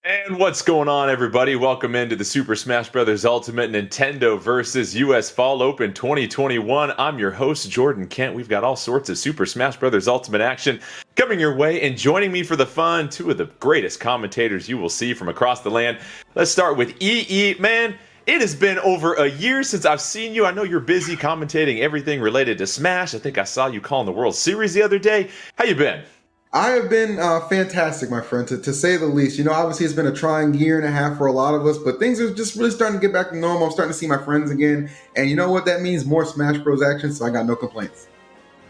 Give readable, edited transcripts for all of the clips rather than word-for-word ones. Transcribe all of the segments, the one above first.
And what's going on, everybody? Welcome into the Super Smash Bros. Ultimate Nintendo vs. US Fall Open 2021. I'm your host, Jordan Kent. We've got all sorts of Super Smash Bros. Ultimate action coming your way, and joining me for the fun, two of the greatest commentators you will see from across the land. Let's start with EE. Man, it has been over a year since I've seen you. I know you're busy commentating everything related to Smash. I think I saw you calling the World Series the other day. How you been? I have been fantastic, my friend, to say the least. You know, obviously it's been a trying year and a half for a lot of us, but things are just really starting to get back to normal. I'm starting to see my friends again, and you know what that means? More Smash Bros. Action, so I got no complaints.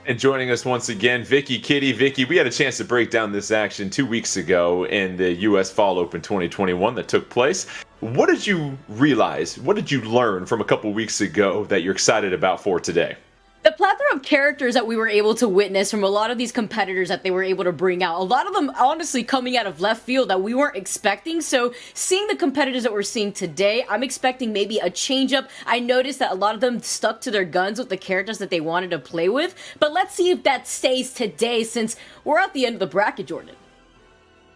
And joining us once again, Vicky Kitty. Vicky, we had a chance to break down this action 2 weeks ago in the US Fall Open 2021 that took place. What did you realize? What did you learn from a couple weeks ago that you're excited about for today? The plethora of characters that we were able to witness from a lot of these competitors that they were able to bring out, a lot of them honestly coming out of left field that we weren't expecting. So seeing the competitors that we're seeing today, I'm expecting maybe a change up. I noticed that a lot of them stuck to their guns with the characters that they wanted to play with, but let's see if that stays today since we're at the end of the bracket, Jordan.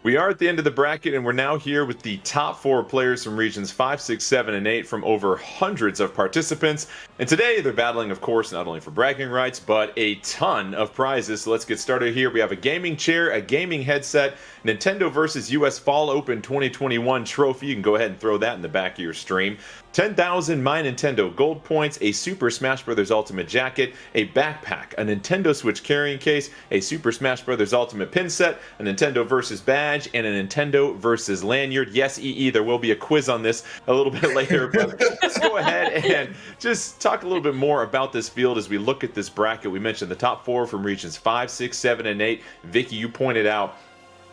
We are at the end of the bracket, and we're now here with the top four players from regions 5, 6, 7, and 8 from over hundreds of participants. And today they're battling, of course, not only for bragging rights, but a ton of prizes. So let's get started here. We have a gaming chair, a gaming headset, Nintendo vs. US Fall Open 2021 trophy. You can go ahead and throw that in the back of your stream. 10,000 My Nintendo Gold Points, a Super Smash Bros. Ultimate Jacket, a backpack, a Nintendo Switch carrying case, a Super Smash Bros. Ultimate pin set, a Nintendo vs. badge, and a Nintendo vs. lanyard. Yes, EE, there will be a quiz on this a little bit later, but let's go ahead and just talk a little bit more about this field as we look at this bracket. We mentioned the top four from regions 5, 6, 7, and 8. Vicky, you pointed out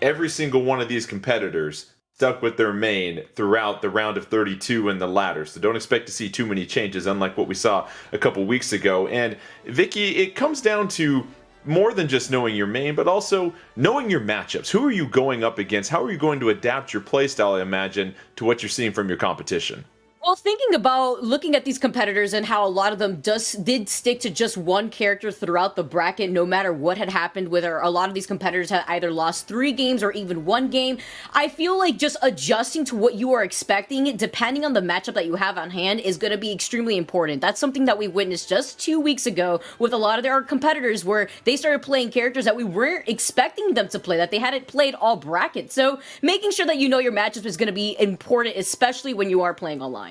every single one of these competitors stuck with their main throughout the round of 32 and the ladder. So don't expect to see too many changes, unlike what we saw a couple weeks ago. And Vicky, it comes down to more than just knowing your main, but also knowing your matchups. Who are you going up against? How are you going to adapt your playstyle, I imagine, to what you're seeing from your competition? Well, thinking about looking at these competitors and how a lot of them did stick to just one character throughout the bracket, no matter what had happened, whether a lot of these competitors had either lost 3 games or even 1 game, I feel like just adjusting to what you are expecting, depending on the matchup that you have on hand, is going to be extremely important. That's something that we witnessed just 2 weeks ago with a lot of their competitors where they started playing characters that we weren't expecting them to play, that they hadn't played all bracket. So making sure that you know your matchup is going to be important, especially when you are playing online.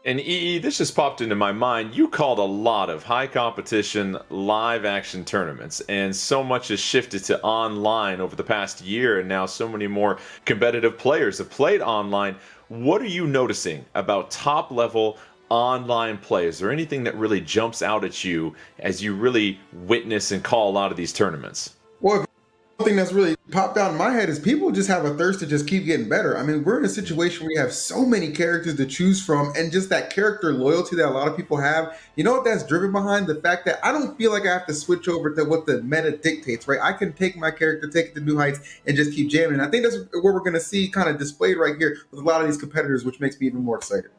And EE, this just popped into my mind. You called a lot of high competition live action tournaments, and so much has shifted to online over the past year, and now so many more competitive players have played online. What are you noticing about top level online play? Is there anything that really jumps out at you as you really witness and call a lot of these tournaments? Well, one thing that's really popped out in my head is people just have a thirst to just keep getting better. I mean, we're in a situation where we have so many characters to choose from, and just that character loyalty that a lot of people have. You know what that's driven behind? The fact that I don't feel like I have to switch over to what the meta dictates, right? I can take my character, take it to new heights, and just keep jamming. And I think that's what we're going to see kind of displayed right here with a lot of these competitors, which makes me even more excited.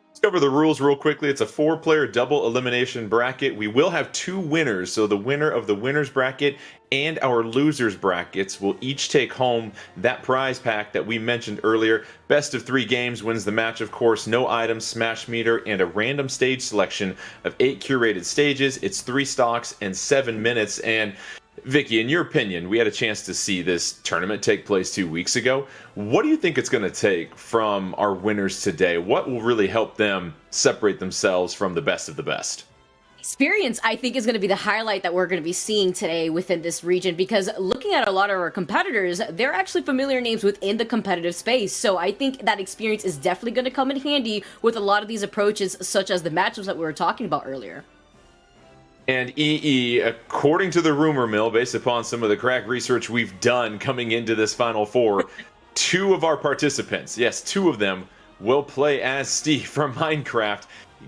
Let's cover the rules real quickly. It's a 4-player double elimination bracket. We will have 2 winners, so the winner of the winner's bracket and our loser's brackets will each take home that prize pack that we mentioned earlier. Best of 3 games wins the match, of course. No items, smash meter, and a random stage selection of 8 curated stages. It's 3 stocks and 7 minutes. And Vicky, in your opinion, we had a chance to see this tournament take place 2 weeks ago. What do you think it's going to take from our winners today? What will really help them separate themselves from the best of the best? Experience, I think, is going to be the highlight that we're going to be seeing today within this region, because looking at a lot of our competitors, they're actually familiar names within the competitive space. So I think that experience is definitely going to come in handy with a lot of these approaches, such as the matchups that we were talking about earlier. And EE, according to the rumor mill, based upon some of the crack research we've done coming into this Final Four, 2 of our participants, yes, 2 of them, will play as Steve from Minecraft.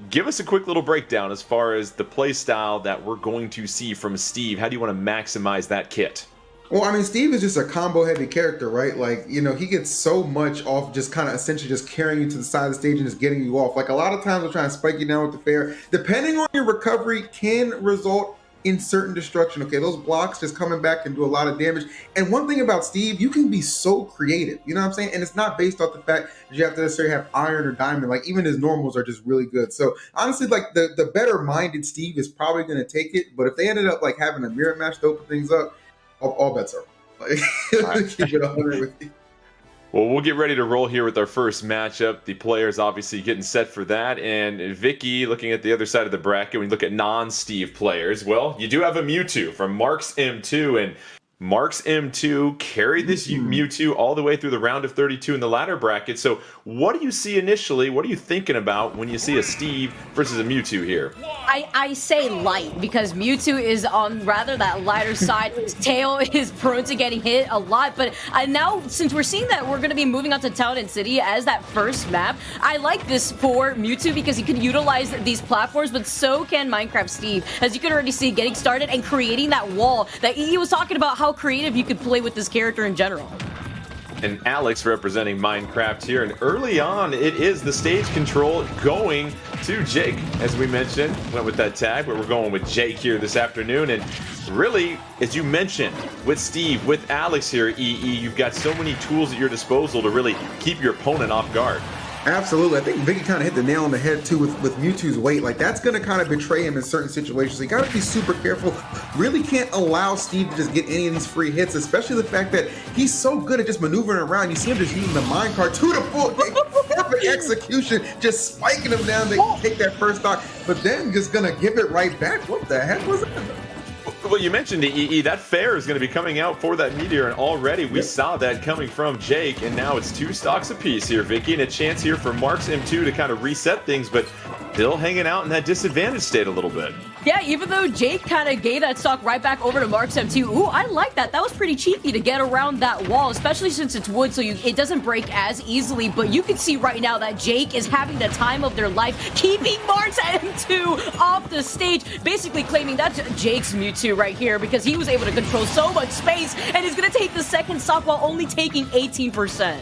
Give us a quick little breakdown as far as the play style that we're going to see from Steve. How do you want to maximize that kit? Well, I mean, Steve is just a combo-heavy character, right? Like, you know, he gets so much off just kind of essentially just carrying you to the side of the stage and just getting you off. Like, a lot of times we're trying to spike you down with the fair. Depending on your recovery, can result insert destruction. Okay, those blocks just coming back and do a lot of damage. And one thing about Steve, you can be so creative. You know what I'm saying? And it's not based off the fact that you have to necessarily have iron or diamond. Like even his normals are just really good. So honestly, like the better minded Steve is probably going to take it. But if they ended up like having a mirror match to open things up, all bets are like keep it 100 with you. Well, we'll get ready to roll here with our first matchup. The players obviously getting set for that. And Vicky, looking at the other side of the bracket, when you look at non-Steve players, well, you do have a Mewtwo from Marks M2. And Marks M2 carried this Mewtwo all the way through the round of 32 in the ladder bracket. So what do you see initially? What are you thinking about when you see a Steve versus a Mewtwo here? I say light because Mewtwo is on rather that lighter side. His tail is prone to getting hit a lot. But now, since we're seeing that we're going to be moving on to Town and City as that first map, I like this for Mewtwo because he can utilize these platforms, but so can Minecraft Steve. As you can already see, getting started and creating that wall that he was talking about how creative you could play with this character in general. And Alex representing Minecraft here, and early on it is the stage control going to Jake. As we mentioned, went with that tag, but we're going with Jake here this afternoon. And really, as you mentioned, with Steve, with Alex here, you've got so many tools at your disposal to really keep your opponent off guard. Absolutely. I think Vicky kind of hit the nail on the head too with Mewtwo's weight. Like that's going to kind of betray him in certain situations. So you got to be super careful. Really can't allow Steve to just get any of these free hits, especially the fact that he's so good at just maneuvering around. You see him just using the minecart to the full perfect execution, just spiking him down to take that first stock, but then just going to give it right back. What the heck was that? Well, you mentioned the that fair is going to be coming out for that meteor, and already we saw that coming from Jake, and now it's 2 stocks apiece here, Vicky, and a chance here for Marks M2 to kind of reset things, but still hanging out in that disadvantage state a little bit. Yeah, even though Jake kind of gave that stock right back over to Marks M2. Ooh, I like that. That was pretty cheeky to get around that wall, especially since it's wood, so it doesn't break as easily. But you can see right now that Jake is having the time of their life, keeping Marks M2 off the stage, basically claiming that's Jake's Mewtwo right here because he was able to control so much space and is going to take the second stock while only taking 18%.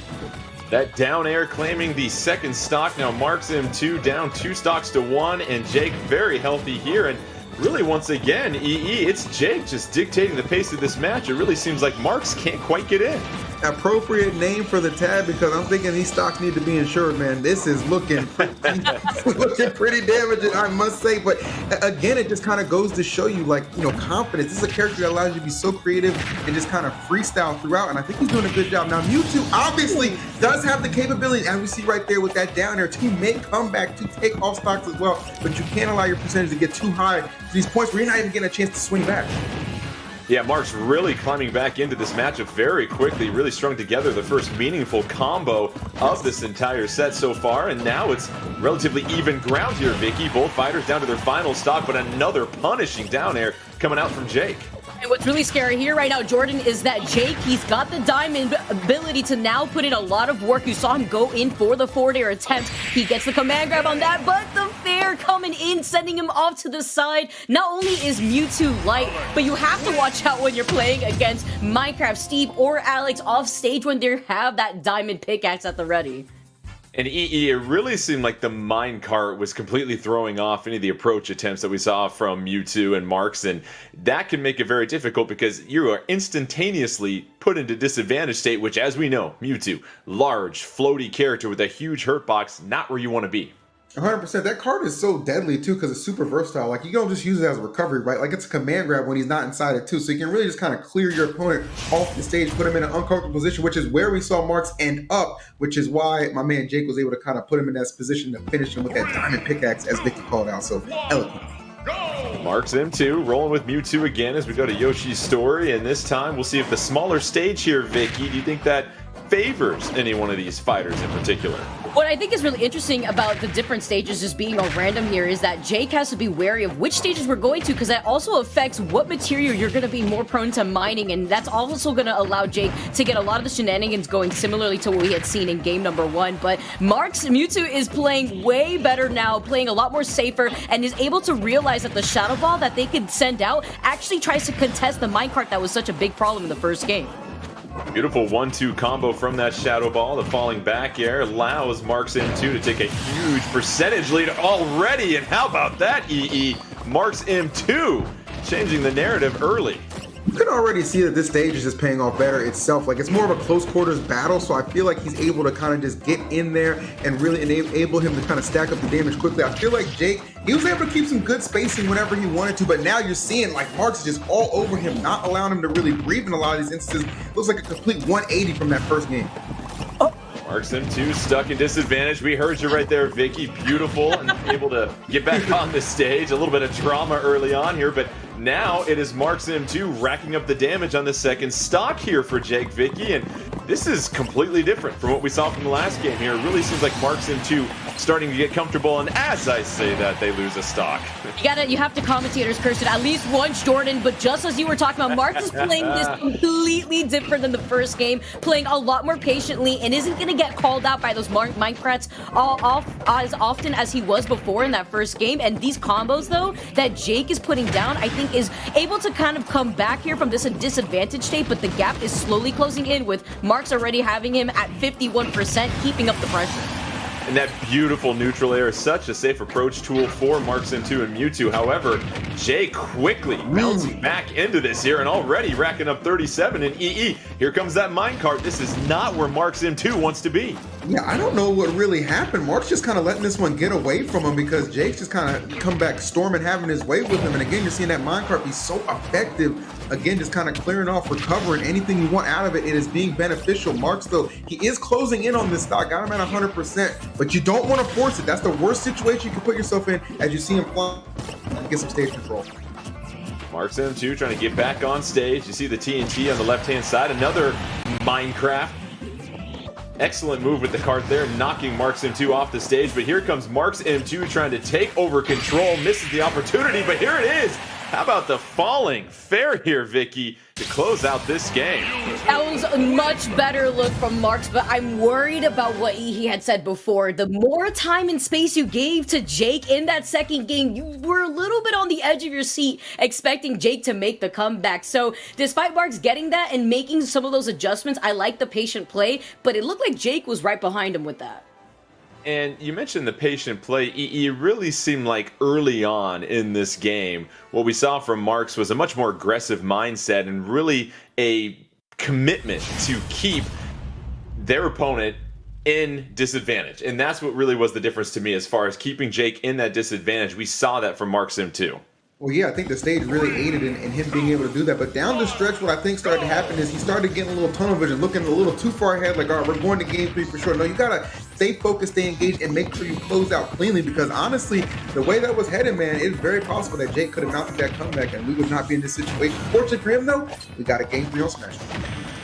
That down air claiming the second stock. Now Marks M2 down 2 stocks to 1, and Jake very healthy here. And really, once again, it's Jake just dictating the pace of this match. It really seems like Marks can't quite get in. Appropriate name for the tab because I'm thinking these stocks need to be insured, man. This is looking pretty, looking pretty damaging, I must say. But again, it just kind of goes to show you, like, you know, confidence. This is a character that allows you to be so creative and just kind of freestyle throughout. And I think he's doing a good job. Now, Mewtwo obviously does have the capability, as we see right there with that down air. He may come back to take off stocks as well, but you can't allow your percentage to get too high to these points where you're not even getting a chance to swing back. Yeah, Mark's really climbing back into this matchup very quickly, really strung together the first meaningful combo of this entire set so far, and now it's relatively even ground here, Vicky. Both fighters down to their final stock, but another punishing down air coming out from Jake. And what's really scary here right now, Jordan, is that Jake, he's got the diamond ability to now put in a lot of work. You saw him go in for the forward air attempt. He gets the command grab on that, but the fair coming in, sending him off to the side. Not only is Mewtwo light, but you have to watch out when you're playing against Minecraft Steve or Alex off stage when they have that diamond pickaxe at the ready. And it really seemed like the minecart was completely throwing off any of the approach attempts that we saw from Mewtwo and Marks, and that can make it very difficult because you are instantaneously put into disadvantage state, which, as we know, Mewtwo, large, floaty character with a huge hurt box, not where you want to be. 100%. That card is so deadly too because it's super versatile. Like, you don't just use it as a recovery, right? Like, it's a command grab when he's not inside it too. So you can really just kind of clear your opponent off the stage, put him in an uncomfortable position, which is where we saw Marks end up, which is why my man Jake was able to kind of put him in that position to finish him with that diamond pickaxe, as Vicky called out so eloquently. Marks M2 rolling with Mewtwo again as we go to Yoshi's story, and this time we'll see if the smaller stage here, Vicky, do you think that favors any one of these fighters in particular? What I think is really interesting about the different stages just being all random here is that Jake has to be wary of which stages we're going to, because that also affects what material you're going to be more prone to mining, and that's also going to allow Jake to get a lot of the shenanigans going similarly to what we had seen in game number 1. But Marks Mewtwo is playing way better now, playing a lot more safer, and is able to realize that the Shadow Ball that they could send out actually tries to contest the minecart that was such a big problem in the first game. Beautiful 1-2 combo from that Shadow Ball. The falling back air allows Marks M2 to take a huge percentage lead already. And how about that, Marks M2 changing the narrative early. You can already see that this stage is just paying off better itself. Like, it's more of a close quarters battle, so I feel like he's able to kind of just get in there and really enable him to kind of stack up the damage quickly. I feel like Jake, he was able to keep some good spacing whenever he wanted to, but now you're seeing like Marks is just all over him, not allowing him to really breathe in a lot of these instances. Looks like a complete 180 from that first game. Marks M2 stuck in disadvantage. We heard you right there, Vicky. Beautiful and able to get back on the stage. A little bit of drama early on here, but now it is Marks M2 racking up the damage on the second stock here for Jake, Vicky, and this is completely different from what we saw from the last game here. It really seems like Marks M2 starting to get comfortable, and as I say that, they lose a stock. You have to commentators curse it at least once, Jordan, but just as you were talking about, Marks is playing this completely different than the first game, playing a lot more patiently and isn't going to get called out by those Minecrafts as often as he was before in that first game. And these combos, though, that Jake is putting down, I think is able to kind of come back here from this disadvantage state, but the gap is slowly closing in with Marks already having him at 51%, keeping up the pressure. And that beautiful neutral air is such a safe approach tool for Marks M2 and Mewtwo. However, Jay quickly bouncing back into this here and already racking up 37 in EE. Here comes that minecart. This is not where Marks M2 wants to be. Yeah, I don't know what really happened. Mark's just kind of letting this one get away from him because Jake's just kind of come back storming, having his way with him. And again, you're seeing that minecart be so effective. Again, just kind of clearing off, recovering anything you want out of it. It is being beneficial. Marks, though, he is closing in on this stock. Got him at 100%, but you don't want to force it. That's the worst situation you can put yourself in as you see him fly and get some stage control. Marks M2 trying to get back on stage. You see the TNT on the left-hand side. Another Minecraft. Excellent move with the cart there, knocking Marks M2 off the stage. But here comes Marks M2 trying to take over control. Misses the opportunity, but here it is. How about the falling fair here, Vicky, to close out this game? That was a much better look from Marks, but I'm worried about what he had said before. The more time and space you gave to Jake in that second game, you were a little bit on the edge of your seat expecting Jake to make the comeback. So despite Marks getting that and making some of those adjustments, I like the patient play, but it looked like Jake was right behind him with that. And you mentioned the patient play. It really seemed like early on in this game, what we saw from Marks was a much more aggressive mindset and really a commitment to keep their opponent in disadvantage. And that's what really was the difference to me as far as keeping Jake in that disadvantage. We saw that from Marks M2. Well, yeah, I think the stage really aided in him being able to do that. But down the stretch, what I think started to happen is he started getting a little tunnel vision, looking a little too far ahead, like, all right, we're going to game 3 for sure. No, you got to stay focused, stay engaged, and make sure you close out cleanly because, honestly, the way that was headed, man, it's very possible that Jake could have mounted that comeback and we would not be in this situation. Fortunately for him, though, we got a game 3 on Smash.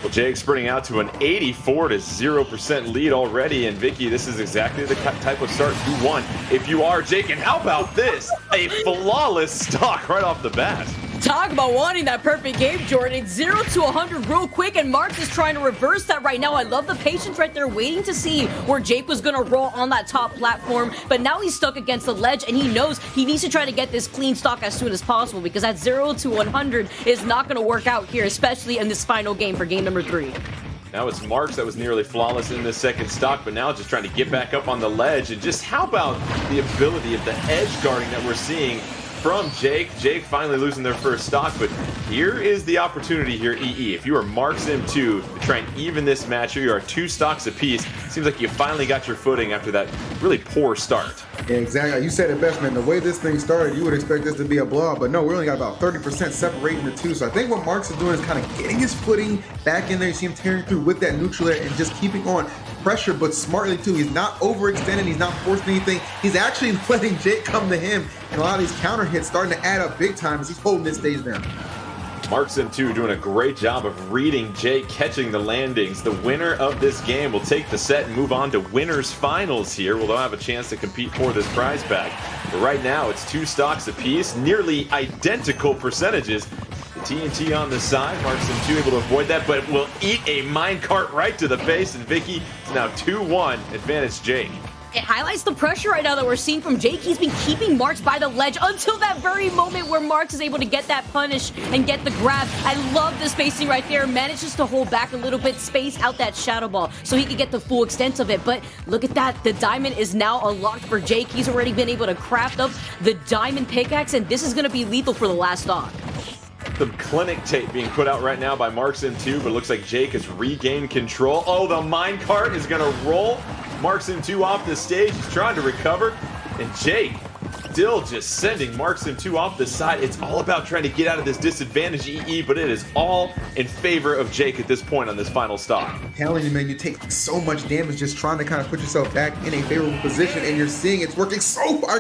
Well, Jake sprinting out to an 84-0% lead already, and Vicky, this is exactly the type of start you want if you are Jake. And how about this? A flawless stock right off the bat. Talk about wanting that perfect game, Jordan. 0 to 100 real quick, and Marks is trying to reverse that right now. I love the patience right there, waiting to see where Jake was going to roll on that top platform, but now he's stuck against the ledge, and he knows he needs to try to get this clean stock as soon as possible because that 0 to 100 is not going to work out here, especially in this final game for game number 3. Now it's Marks that was nearly flawless in this second stock, but now just trying to get back up on the ledge. And just how about the ability of the edge guarding that we're seeing from Jake. Jake finally losing their first stock, but here is the opportunity here, EE. If you are Marks M2 to try and even this match, here you are 2 stocks apiece. Seems like you finally got your footing after that really poor start. Yeah, exactly. You said it best, man. The way this thing started, you would expect this to be a blowout, but no, we only got about 30% separating the two. So I think what Marks is doing is kind of getting his footing back in there. You see him tearing through with that neutral air and just keeping on pressure, but smartly too. He's not overextending. He's not forcing anything. He's actually letting Jake come to him, and a lot of these counter hits starting to add up big time as he's holding this stage down. Marks M2 doing a great job of reading Jake, catching the landings. The winner of this game will take the set and move on to winners finals here. Well, they'll have a chance to compete for this prize pack. But right now, it's 2 stocks apiece, nearly identical percentages. The TNT on the side, Marks M2 able to avoid that, but will eat a minecart right to the face. And Vicky is now 2-1, advantage Jake. It highlights the pressure right now that we're seeing from Jake. He's been keeping Marks by the ledge until that very moment where Marks is able to get that punish and get the grab. I love the spacing right there. Manages to hold back a little bit, space out that shadow ball so he can get the full extent of it. But look at that. The diamond is now unlocked for Jake. He's already been able to craft up the diamond pickaxe, and this is going to be lethal for the last stock. Some clinic tape being put out right now by Marks M2, but it looks like Jake has regained control. Oh, the minecart is going to roll Marks M2 off the stage. He's trying to recover, and Jake still just sending Marks M2 off the side. It's all about trying to get out of this disadvantage, EE, but it is all in favor of Jake at this point on this final stock. I'm telling you, man, you take so much damage just trying to kind of put yourself back in a favorable position, and you're seeing it's working so far.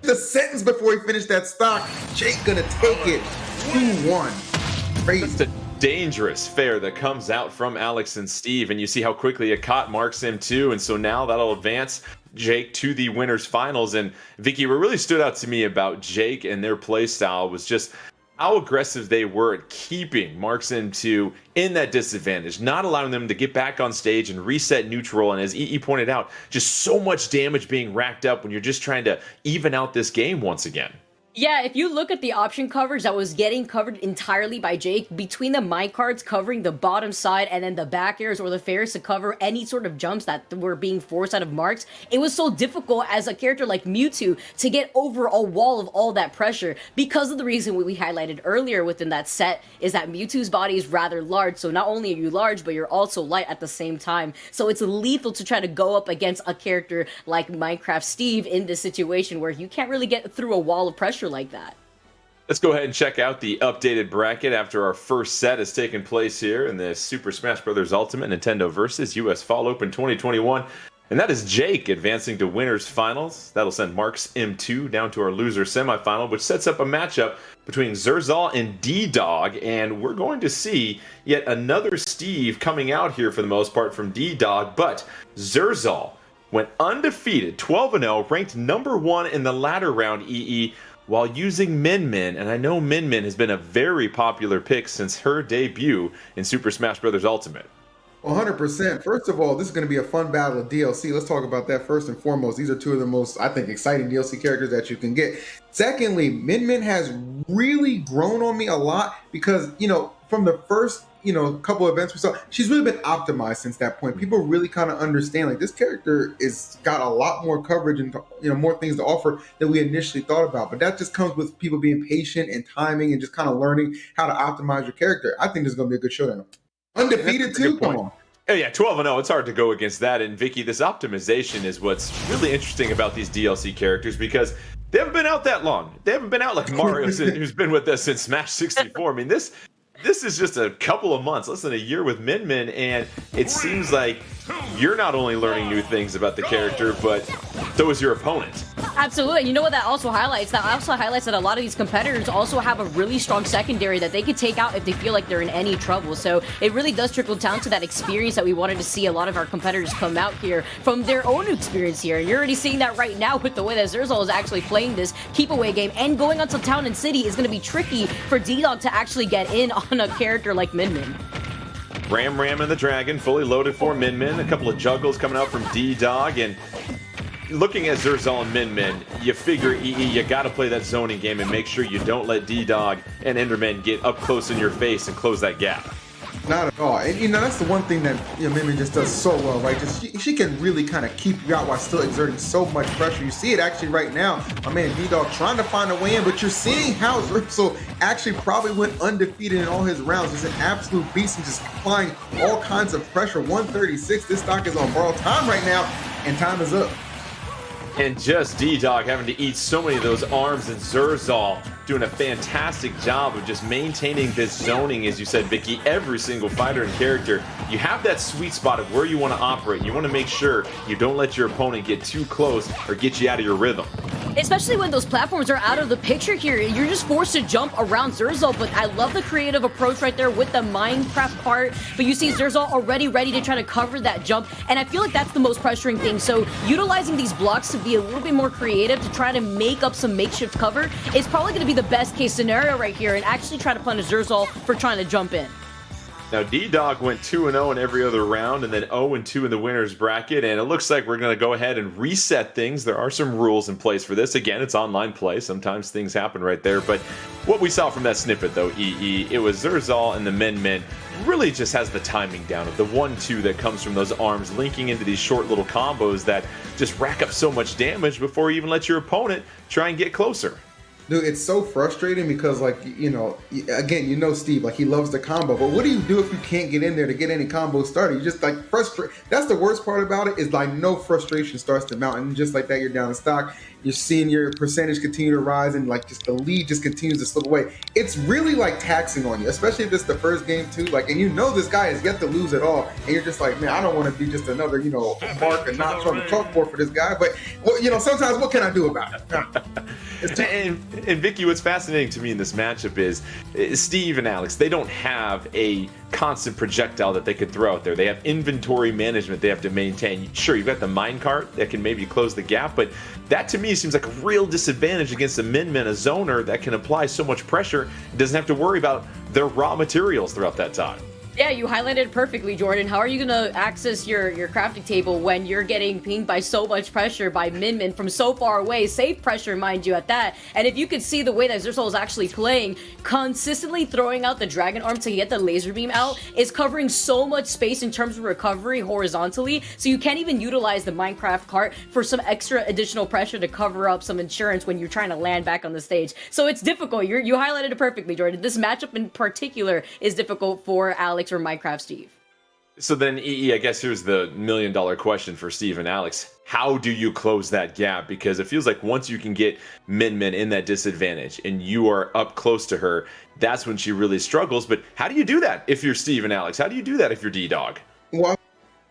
The sentence before he finished that stock, Jake gonna take it 2-1. Crazy. That's a dangerous fair that comes out from Alex and Steve, and you see how quickly it caught Marks M2, and so now that'll advance Jake to the winners finals. And Vicky, what really stood out to me about Jake and their play style was just how aggressive they were at keeping Marks M2 in that disadvantage, not allowing them to get back on stage and reset neutral. And as EE pointed out, just so much damage being racked up when you're just trying to even out this game once again. Yeah, if you look at the option coverage that was getting covered entirely by Jake, between the minecarts covering the bottom side and then the back airs or the fairs to cover any sort of jumps that were being forced out of Marks, it was so difficult as a character like Mewtwo to get over a wall of all that pressure because of the reason we highlighted earlier within that set is that Mewtwo's body is rather large, so not only are you large, but you're also light at the same time. So it's lethal to try to go up against a character like Minecraft Steve in this situation where you can't really get through a wall of pressure like that. Let's go ahead and check out the updated bracket after our first set has taken place here in the Super Smash Bros. Ultimate NintendoVS US Fall Open 2021. And that is Jake advancing to winners finals. That'll send Marks M2 down to our loser semifinal, which sets up a matchup between Zerzal and D-Dog. And we're going to see yet another Steve coming out here for the most part from D-Dog. But Zerzal went undefeated, 12-0, ranked number 1 in the ladder round, EE, while using Min Min, and I know Min Min has been a very popular pick since her debut in Super Smash Bros. Ultimate. 100%. First of all, this is going to be a fun battle of DLC. Let's talk about that first and foremost. These are two of the most, I think, exciting DLC characters that you can get. Secondly, Min Min has really grown on me a lot because, from the first, couple of events we saw, she's really been optimized since that point. People really kind of understand, like, this character is got a lot more coverage and, more things to offer than we initially thought about. But that just comes with people being patient and timing and just kind of learning how to optimize your character. I think this is going to be a good showdown. Undefeated too? Come on. Yeah, 12-0, it's hard to go against that. And Vicky, this optimization is what's really interesting about these DLC characters because they haven't been out that long. They haven't been out like Mario, who's been with us since Smash 64. I mean, this is just a couple of months, less than a year with Min Min, and it seems like you're not only learning new things about the character, but so is your opponent. Absolutely. You know what that also highlights? That also highlights that a lot of these competitors also have a really strong secondary that they could take out if they feel like they're in any trouble. So it really does trickle down to that experience that we wanted to see a lot of our competitors come out here from their own experience here. And you're already seeing that right now with the way that Zerzal is actually playing this keep away game and going onto Town and City is going to be tricky for D-Dog to actually get in on a character like Min Min. Ram and the Dragon fully loaded for Min Min. A couple of juggles coming out from D-Dog, and looking at Zerzal and Min Min, you figure, EE, you got to play that zoning game and make sure you don't let D-Dog and Enderman get up close in your face and close that gap. Not at all. And that's the one thing that Min Min just does so well, right? Just she can really kind of keep you out while still exerting so much pressure. You see it actually right now. My man D-Dog trying to find a way in, but you're seeing how Zerzal actually probably went undefeated in all his rounds. He's an absolute beast and just applying all kinds of pressure. 136. This stock is on borrowed time right now, and time is up. And just D-Dog having to eat so many of those arms, and Zerzal doing a fantastic job of just maintaining this zoning, as you said, Vicky. Every single fighter and character, you have that sweet spot of where you want to operate. You want to make sure you don't let your opponent get too close or get you out of your rhythm. Especially when those platforms are out of the picture here. You're just forced to jump around Zerzal, but I love the creative approach right there with the Minecraft part. But you see Zerzal already ready to try to cover that jump, and I feel like that's the most pressuring thing. So utilizing these blocks to be a little bit more creative to try to make up some makeshift cover is probably going to be the best case scenario right here and actually try to punish Zerzal for trying to jump in. Now, D-Dog went 2-0 in every other round and then 0-2 in the winner's bracket, and it looks like we're going to go ahead and reset things. There are some rules in place for this. Again, it's online play. Sometimes things happen right there, but what we saw from that snippet, though, EE, it was Zerzal and the Min Min really just has the timing down of the 1-2 that comes from those arms linking into these short little combos that just rack up so much damage before you even let your opponent try and get closer. Dude, it's so frustrating because, like, again, Steve, like, he loves the combo, but what do you do if you can't get in there to get any combo started? You just, like, frustrate. That's the worst part about it, is, like, no frustration starts to mount, and just like that, you're down in stock. You're seeing your percentage continue to rise, and, like, just the lead just continues to slip away. It's really, like, taxing on you, especially if it's the first game, too. Like, and this guy has yet to lose at all, and you're just like, man, I don't want to be just another, mark, a notch on the chalkboard for this guy, but, well, sometimes what can I do about it? And Vicky, what's fascinating to me in this matchup is Steve and Alex, they don't have a constant projectile that they could throw out there. They have inventory management they have to maintain. Sure, you've got the minecart that can maybe close the gap, but that to me seems like a real disadvantage against a min-min, a zoner that can apply so much pressure, doesn't have to worry about their raw materials throughout that time. Yeah, you highlighted it perfectly, Jordan. How are you going to access your crafting table when you're getting pinged by so much pressure by Min from so far away? Safe pressure, mind you, at that. And if you could see the way that Zersol is actually playing, consistently throwing out the Dragon Arm to get the laser beam out is covering so much space in terms of recovery horizontally, so you can't even utilize the Minecraft cart for some extra additional pressure to cover up some insurance when you're trying to land back on the stage. So it's difficult. You highlighted it perfectly, Jordan. This matchup in particular is difficult for Alex or Minecraft Steve. So then, EE, I guess here's the million-dollar question for Steve and Alex. How do you close that gap? Because it feels like once you can get Min in that disadvantage and you are up close to her, that's when she really struggles. But how do you do that if you're Steve and Alex? How do you do that if you're D-Dog? Well,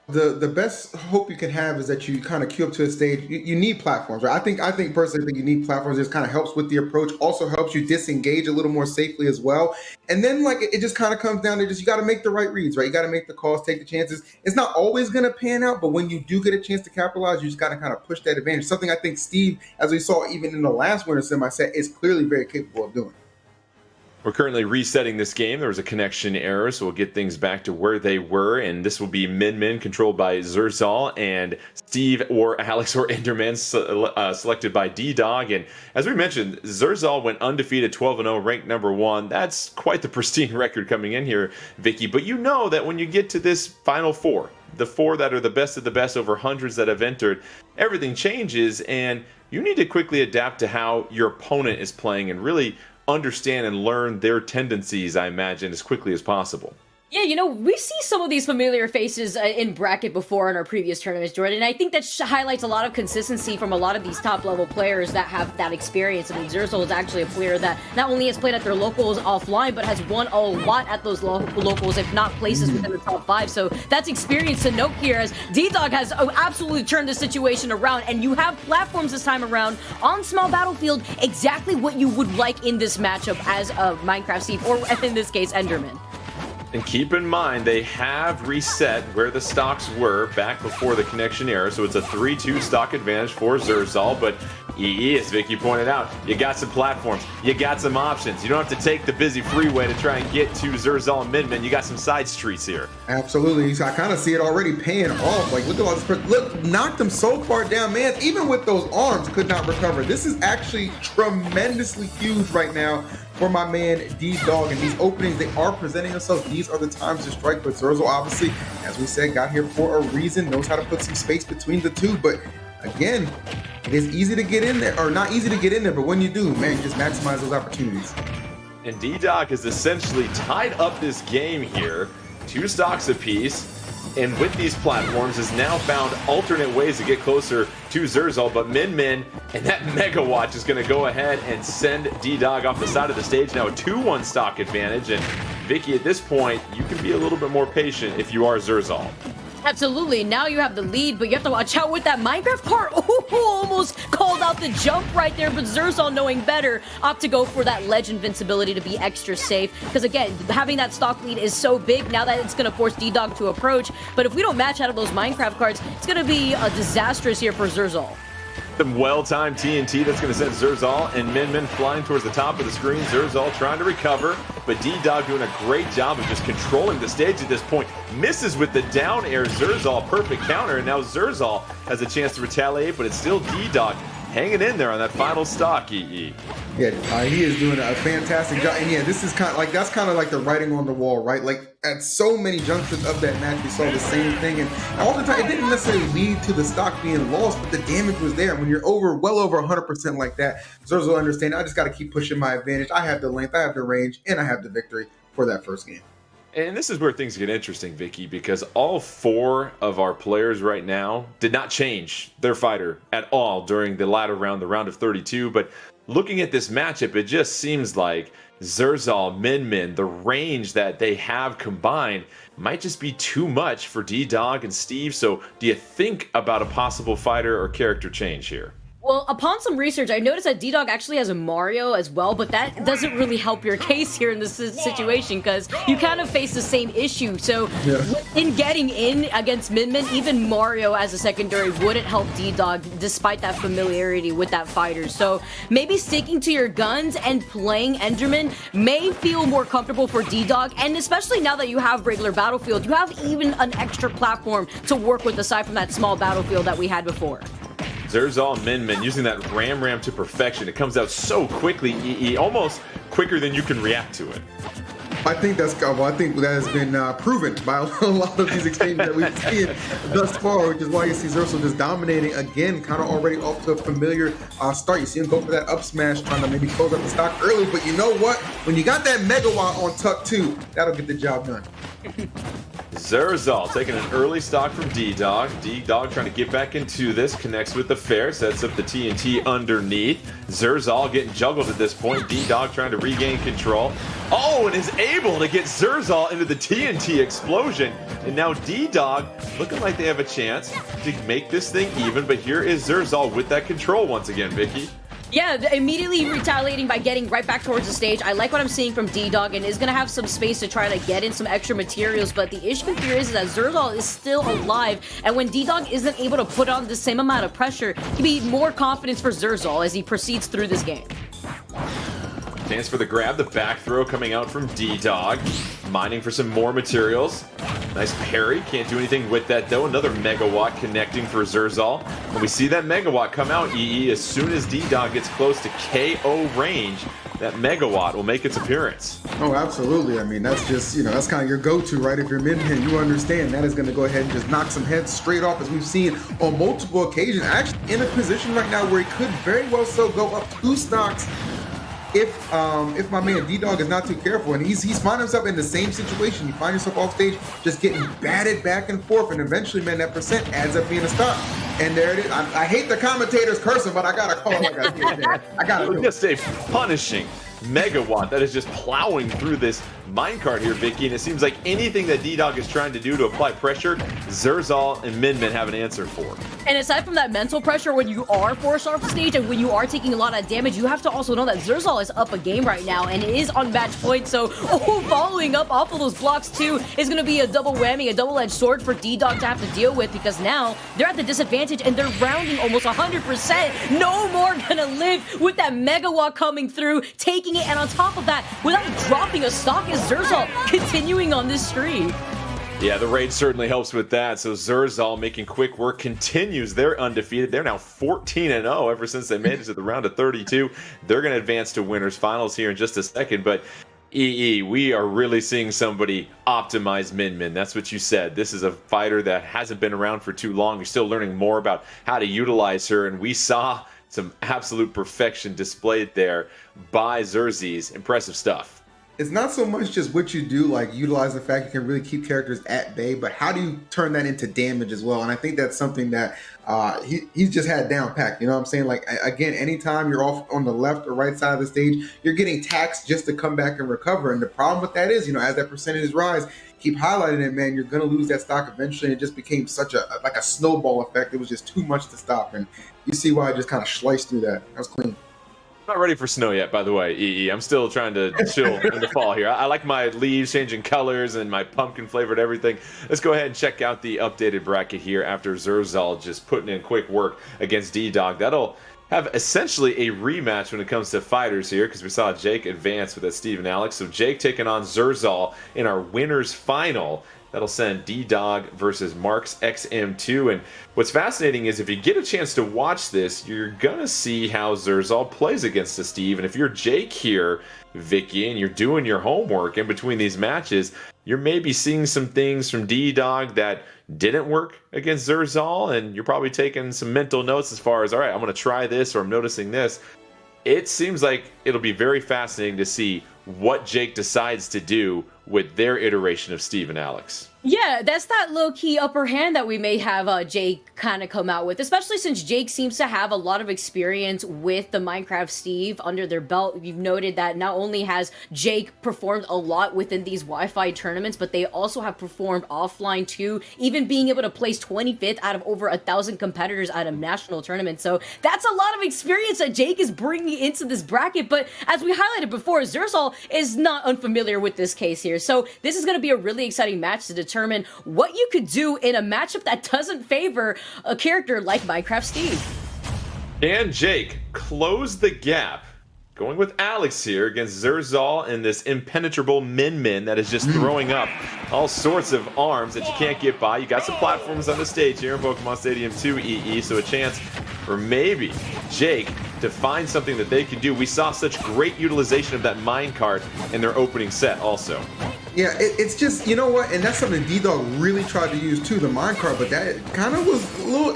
the best hope you can have is that you kind of queue up to a stage. You need platforms, right? I think personally, you need platforms. This kind of helps with the approach. Also helps you disengage a little more safely as well. And then, like, it just kind of comes down to just, you got to make the right reads, right? You got to make the calls, take the chances. It's not always going to pan out, but when you do get a chance to capitalize, you just got to kind of push that advantage. Something I think Steve, as we saw even in the last Winter Semi set, is clearly very capable of doing. We're currently resetting this game. There was a connection error, so we'll get things back to where they were. And this will be Min controlled by Zersol, and Steve or Alex or Enderman selected by D-Dog. And as we mentioned, Zersol went undefeated, 12-0, ranked number 1. That's quite the pristine record coming in here, Vicky. But you know that when you get to this final 4, the 4 that are the best of the best over hundreds that have entered, everything changes, and you need to quickly adapt to how your opponent is playing and really understand and learn their tendencies, I imagine, as quickly as possible. Yeah, we see some of these familiar faces in bracket before in our previous tournaments, Jordan, and I think that highlights a lot of consistency from a lot of these top-level players that have that experience. I mean, Zersol is actually a player that not only has played at their locals offline, but has won a lot at those locals, if not places within the top 5, so that's experience to note here, as D-Dog has absolutely turned the situation around, and you have platforms this time around on small battlefield, exactly what you would like in this matchup as a Minecraft Steve, or in this case, Enderman. And keep in mind, they have reset where the stocks were back before the connection error, so it's a 3-2 stock advantage for Zersol, but EE, as Vicky pointed out, you got some platforms, you got some options. You don't have to take the busy freeway to try and get to Zersol and Min. You got some side streets here. Absolutely. So I kind of see it already paying off. Like, look at all this. Look, knocked them so far down, man. Even with those arms, could not recover. This is actually tremendously huge right now for my man D-Dog, and these openings, they are presenting themselves. These are the times to strike, but Zersol, obviously, as we said, got here for a reason, knows how to put some space between the two, but again, it is easy to get in there, or not easy to get in there, but when you do, man, you just maximize those opportunities. And D-Dog has essentially tied up this game here, 2 stocks apiece, and with these platforms has now found alternate ways to get closer to Zersol, but Min and that Mega Watch is going to go ahead and send D-Dog off the side of the stage. Now a 2-1 stock advantage, and Vicky, at this point, you can be a little bit more patient if you are Zersol. Absolutely. Now you have the lead, but you have to watch out with that Minecraft cart. Oh, almost called out the jump right there, but Zersol, knowing better, opt to go for that ledge invincibility to be extra safe. Because again, having that stock lead is so big now that it's going to force D-Dog to approach. But if we don't match out of those Minecraft carts, it's going to be disastrous here for Zersol. Some well-timed TNT that's going to send Zersol and Min flying towards the top of the screen. Zersol trying to recover, but D-Dog doing a great job of just controlling the stage at this point. Misses with the down air. Zersol, perfect counter, and now Zersol has a chance to retaliate, but it's still D-Dog hanging in there on that final stock, EE. Yeah, he is doing a fantastic job. And yeah, this is kind of like, that's kind of like the writing on the wall, right? Like at so many junctures of that match, we saw the same thing. And all the time, it didn't necessarily lead to the stock being lost, but the damage was there. When you're well over 100% like that, Zerzo understand, I just got to keep pushing my advantage. I have the length, I have the range, and I have the victory for that first game. And this is where things get interesting, Vicky, because all 4 of our players right now did not change their fighter at all during the latter round, the round of 32. But looking at this matchup, it just seems like Zerzal, Min, the range that they have combined might just be too much for D-Dog and Steve. So do you think about a possible fighter or character change here? Well, upon some research, I noticed that D-Dog actually has a Mario as well, but that doesn't really help your case here in this situation because you kind of face the same issue. So in getting in against Min, even Mario as a secondary wouldn't help D-Dog despite that familiarity with that fighter. So maybe sticking to your guns and playing Enderman may feel more comfortable for D-Dog, and especially now that you have regular Battlefield, you have even an extra platform to work with aside from that small Battlefield that we had before. Zerzal and Min using that ram to perfection. It comes out so quickly, EE, almost quicker than you can react to it. I think that has been proven by a lot of these exchanges that we've seen thus far, which is why you see Zerzo just dominating again, kind of already off to a familiar start. You see him go for that up smash, trying to maybe close up the stock early, but you know what? When you got that megawatt on Tuck 2, that'll get the job done. Zerzal taking an early stock from D-Dog. D-Dog trying to get back into this, connects with the fair, sets up the TNT underneath. Zerzal getting juggled at this point. D-Dog trying to regain control. Oh, and is able to get Zerzal into the TNT explosion. And now D-Dog looking like they have a chance to make this thing even, but here is Zerzal with that control once again, Vicky. Yeah, immediately retaliating by getting right back towards the stage. I like what I'm seeing from D-Dog and is going to have some space to try to get in some extra materials, but the issue here is that Zerzal is still alive, and when D-Dog isn't able to put on the same amount of pressure, he'd be more confidence for Zerzal as he proceeds through this game. Chance for the grab, the back throw coming out from D-Dog. Mining for some more materials. Nice parry, can't do anything with that though. Another megawatt connecting for Zerzal. And we see that megawatt come out, EE, as soon as D-Dog gets close to KO range. That megawatt will make its appearance. Oh, absolutely. I mean, that's just, that's kind of your go-to, right? If you're Min, you understand that is going to go ahead and just knock some heads straight off, as we've seen on multiple occasions. Actually in a position right now where he could very well so go up 2 stocks if my man D-Dog is not too careful, and he's finding himself in the same situation. You find yourself off stage just getting batted back and forth, and eventually, man, that percent adds up being a stop. And there it is. I hate the commentators cursing, but I gotta call it like I see it, man. I gotta do it. Just a punishing megawatt that is just plowing through this minecart here, Vicky, and it seems like anything that D-Dog is trying to do to apply pressure, Zerzal and Min have an answer for. And aside from that mental pressure, when you are forced off the stage and when you are taking a lot of damage, you have to also know that Zerzal is up a game right now and is on match point, so following up off of those blocks too is going to be a double whammy, a double-edged sword for D-Dog to have to deal with, because now they're at the disadvantage and they're rounding almost 100%. No more gonna live with that megawatt coming through, taking it, and on top of that, without dropping a stock, is Zerzal continuing on this streak. Yeah, the raid certainly helps with that. So Zerzal making quick work, continues. They're undefeated. They're now 14-0 ever since they made it to the round of 32. They're going to advance to winners finals here in just a second. But EE, we are really seeing somebody optimize Min. That's what you said. This is a fighter that hasn't been around for too long. You're still learning more about how to utilize her, and we saw some absolute perfection displayed there by Zerzies. Impressive stuff. It's not so much just what you do, like utilize the fact you can really keep characters at bay, but how do you turn that into damage as well? And I think that's something that he's just had down packed. You know what I'm saying? Like, again, anytime you're off on the left or right side of the stage, you're getting taxed just to come back and recover. And the problem with that is, as that percentage rise, keep highlighting it, man, you're going to lose that stock eventually. It just became such a snowball effect. It was just too much to stop. And you see why I just kind of sliced through that. That was clean. Not ready for snow yet, by the way, EE. I'm still trying to chill in the fall here. I like my leaves changing colors and my pumpkin flavored everything. Let's go ahead and check out the updated bracket here after Zerzal just putting in quick work against D-Dog. That'll have essentially a rematch when it comes to fighters here, because we saw Jake advance with that Steve and Alex. So Jake taking on Zerzal in our winners final. That'll send D-Dog versus Marks XM2. And what's fascinating is if you get a chance to watch this, you're going to see how Zerzal plays against the Steve. And if you're Jake here, Vicky, and you're doing your homework in between these matches, you're maybe seeing some things from D-Dog that didn't work against Zerzal, and you're probably taking some mental notes as far as, all right, I'm going to try this, or I'm noticing this. It seems like it'll be very fascinating to see what Jake decides to do with their iteration of Steve and Alex. Yeah, that's that low-key upper hand that we may have Jake kind of come out with, especially since Jake seems to have a lot of experience with the Minecraft Steve under their belt. You've noted that not only has Jake performed a lot within these Wi-Fi tournaments, but they also have performed offline too, even being able to place 25th out of over 1,000 competitors at a national tournament. So that's a lot of experience that Jake is bringing into this bracket. But as we highlighted before, Zerzal is not unfamiliar with this case here. So this is going to be a really exciting match to determine what you could do in a matchup that doesn't favor a character like Minecraft Steve. Can Jake close the gap? Going with Alex here against Zerzal and this impenetrable Min that is just throwing up all sorts of arms that you can't get by. You got some platforms on the stage here in Pokemon Stadium 2 EE, so a chance for maybe Jake to find something that they can do. We saw such great utilization of that minecart in their opening set also. Yeah, it's just, you know what, and that's something D-Dog really tried to use too, the minecart, but that kind of was a little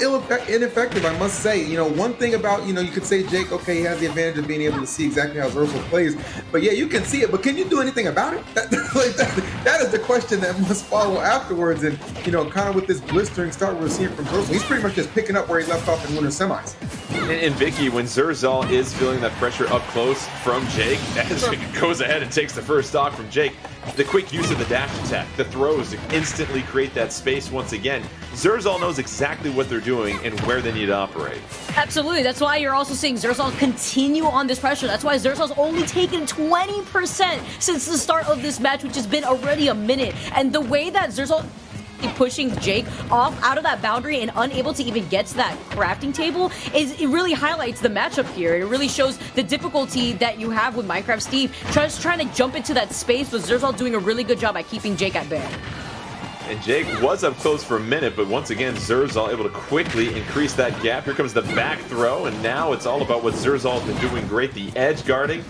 ineffective, I must say. You know, one thing about, you know, you could say Jake, okay, he has the advantage of being able to see exactly how Zerzal plays, but yeah, you can see it, but can you do anything about it? That is the question that must follow afterwards, and, you know, kind of with this blistering start we're seeing from Zerzal, he's pretty much just picking up where he left off in winter semis. And Vicky, when Zerzal is feeling that pressure up close from Jake, as he goes ahead and takes the first stock from Jake, the quick use of the dash attack, the throws to instantly create that space once again. Zerzal knows exactly what they're doing and where they need to operate. Absolutely. That's why you're also seeing Zerzal continue on this pressure. That's why Zerzal's only taken 20% since the start of this match, which has been already a minute. And the way that Zerzal pushing Jake off out of that boundary and unable to even get to that crafting table it really highlights the matchup here. It really shows the difficulty that you have with Minecraft Steve just trying to jump into that space, but Zerzal doing a really good job at keeping Jake at bay. And Jake was up close for a minute, but once again, Zerzal able to quickly increase that gap. Here comes the back throw, and now it's all about what Zerzal's been doing great. The edge guarding,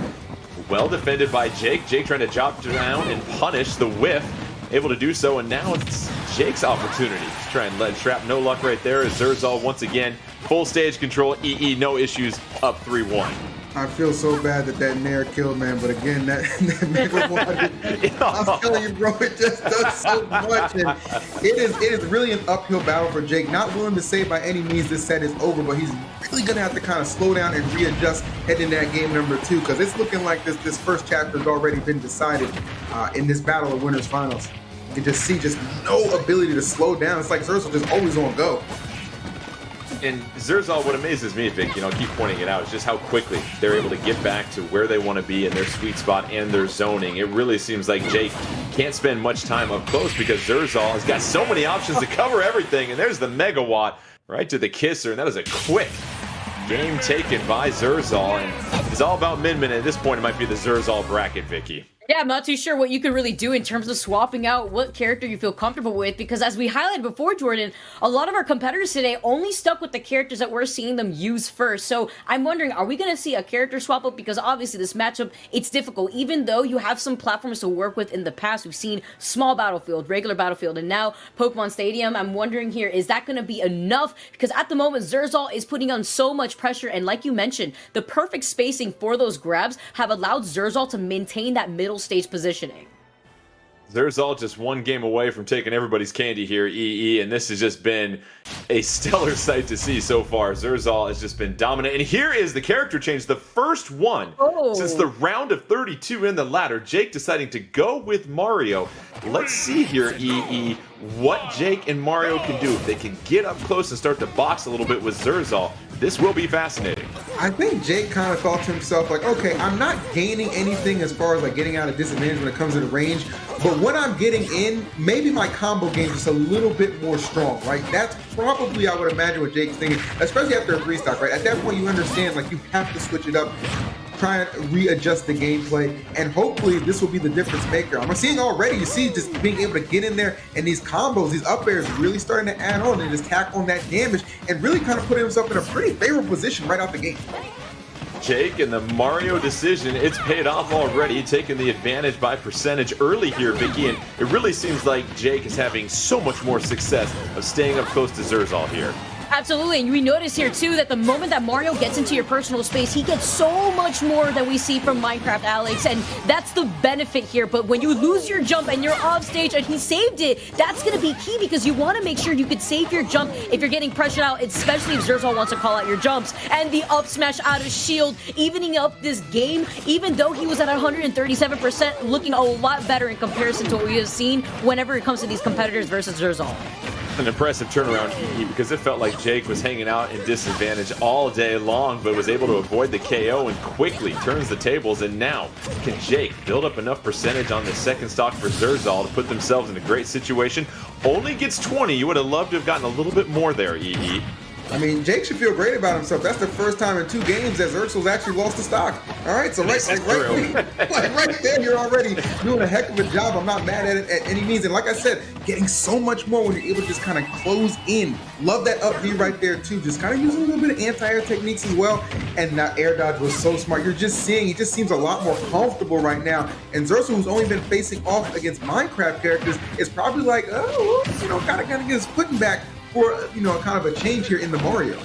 well defended by Jake. Jake trying to drop down and punish the whiff. Able to do so, and now it's Jake's opportunity to try and let trap. No luck right there as Zerzal once again full stage control. EE no issues, up 3-1. I feel so bad that Nair killed, man, but again, that Mega One, I'm telling you, bro, it just does so much, and it is really an uphill battle for Jake. Not willing to say by any means this set is over, but he's really gonna have to kind of slow down and readjust heading into that game number 2, because it's looking like this first chapter has already been decided in this battle of winners finals. You can just see no ability to slow down. It's like Zerzal just always on go. And Zerzal, what amazes me, Vic, you know, I keep pointing it out, is just how quickly they're able to get back to where they want to be in their sweet spot and their zoning. It really seems like Jake can't spend much time up close because Zerzal has got so many options to cover everything. And there's the megawatt right to the kisser, and that is a quick game taken by Zerzal. And it's all about Min. At this point, it might be the Zerzal bracket, Vicky. Yeah, I'm not too sure what you could really do in terms of swapping out what character you feel comfortable with, because as we highlighted before, Jordan, a lot of our competitors today only stuck with the characters that we're seeing them use first. So I'm wondering, are we going to see a character swap up? Because obviously this matchup, it's difficult. Even though you have some platforms to work with in the past, we've seen small battlefield, regular battlefield, and now Pokemon Stadium. I'm wondering here, is that going to be enough? Because at the moment, Zerzal is putting on so much pressure, and like you mentioned, the perfect spacing for those grabs have allowed Zerzal to maintain that middle stage positioning. Zerzal just one game away from taking everybody's candy here, EE, and this has just been a stellar sight to see so far. Zerzal has just been dominant, and here is the character change, the first one since the round of 32 in the ladder. Jake deciding to go with Mario. Let's see here, EE, what Jake and Mario can do. If they can get up close and start to box a little bit with Zerzal, this will be fascinating. I think Jake kind of thought to himself, like, okay, I'm not gaining anything as far as like getting out of disadvantage when it comes to the range, but what I'm getting in, maybe my combo game is just a little bit more strong, right? That's probably, I would imagine, what Jake's thinking, especially after a 3-stock, right? At that point, you understand, like, you have to switch it up. try and readjust the gameplay, and hopefully this will be the difference maker. I'm seeing already, you see just being able to get in there and these combos, these up airs really starting to add on and just tack on that damage and really kind of putting himself in a pretty favorable position right out the gate. Jake and the Mario decision, it's paid off already, taking the advantage by percentage early here, Vicky, and it really seems like Jake is having so much more success of staying up close to Zerzal here. Absolutely, and we notice here too that the moment that Mario gets into your personal space, he gets so much more than we see from Minecraft Alex, and that's the benefit here. But when you lose your jump and you're off stage and he saved it, that's going to be key because you want to make sure you could save your jump if you're getting pressured out, especially if Zerzal wants to call out your jumps. And the up smash out of shield, evening up this game, even though he was at 137%, looking a lot better in comparison to what we have seen whenever it comes to these competitors versus Zerzal. An impressive turnaround, because it felt like Jake was hanging out in disadvantage all day long, but was able to avoid the KO and quickly turns the tables. And now, can Jake build up enough percentage on the second stock for Zerzal to put themselves in a great situation? Only gets 20. You would have loved to have gotten a little bit more there, EE. I mean, Jake should feel great about himself. That's the first time in 2 games that Zerzal's actually lost the stock. All right, so right there, you're already doing a heck of a job. I'm not mad at it at any means. And like I said, getting so much more when you're able to just kind of close in. Love that up B right there too. Just kind of using a little bit of anti-air techniques as well. And that air dodge was so smart. You're just seeing, he just seems a lot more comfortable right now. And Zerzal, who's only been facing off against Minecraft characters, is probably like, oh, kind of get his footing back for, kind of a change here in the Mario.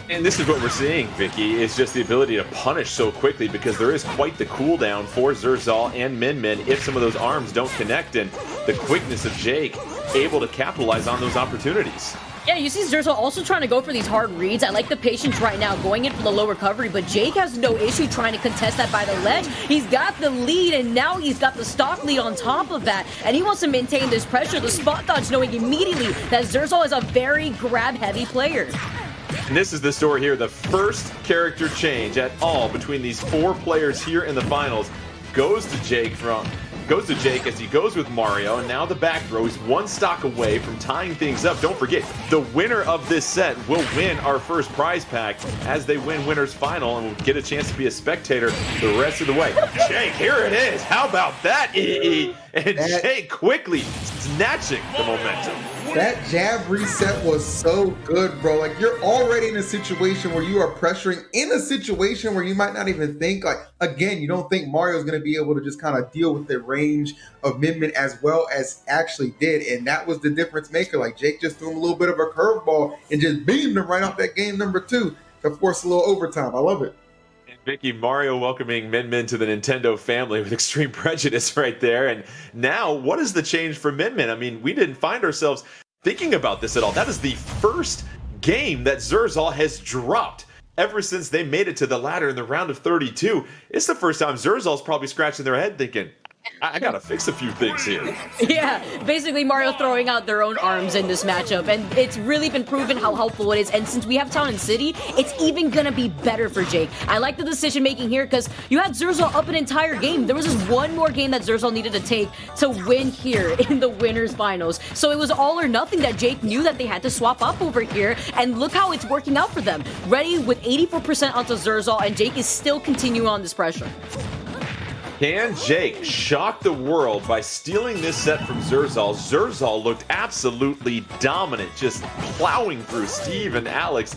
And this is what we're seeing, Vicky, is just the ability to punish so quickly, because there is quite the cooldown for Zerzal and Min Min if some of those arms don't connect, and the quickness of Jake able to capitalize on those opportunities. Yeah, you see Zerzal also trying to go for these hard reads. I like the patience right now, going in for the low recovery, but Jake has no issue trying to contest that by the ledge. He's got the lead, and now he's got the stock lead on top of that, and he wants to maintain this pressure. The spot dodge, knowing immediately that Zerzal is a very grab-heavy player. And this is the story here. The first character change at all between these 4 players here in the finals goes to Jake as he goes with Mario, and now the back throw is 1 stock away from tying things up. Don't forget, the winner of this set will win our first prize pack as they win winner's final and will get a chance to be a spectator the rest of the way. Jake, here it is. How about that, EE? And Jake quickly snatching the momentum. That jab reset was so good, bro. Like, you're already in a situation where you are pressuring in a situation where you might not even think, like, again, you don't think Mario's going to be able to just kind of deal with the range of Min Min as well as actually did. And that was the difference maker. Like, Jake just threw him a little bit of a curveball and just beamed him right off that game number 2 to force a little overtime. I love it. Vicky, Mario welcoming Min Min to the Nintendo family with extreme prejudice right there. And now, what is the change for Min Min? I mean, we didn't find ourselves thinking about this at all. That is the first game that Zerzal has dropped ever since they made it to the ladder in the round of 32. It's the first time Zerzal's probably scratching their head thinking, I gotta fix a few things here. Yeah, basically Mario throwing out their own arms in this matchup, and it's really been proven how helpful it is. And since we have Town and City, it's even gonna be better for Jake. I like the decision making here because you had Zerzal up an entire game. There was just one more game that Zerzal needed to take to win here in the winners finals. So it was all or nothing that Jake knew that they had to swap up over here, and look how it's working out for them. Ready with 84% onto Zerzal, and Jake is still continuing on this pressure. Can Jake shock the world by stealing this set from Zerzal? Zerzal looked absolutely dominant, just plowing through Steve and Alex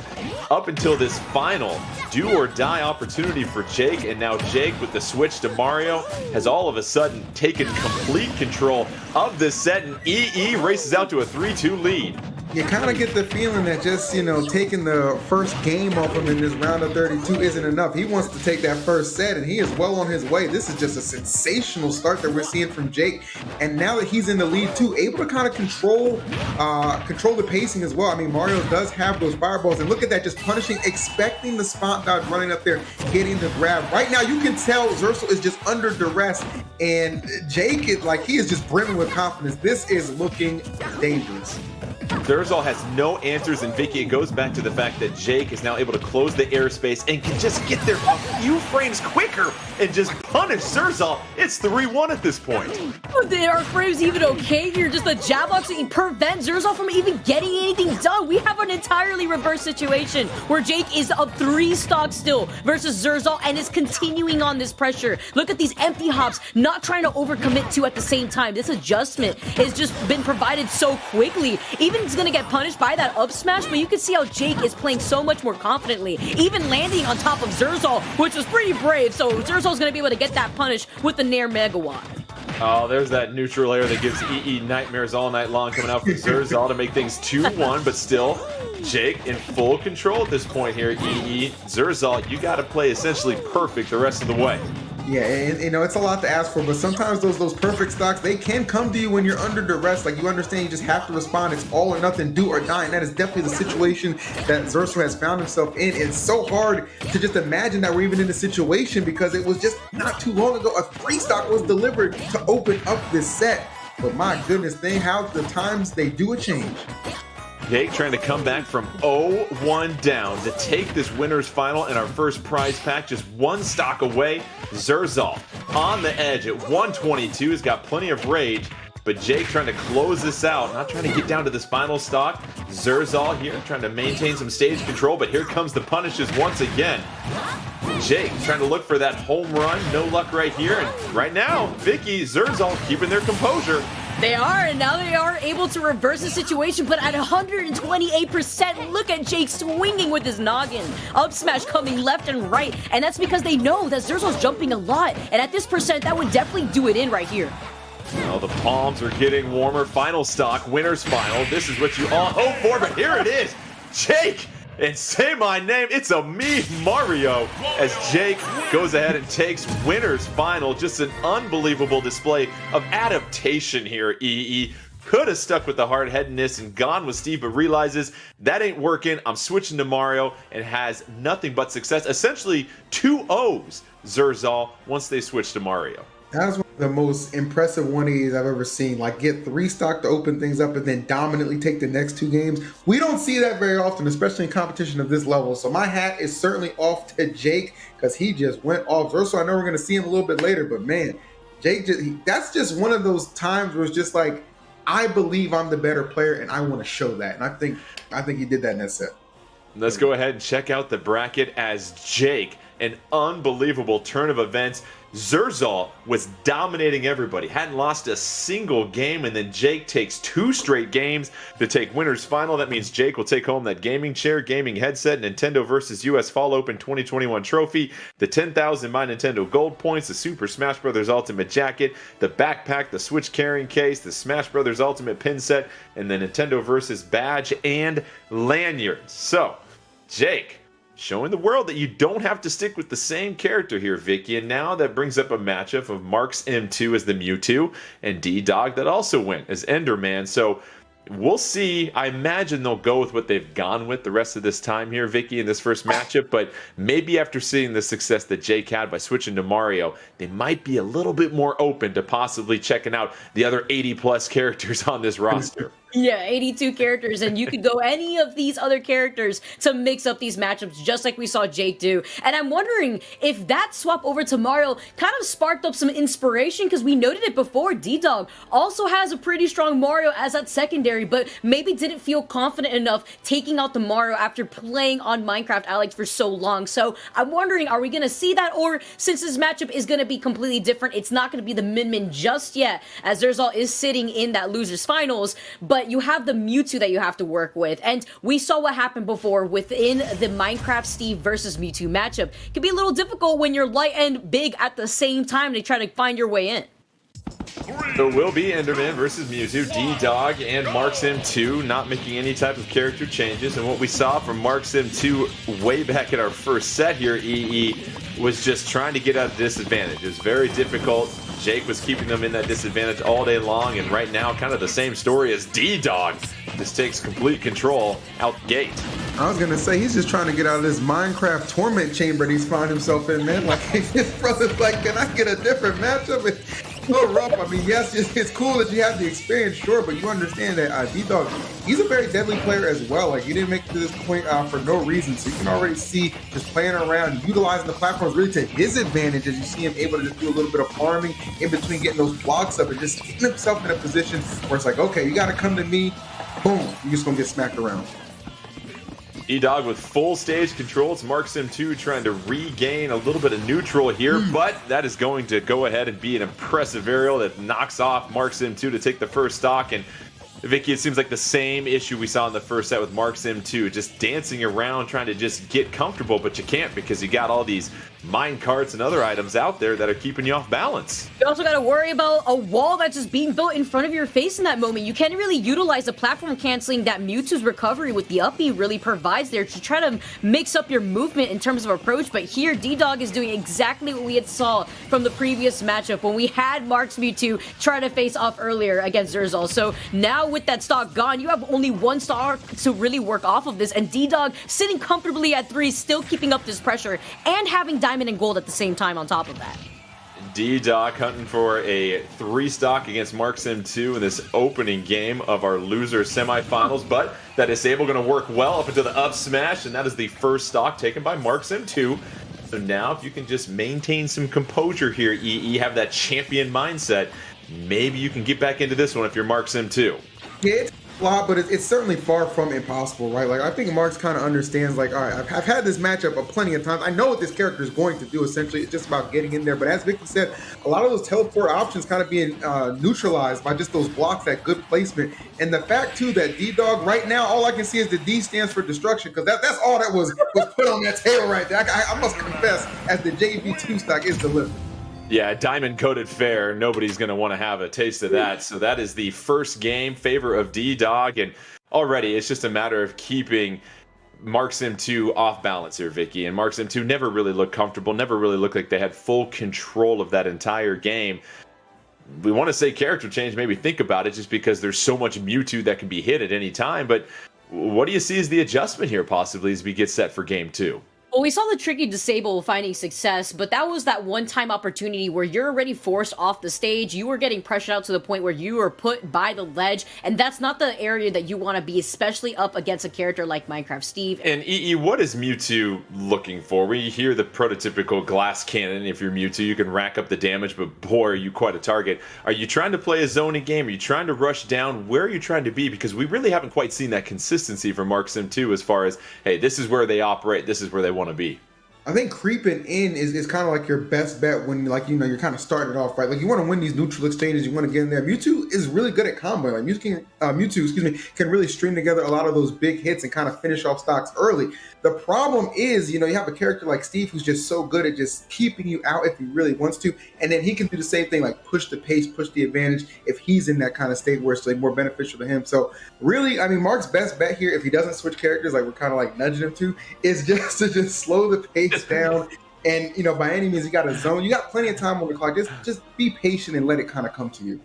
up until this final do-or-die opportunity for Jake. And now Jake, with the switch to Mario, has all of a sudden taken complete control of this set, and EE races out to a 3-2 lead. You kind of get the feeling that just, taking the first game off him in this round of 32 isn't enough. He wants to take that first set, and he is well on his way. This is just a sensational start that we're seeing from Jake. And now that he's in the lead too, able to kind of control the pacing as well. I mean, Mario does have those fireballs, and look at that, just punishing, expecting the spot dodge, running up there, getting the grab. Right now, you can tell Zerzal is just under duress, and Jake is like, he is just brimming with confidence. This is looking dangerous. Zerzal has no answers, and Vicky, it goes back to the fact that Jake is now able to close the airspace and can just get there a few frames quicker and just punish Zerzal. It's 3-1 at this point. Are frames even okay here? Just the jab blocks prevent Zerzal from even getting anything done. We have an entirely reverse situation where Jake is up 3 stocks still versus Zerzal and is continuing on this pressure. Look at these empty hops, not trying to overcommit to at the same time. This adjustment has just been provided so quickly. Even he's gonna get punished by that up smash, but you can see how Jake is playing so much more confidently, even landing on top of Zerzal, which was pretty brave. So Zerzal's gonna be able to get that punish with the Nair Megawatt. Oh, there's that neutral air that gives EE nightmares all night long coming out from Zerzal to make things 2-1, but still, Jake in full control at this point here, EE. Zerzal, you got to play essentially perfect the rest of the way. Yeah, and you know, it's a lot to ask for, but sometimes those perfect stocks, they can come to you when you're under duress. Like, you understand you just have to respond. It's all or nothing, do or die, and that is definitely the situation that Zerzal has found himself in. It's so hard to just imagine that we're even in a situation because it was just not too long ago a 3 stock was delivered to open up this set. But my goodness, how the times they do a change. Jake trying to come back from 0-1 down to take this winner's final in our first prize pack, just 1 stock away. Zerzal on the edge at 122, has got plenty of rage, but Jake trying to close this out, not trying to get down to this final stock. Zerzal here trying to maintain some stage control, but here comes the punishes once again. Jake trying to look for that home run, no luck right here, and right now, Vicky, Zerzal keeping their composure. They are, and now they are able to reverse the situation, but at 128%, look at Jake swinging with his noggin. Up smash coming left and right, and that's because they know that Zerzal's jumping a lot, and at this percent, that would definitely do it in right here. Well, the palms are getting warmer. Final stock, winner's final. This is what you all hope for, but here it is. Jake, and say my name, it's a me, Mario, as Jake goes ahead and takes winner's final. Just an unbelievable display of adaptation here, EE. Could have stuck with the hard-headedness and gone with Steve, but realizes that ain't working. I'm switching to Mario and has nothing but success. Essentially 2 O's, Zerzal, once they switch to Mario. That was one of the most impressive 180s I've ever seen. Like, get 3 stock to open things up and then dominantly take the next 2 games. We don't see that very often, especially in competition of this level. So my hat is certainly off to Jake because he just went off. So I know we're going to see him a little bit later, but man, Jake, that's just one of those times where it's just like, I believe I'm the better player and I want to show that. And I think he did that in that set. Let's go ahead and check out the bracket as Jake, an unbelievable turn of events. Zerzal was dominating everybody, hadn't lost a single game, and then Jake takes 2 straight games to take winner's final. That means Jake will take home that gaming chair, gaming headset, NintendoVS US Fall Open 2021 trophy, the 10,000 My Nintendo Gold points, the Super Smash Bros. Ultimate jacket, the backpack, the Switch carrying case, the Smash Bros. Ultimate pin set, and the NintendoVS badge and lanyards. So, Jake, showing the world that you don't have to stick with the same character here, Vicky. And now that brings up a matchup of Mark's M2 as the Mewtwo and D-Dog that also went as Enderman. So we'll see. I imagine they'll go with what they've gone with the rest of this time here, Vicky, in this first matchup. But maybe after seeing the success that Jake had by switching to Mario, they might be a little bit more open to possibly checking out the other 80-plus characters on this roster. Yeah, 82 characters, and you could go any of these other characters to mix up these matchups, just like we saw Jake do. And I'm wondering if that swap over to Mario kind of sparked up some inspiration, because we noted it before, D-Dog also has a pretty strong Mario as that secondary, but maybe didn't feel confident enough taking out the Mario after playing on Minecraft Alex for so long. So I'm wondering, are we going to see that, or since this matchup is going to be completely different, it's not going to be the Min just yet, as Zerzal is sitting in that loser's finals, but you have the Mewtwo that you have to work with, and we saw what happened before within the Minecraft Steve versus Mewtwo matchup. It can be a little difficult when you're light and big at the same time to try to find your way in. So it will be Enderman versus Mewtwo, D-Dog and Mark Sim 2 not making any type of character changes. And what we saw from Mark Sim 2 way back in our first set here, EE, was just trying to get out of disadvantage. It was very difficult. Jake was keeping them in that disadvantage all day long, and right now kind of the same story as D-Dog. Just takes complete control out the gate. I was gonna say, he's just trying to get out of this Minecraft torment chamber that he's found himself in, man. Like, his brother's like, can I get a different matchup? so rough. I mean, yes, it's cool that you have the experience, sure, but you understand that D-Dog, he's a very deadly player as well. Like, he didn't make it to this point for no reason. So you can already see just playing around, utilizing the platforms really to his advantage as you see him able to just do a little bit of farming in between getting those blocks up and just getting himself in a position where it's like, okay, you got to come to me. Boom, you're just going to get smacked around. E-Dog with full stage control. It's MarkSim2 trying to regain a little bit of neutral here, but that is going to go ahead and be an impressive aerial that knocks off MarkSim2 to take the first stock. And Vicky, it seems like the same issue we saw in the first set with MarkSim2, just dancing around trying to just get comfortable, but you can't because you got all these mine carts and other items out there that are keeping you off balance. You also got to worry about a wall that's just being built in front of your face in that moment. You can't really utilize the platform canceling that Mewtwo's recovery with the up B really provides there to try to mix up your movement in terms of approach. But here, D-Dog is doing exactly what we had saw from the previous matchup when we had Mark's Mewtwo try to face off earlier against Zerzal. So now with that stock gone, you have only one stock to really work off of this. And D-Dog sitting comfortably at 3, still keeping up this pressure and having Diamond and Gold at the same time on top of that. D-Dog hunting for a 3 stock against MarkSim2 in this opening game of our loser semifinals, but that disable going to work well up into the up smash, and that is the first stock taken by MarkSim2. So now if you can just maintain some composure here, EE, have that champion mindset, maybe you can get back into this one if you're MarkSim2. Yeah, it's a lot, but it's certainly far from impossible, right? Like, I think Marks kind of understands, like, all right, I've had this matchup plenty of times. I know what this character is going to do. Essentially, it's just about getting in there. But as Vicky said, a lot of those teleport options kind of being neutralized by just those blocks, that good placement. And the fact, too, that D-Dog, right now, all I can see is the D stands for destruction, because that's all that was put on that table right there. I must confess, as the JV2 stock is delivered. Yeah, diamond coated fair. Nobody's going to want to have a taste of that. So that is the first game, favor of D-Dog. And already it's just a matter of keeping MarkSim2 off balance here, Vicky. And MarkSim2 never really looked comfortable, never really looked like they had full control of that entire game. We want to say character change, maybe think about it, just because there's so much Mewtwo that can be hit at any time. But what do you see as the adjustment here possibly as we get set for game 2? Well, we saw the tricky disable finding success, but that was that one-time opportunity where you're already forced off the stage. You were getting pressured out to the point where you were put by the ledge, and that's not the area that you want to be, especially up against a character like Minecraft Steve. And EE, what is Mewtwo looking for? We hear the prototypical glass cannon. If you're Mewtwo, you can rack up the damage, but boy, are you quite a target. Are you trying to play a zoning game? Are you trying to rush down? Where are you trying to be? Because we really haven't quite seen that consistency from MarkSim2 as far as, hey, this is where they operate, this is where they want to be. I think creeping in is kind of like your best bet when, like, you know, you're kind of starting it off, right? Like, you want to win these neutral exchanges, you want to get in there. Mewtwo is really good at combo. Like, Mewtwo, can really string together a lot of those big hits and kind of finish off stocks early. The problem is, you know, you have a character like Steve who's just so good at just keeping you out if he really wants to, and then he can do the same thing, like push the pace, push the advantage if he's in that kind of state where it's like more beneficial to him. So really, I mean, Mark's best bet here, if he doesn't switch characters, like we're kind of like nudging him to, is just to just slow the pace down. And, you know, by any means, you got a zone. You got plenty of time on the clock. Just be patient and let it kind of come to you.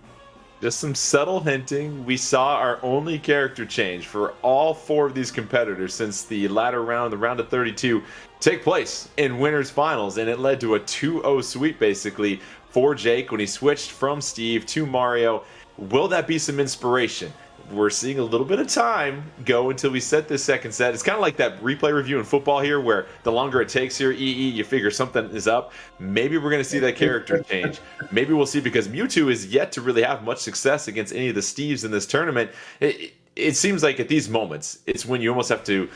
Just some subtle hinting. We saw our only character change for all 4 of these competitors since the latter round, the round of 32, take place in winners finals, and it led to a 2-0 sweep basically for Jake when he switched from Steve to Mario. Will that be some inspiration? We're seeing a little bit of time go until we set this second set. It's kind of like that replay review in football here, where the longer it takes here, you figure something is up. Maybe we're going to see that character change. Maybe we'll see, because Mewtwo is yet to really have much success against any of the Steves in this tournament. It seems like at these moments, it's when you almost have to,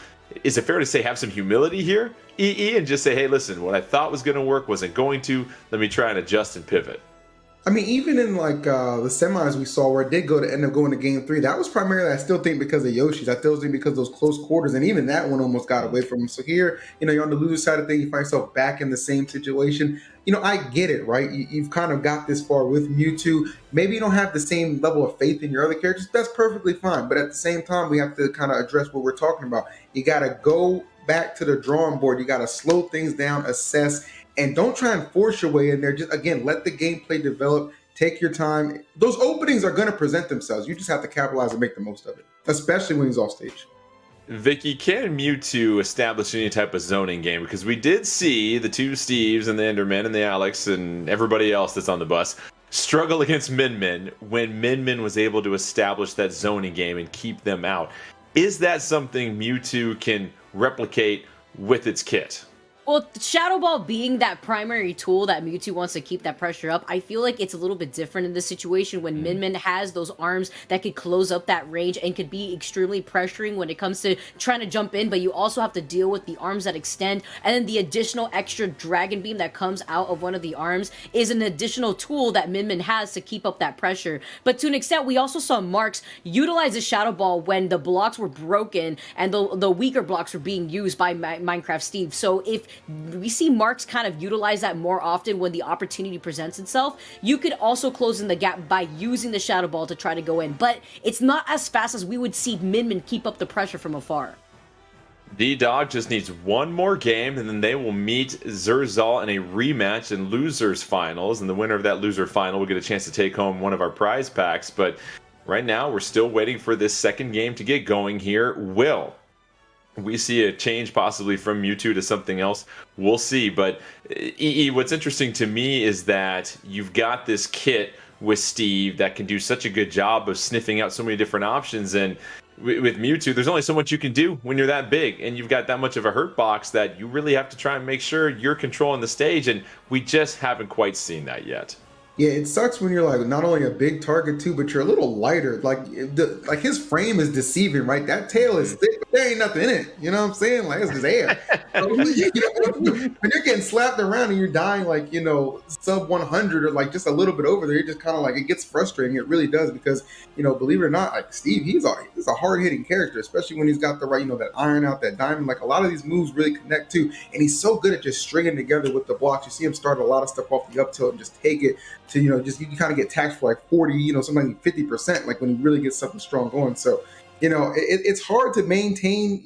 is it fair to say, have some humility here, EE, and just say, hey, listen, what I thought was going to work wasn't going to. Let me try and adjust and pivot. I mean, even in like the semis we saw where it did go to end up going to game 3, that was primarily, I still think, because of Yoshi's. I still think because of those close quarters, and even that one almost got away from him. So here, you know, you're on the loser side of things, you find yourself back in the same situation. You know, I get it, right? You've kind of got this far with Mewtwo. Maybe you don't have the same level of faith in your other characters. That's perfectly fine. But at the same time, we have to kind of address what we're talking about. You got to go back to the drawing board. You got to slow things down, assess, and don't try and force your way in there. Just, again, let the gameplay develop. Take your time. Those openings are going to present themselves. You just have to capitalize and make the most of it, especially when he's off stage. Vicky, can Mewtwo establish any type of zoning game? Because we did see the 2 Steves and the Enderman and the Alex and everybody else that's on the bus struggle against Min Min when Min Min was able to establish that zoning game and keep them out. Is that something Mewtwo can replicate with its kit? Well, Shadow Ball being that primary tool that Mewtwo wants to keep that pressure up, I feel like it's a little bit different in this situation when Min Min has those arms that could close up that range and could be extremely pressuring when it comes to trying to jump in, but you also have to deal with the arms that extend, and then the additional extra Dragon Beam that comes out of one of the arms is an additional tool that Min Min has to keep up that pressure. But to an extent, we also saw Marks utilize the Shadow Ball when the blocks were broken and the weaker blocks were being used by Minecraft Steve. So if we see Marks kind of utilize that more often when the opportunity presents itself, you could also close in the gap by using the Shadow Ball to try to go in. But it's not as fast as we would see Min Min keep up the pressure from afar. D-Dog just needs one more game, and then they will meet Zerzal in a rematch in losers finals, and the winner of that loser final will get a chance to take home one of our prize packs. But right now, we're still waiting for this second game to get going here. Will we see a change possibly from Mewtwo to something else? We'll see. But EE, what's interesting to me is that you've got this kit with Steve that can do such a good job of sniffing out so many different options. And with Mewtwo, there's only so much you can do when you're that big, and you've got that much of a hurt box that you really have to try and make sure you're controlling the stage. And we just haven't quite seen that yet. Yeah, it sucks when you're like not only a big target too, but you're a little lighter. Like his frame is deceiving, right? That tail is thick, but there ain't nothing in it. You know what I'm saying? Like it's just air. So, when you're getting slapped around and you're dying like sub 100 or like just a little bit over there, you're just kind of like it gets frustrating. It really does because believe it or not, like Steve, he's a hard hitting character, especially when he's got the right that iron out, that diamond. Like a lot of these moves really connect too, and he's so good at just stringing together with the blocks. You see him start a lot of stuff off the up tilt and just take it to just you can kind of get taxed for like 40, something like 50%, like when he really gets something strong going. So it's hard to maintain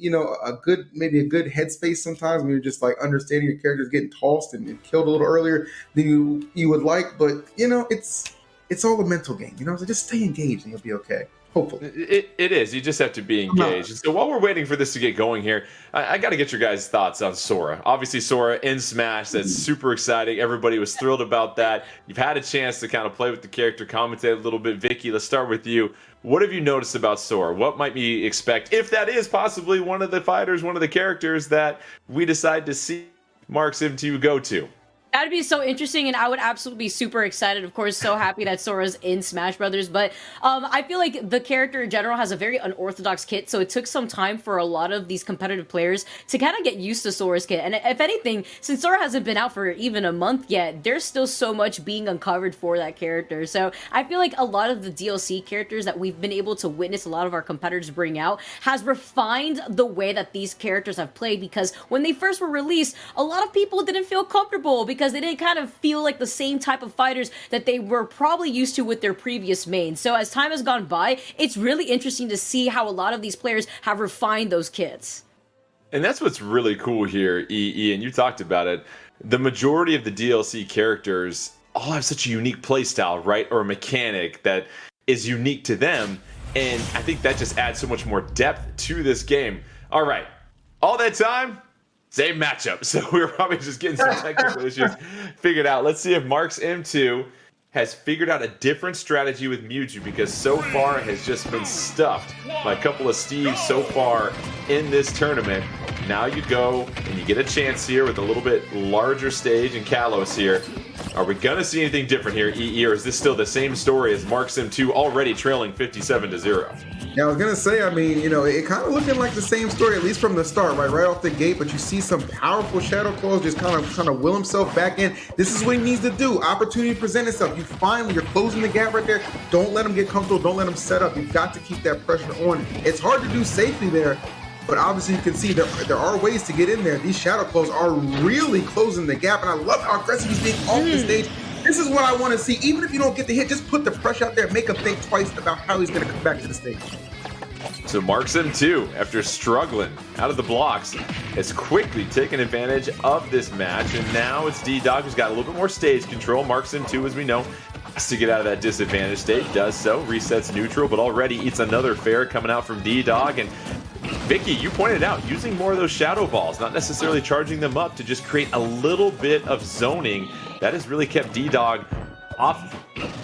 maybe a good headspace sometimes when you're just like understanding your character's getting tossed and killed a little earlier than you would like. But it's all a mental game, so just stay engaged and you'll be okay. Hopefully. It is. You just have to be engaged. And so while we're waiting for this to get going here, I got to get your guys' thoughts on Sora. Obviously, Sora in Smash, that's super exciting. Everybody was thrilled about that. You've had a chance to kind of play with the character, commentate a little bit. Vicky, let's start with you. What have you noticed about Sora? What might we expect, if that is possibly one of the fighters, one of the characters that we decide to see Marks M2 go to? That'd be so interesting, and I would absolutely be super excited. Of course, so happy that Sora's in Smash Brothers. But I feel like the character in general has a very unorthodox kit, so it took some time for a lot of these competitive players to kind of get used to Sora's kit. And if anything, since Sora hasn't been out for even a month yet, there's still so much being uncovered for that character. So I feel like a lot of the DLC characters that we've been able to witness a lot of our competitors bring out has refined the way that these characters have played, because when they first were released, a lot of people didn't feel comfortable because they didn't kind of feel like the same type of fighters that they were probably used to with their previous mains. So as time has gone by, it's really interesting to see how a lot of these players have refined those kits. And that's what's really cool here, EE, and you talked about it. The majority of the DLC characters all have such a unique playstyle, right? Or a mechanic that is unique to them. And I think that just adds so much more depth to this game. All right, all that time, same matchup. So we were probably just getting some technical issues figured out. Let's see if Marks M2 has figured out a different strategy with Mewtwo, because so far it has just been stuffed by a couple of Steves so far in this tournament. Now you go and you get a chance here with a little bit larger stage and Kalos here. Are we going to see anything different here, EE, or is this still the same story as Marks M2 already trailing 57-0? Yeah, I was gonna say, it kind of looking like the same story, at least from the start, right off the gate. But you see some powerful Shadow Claws just kind of will himself back in. This is what he needs to do. Opportunity present itself. You're closing the gap right there. Don't let him get comfortable. Don't let him set up. You've got to keep that pressure on. It's hard to do safely there, but obviously you can see there are ways to get in there. These Shadow Claws are really closing the gap, and I love how aggressive he's being off the stage. This is what I want to see. Even if you don't get the hit, just put the pressure out there, make him think twice about how he's going to come back to the stage. So Marks M2, after struggling out of the blocks, has quickly taken advantage of this match, and now it's D-Dog who's got a little bit more stage control. Marks M2, as we know, has to get out of that disadvantage state, does so, resets neutral, but already eats another fair coming out from D-Dog. And Vicky, you pointed out, using more of those Shadow Balls, not necessarily charging them up to just create a little bit of zoning. That has really kept D-Dog off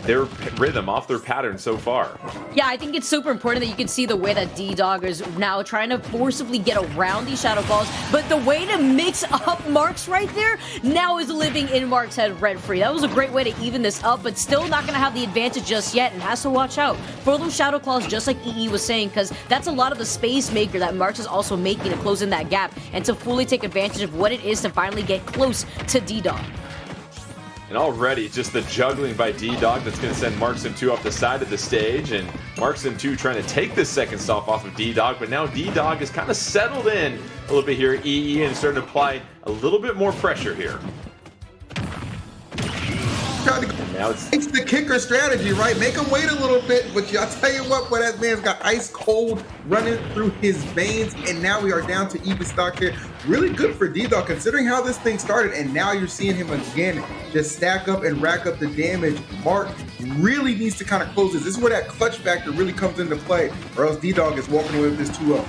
their rhythm, off their pattern so far. Yeah, I think it's super important that you can see the way that D-Dog is now trying to forcibly get around these Shadow Balls, but the way to mix up Mark's right there now is living in Mark's head rent-free. That was a great way to even this up, but still not going to have the advantage just yet, and has to watch out for those Shadow Claws, just like EE was saying, because that's a lot of the space maker that Marks is also making to close in that gap, and to fully take advantage of what it is to finally get close to D-Dog. And already, just the juggling by D-Dog that's going to send Marksim2 off the side of the stage, and Marksim2 trying to take this second stop off of D-Dog, but now D-Dog is kind of settled in a little bit here, EE, and starting to apply a little bit more pressure here. Now it's the kicker strategy, right? Make him wait a little bit, but I'll tell you what, boy, that man's got ice cold running through his veins, and now we are down to even stock here. Really good for D-Dog, considering how this thing started, and now you're seeing him again just stack up and rack up the damage. Mark really needs to kind of close this. This is where that clutch factor really comes into play, or else D-Dog is walking away with this 2-0.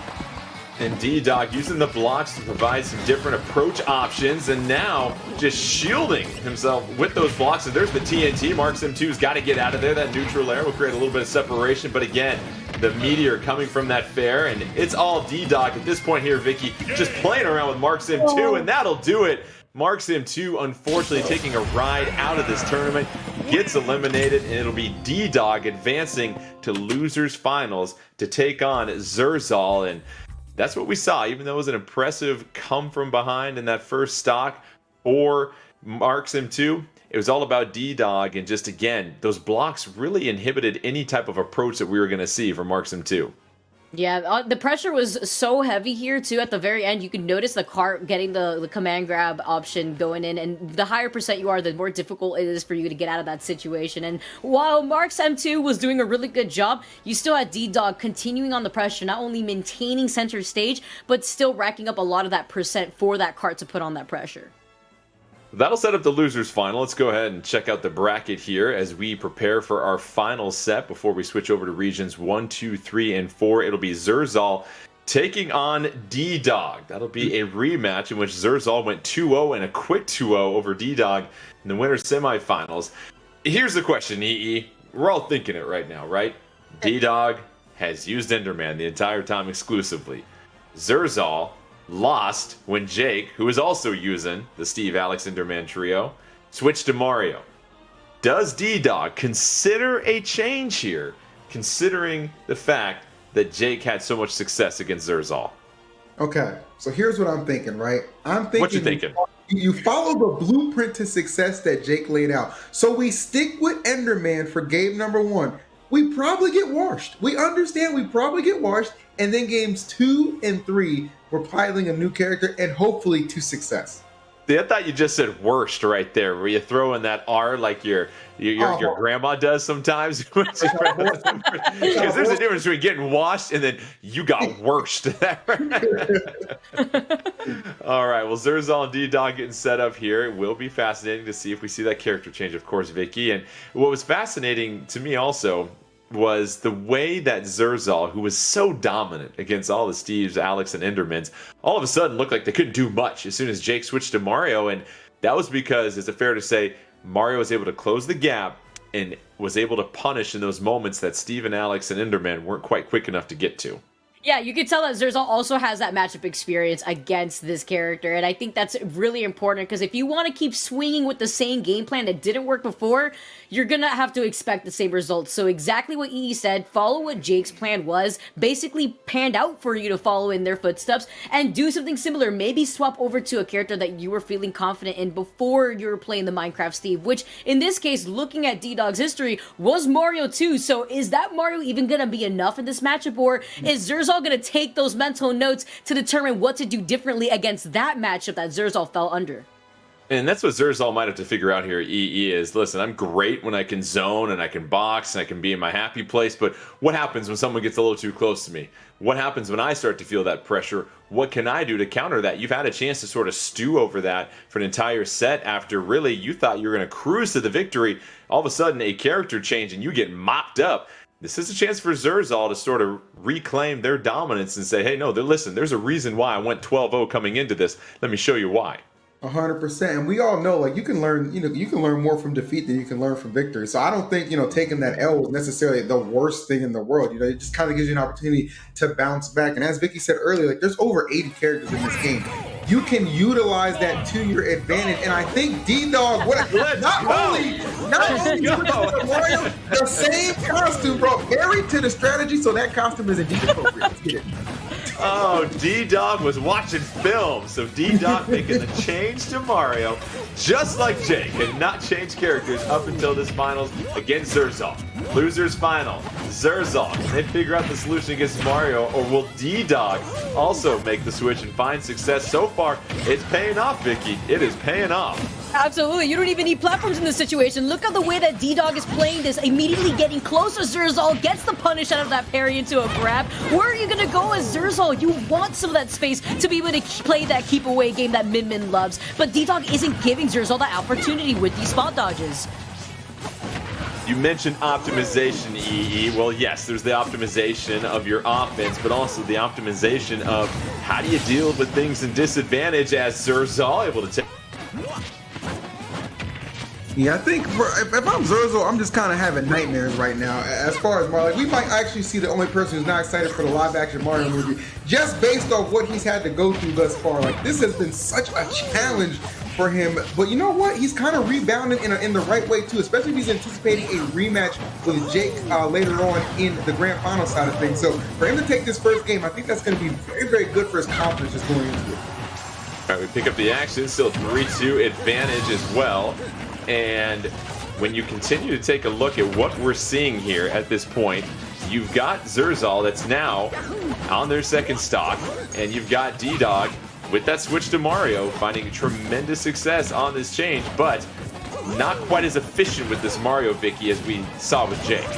And D-Dog using the blocks to provide some different approach options, and now just shielding himself with those blocks. And there's the TNT. Marksim2's got to get out of there. That neutral air will create a little bit of separation, but again, the meteor coming from that fair, and it's all D-Dog at this point here, Vicky, just playing around with Marksim2, and that'll do it. Marksim2, unfortunately, taking a ride out of this tournament, gets eliminated, and it'll be D-Dog advancing to losers finals to take on Zerzal. And that's what we saw. Even though it was an impressive come from behind in that first stock for Marksim2, it was all about D-Dog, and just again, those blocks really inhibited any type of approach that we were going to see from Marksim2. Yeah, the pressure was so heavy here, too. At the very end, you can notice the cart getting the command grab option going in, and the higher percent you are, the more difficult it is for you to get out of that situation. And while Marksim2 was doing a really good job, you still had D-Dog continuing on the pressure, not only maintaining center stage, but still racking up a lot of that percent for that cart to put on that pressure. That'll set up the losers final. Let's go ahead and check out the bracket here as we prepare for our final set before we switch over to regions 1, 2, 3, and 4. It'll be Zerzal taking on D-Dog. That'll be a rematch in which Zerzal went 2-0 and a quick 2-0 over D-Dog in the winter semifinals. Here's the question, EE. We're all thinking it right now, right? D-Dog has used Enderman the entire time exclusively. Zerzal lost when Jake, who is also using the Steve Alex Enderman trio, switched to Mario. Does D-Dog consider a change here, considering the fact that Jake had so much success against Zerzal? Okay, so here's what I'm thinking, right? I'm thinking, what you thinking? You follow the blueprint to success that Jake laid out. So we stick with Enderman for game number 1. We probably get washed. We understand we probably get washed, and then games 2 and 3, we're piling a new character and hopefully to success. See, I thought you just said worst right there, where you throw in that R like your grandma does sometimes. Because there's a difference between getting washed and then you got worst. All right, well, Zerzal and D-Dog getting set up here. It will be fascinating to see if we see that character change, of course, Vicky. And what was fascinating to me also was the way that Zerzal, who was so dominant against all the Steves, Alex, and Endermans, all of a sudden looked like they couldn't do much as soon as Jake switched to Mario. And that was because, is it fair to say, Mario was able to close the gap and was able to punish in those moments that Steve and Alex and Enderman weren't quite quick enough to get to. Yeah, you can tell that Zerzal also has that matchup experience against this character, and I think that's really important, because if you want to keep swinging with the same game plan that didn't work before, you're going to have to expect the same results. So exactly what EE said, follow what Jake's plan was, basically panned out for you to follow in their footsteps, and do something similar. Maybe swap over to a character that you were feeling confident in before you were playing the Minecraft Steve, which in this case, looking at D-Dog's history, was Mario too. So is that Mario even going to be enough in this matchup, or is Zerzal going to take those mental notes to determine what to do differently against that matchup that Zerzal fell under? And that's what Zerzal might have to figure out here, EE, is, listen, I'm great when I can zone and I can box and I can be in my happy place, but what happens when someone gets a little too close to me? What happens when I start to feel that pressure? What can I do to counter that? You've had a chance to sort of stew over that for an entire set after really you thought you were going to cruise to the victory. All of a sudden, a character change and you get mopped up. This is a chance for Zerzal to sort of reclaim their dominance and say, hey, no, listen, there's a reason why I went 12-0 coming into this. Let me show you why. 100%. And we all know, like, you can learn, you can learn more from defeat than you can learn from victory. So I don't think, taking that L was necessarily the worst thing in the world. It just kind of gives you an opportunity to bounce back. And as Vicky said earlier, like, there's over 80 characters in this game. You can utilize that to your advantage. And I think D-Dog, not only Mario, the same costume, bro, married to the strategy. So that costume is indeed appropriate. Let's get it. Oh, D-Dog was watching film, so D-Dog making the change to Mario, just like Jake, had not changed characters up until this finals against Zerzal. Losers final, Zerzal. Can they figure out the solution against Mario, or will D-Dog also make the switch and find success? So far, it's paying off, Vicky. It is paying off. Absolutely. You don't even need platforms in this situation. Look at the way that D-Dog is playing this. Immediately getting closer. Zerzal gets the punish out of that parry into a grab. Where are you going to go as Zerzal? You want some of that space to be able to play that keep away game that Min Min loves. But D-Dog isn't giving Zerzal that opportunity with these spot dodges. You mentioned optimization, EE. Well, yes, there's the optimization of your offense, but also the optimization of how do you deal with things in disadvantage as Zerzal able to take. Yeah, I think if I'm Zerzal, I'm just kind of having nightmares right now. As far as Mario, like, we might actually see the only person who's not excited for the live-action Mario movie, just based off what he's had to go through thus far. Like, this has been such a challenge for him. But you know what? He's kind of rebounding in the right way too, especially if he's anticipating a rematch with Jake later on in the grand final side of things. So for him to take this first game, I think that's going to be very, very good for his confidence just going into it. All right, we pick up the action. Still 3-2 advantage as well. And when you continue to take a look at what we're seeing here at this point, you've got Zerzal that's now on their second stock, and you've got D-Dog with that switch to Mario finding tremendous success on this change, but not quite as efficient with this Mario, Vicky, as we saw with Jake.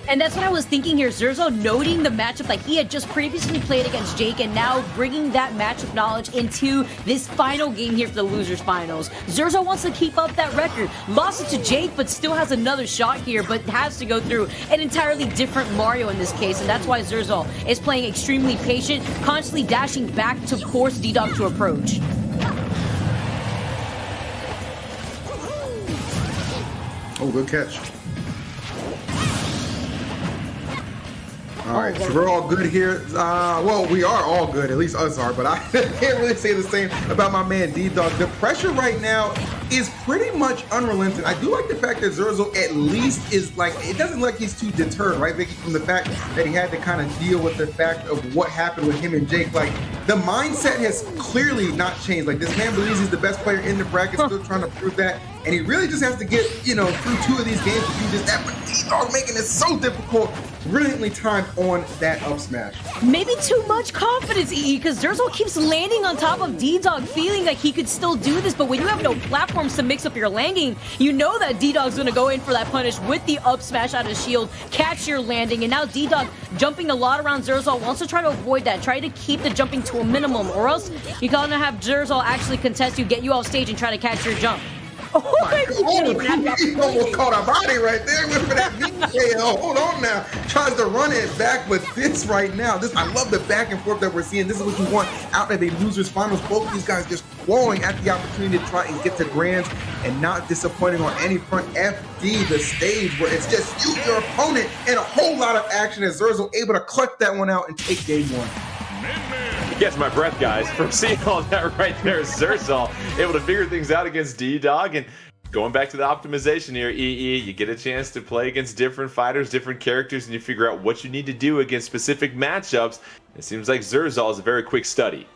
And that's what I was thinking here. Zerzal noting the matchup like he had just previously played against Jake and now bringing that matchup knowledge into this final game here for the losers finals. Zerzal wants to keep up that record. Lost it to Jake, but still has another shot here, but has to go through an entirely different Mario in this case. And that's why Zerzal is playing extremely patient, constantly dashing back to force D-Dog to approach. Oh, good catch. All right, so we're all good here. Well, we are all good, at least us are, but I can't really say the same about my man D-Dog. The pressure right now is pretty much unrelenting. I do like the fact that Zerzal at least is like, it doesn't look like he's too deterred, right, Vicky, from the fact that he had to kind of deal with the fact of what happened with him and Jake. Like, the mindset has clearly not changed. Like, this man believes he's the best player in the bracket, still trying to prove that. And he really just has to get, through 2 of these games to do just that. But D-Dog making it so difficult, brilliantly timed on that up smash. Maybe too much confidence, EE, because Zerzal keeps landing on top of D-Dog, feeling like he could still do this. But when you have no platforms to mix up your landing, you know that D-Dog's going to go in for that punish with the up smash out of shield, catch your landing. And now D-Dog jumping a lot around Zerzal, wants to try to avoid that, try to keep the jumping to a minimum, or else you're going to have Zerzal actually contest you, get you off stage, and try to catch your jump. He almost caught a body right there with that VKO. Hold on now. Tries to run it back, but this right now, I love the back and forth that we're seeing. This is what you want out of a losers finals. Both of these guys just clawing at the opportunity to try and get to grands and not disappointing on any front. FD, the stage where it's just you, your opponent, and a whole lot of action as Zerzal able to clutch that one out and take game 1. Catch my breath, guys, from seeing all that right there. Zerzal able to figure things out against D-Dog. And going back to the optimization here, EE, you get a chance to play against different fighters, different characters, and you figure out what you need to do against specific matchups. It seems like Zerzal is a very quick study.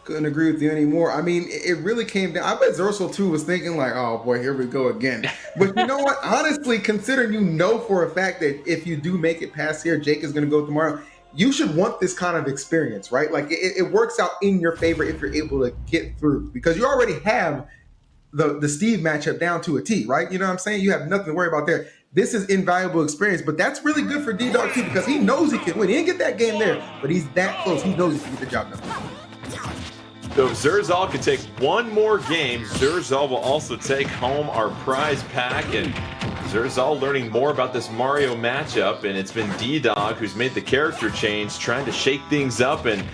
Couldn't agree with you anymore. I mean, it really came down. I bet Zerzal too was thinking like, oh boy, here we go again. But you know what? Honestly, considering for a fact that if you do make it past here, Jake is going to go tomorrow, you should want this kind of experience, right? Like, it works out in your favor if you're able to get through, because you already have the Steve matchup down to a T, right? You know what I'm saying? You have nothing to worry about there. This is invaluable experience, but that's really good for D-Dog too, because he knows he can win. He didn't get that game there, but he's that close. He knows he can get the job done. So if Zerzal could take one more game, Zerzal will also take home our prize pack. And Zerzal learning more about this Mario matchup, and it's been D-Dog who's made the character change, trying to shake things up and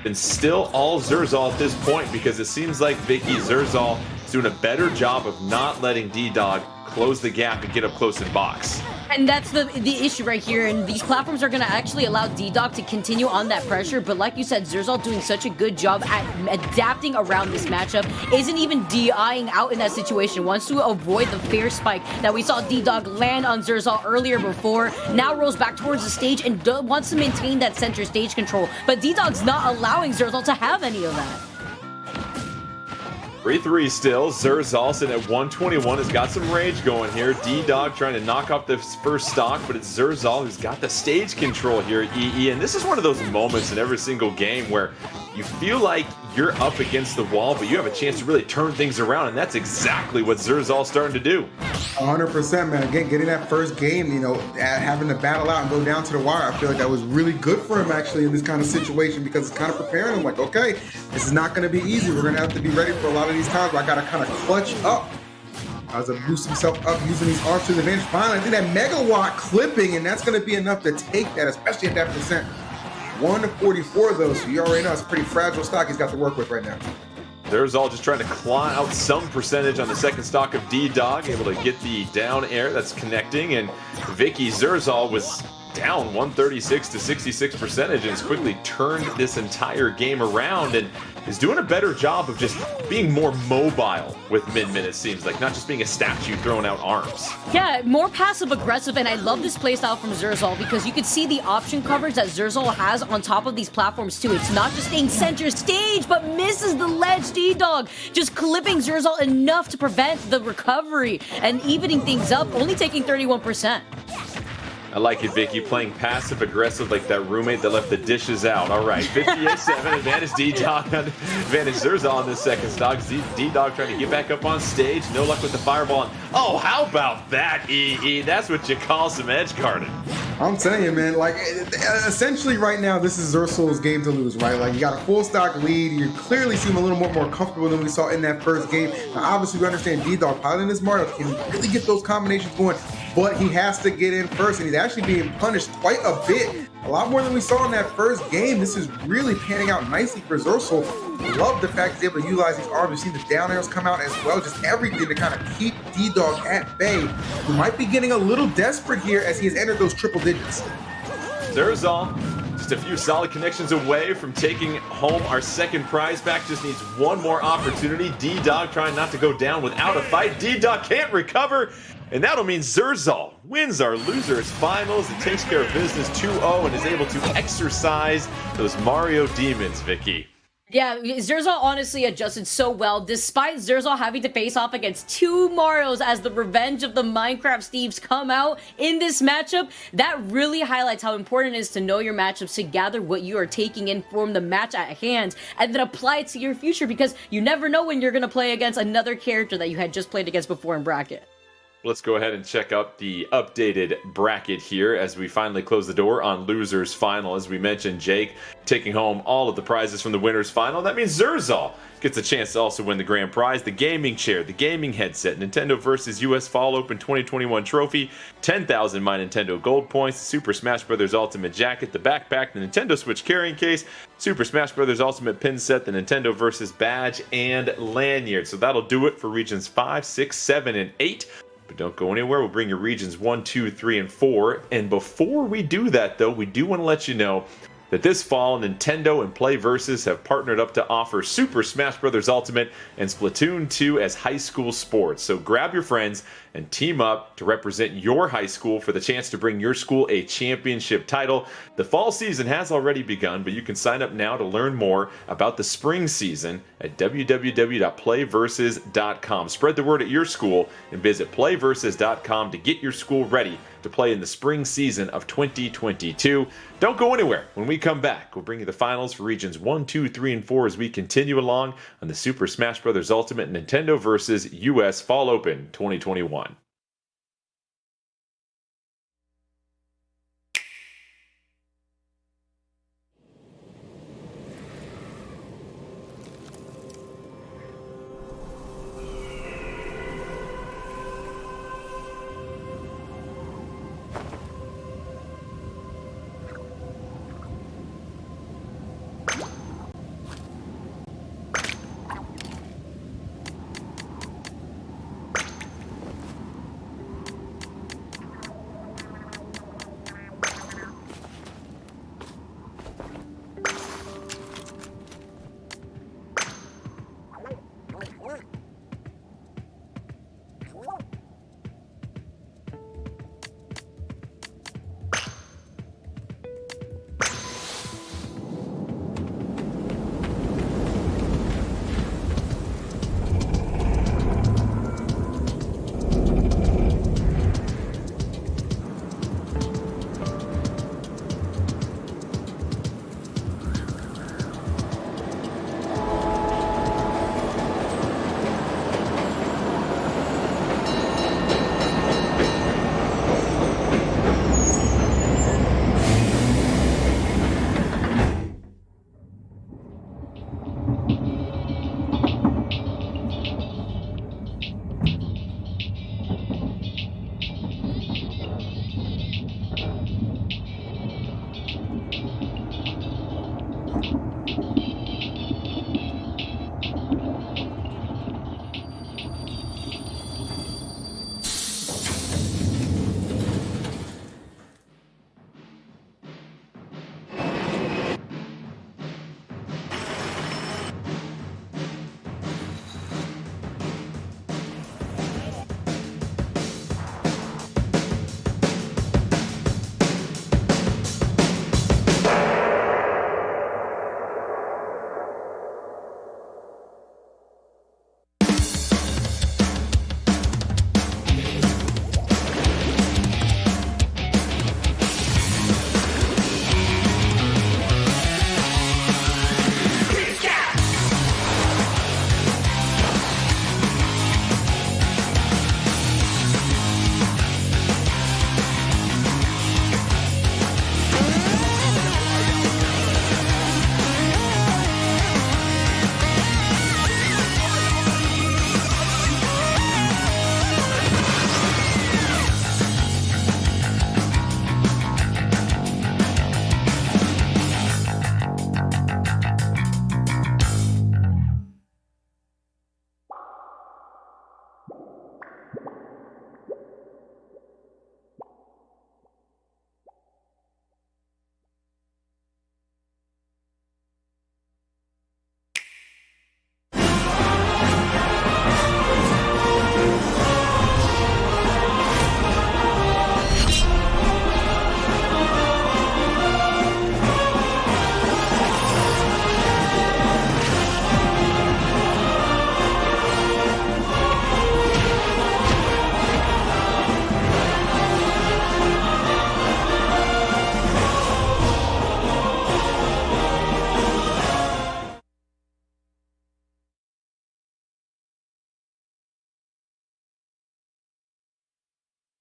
and still all Zerzal at this point, because it seems like Vicky Zerzal is doing a better job of not letting D-Dog close the gap and get up close in box. And that's the issue right here, and these platforms are going to actually allow D-Dog to continue on that pressure, but like you said, Zerzal doing such a good job at adapting around this matchup, isn't even DIing out in that situation, wants to avoid the fair spike that we saw D-Dog land on Zerzal earlier before, now rolls back towards the stage and wants to maintain that center stage control, but D-Dog's not allowing Zerzal to have any of that. 3-3 still. Zerzal sitting at 121 has got some rage going here. D-Dog trying to knock off the first stock, but it's Zerzal who's got the stage control here at EE. And this is one of those moments in every single game where you feel like you're up against the wall, but you have a chance to really turn things around, and that's exactly what Zerzal's starting to do. 100%, man. Again, getting that first game, you know, having to battle out and go down to the wire, I feel like that was really good for him actually in this kind of situation, because it's kind of preparing him like, okay, this is not going to be easy. We're going to have to be ready for a lot of these times where I got to kind of clutch up as a boost himself up using these arms to the advantage. Finally, I think that megawatt clipping, and that's going to be enough to take that, especially at that percent. 144 though, so you already know it's a pretty fragile stock he's got to work with right now. Zerzal just trying to claw out some percentage on the second stock of D-Dog, able to get the down air that's connecting, and Vicky Zerzal was down 136 to 66% and has quickly turned this entire game around and is doing a better job of just being more mobile with Min, it seems like, not just being a statue throwing out arms. Yeah, more passive aggressive, and I love this playstyle from Zerzal because you can see the option coverage that Zerzal has on top of these platforms too. It's not just staying center stage, but misses the ledge. D-Dog just clipping Zerzal enough to prevent the recovery and evening things up, only taking 31%. I like it, Vicky, playing passive aggressive like that roommate that left the dishes out. All right, 58-7, advantage D-Dog, advantage Zerzal on this second stock. D-Dog trying to get back up on stage. No luck with the fireball. Oh, how about that, EE? That's what you call some edge guarding. I'm telling you, man, like, essentially right now, this is Zerzal's game to lose, right? Like, you got a full stock lead. You clearly seem a little more comfortable than we saw in that first game. Now, obviously, we understand D-Dog piloting this Mario can really get those combinations going, but he has to get in first, and he's actually being punished quite a bit. A lot more than we saw in that first game. This is really panning out nicely for Zerzal. Love the fact he's able to utilize these arms. We've seen the down arrows come out as well. Just everything to kind of keep D-Dog at bay. He might be getting a little desperate here as he has entered those triple digits. Zerzal, just a few solid connections away from taking home our second prize back. Just needs one more opportunity. D-Dog trying not to go down without a fight. D-Dog can't recover. And that'll mean Zerzal wins our losers finals. It takes care of business 2-0 and is able to exercise those Mario demons, Vicky. Yeah, Zerzal honestly adjusted so well, despite Zerzal having to face off against two Marios as the revenge of the Minecraft Steves come out in this matchup. That really highlights how important it is to know your matchups, to gather what you are taking in from the match at hand, and then apply it to your future, because you never know when you're going to play against another character that you had just played against before in bracket. Let's go ahead and check out the updated bracket here as we finally close the door on Losers Final. As we mentioned, Jake taking home all of the prizes from the Winners Final. That means Zerzal gets a chance to also win the grand prize, the gaming chair, the gaming headset, NintendoVS US Fall Open 2021 trophy, 10,000 My Nintendo Gold points, Super Smash Bros. Ultimate jacket, the backpack, the Nintendo Switch carrying case, Super Smash Bros. Ultimate pin set, the NintendoVS badge, and lanyard. So that'll do it for regions 5, 6, 7, and 8. But don't go anywhere. We'll bring you regions 1, 2, 3, and 4. And before we do that, though, we do want to let you know that this fall, Nintendo and PlayVS have partnered up to offer Super Smash Bros. Ultimate and Splatoon 2 as high school sports. So grab your friends and team up to represent your high school for the chance to bring your school a championship title. The fall season has already begun, but you can sign up now to learn more about the spring season at www.playversus.com. Spread the word at your school and visit playversus.com to get your school ready to play in the spring season of 2022. Don't go anywhere. When we come back, we'll bring you the finals for regions 1, 2, 3, and 4 as we continue along on the Super Smash Bros. Ultimate NintendoVS US Fall Open 2021.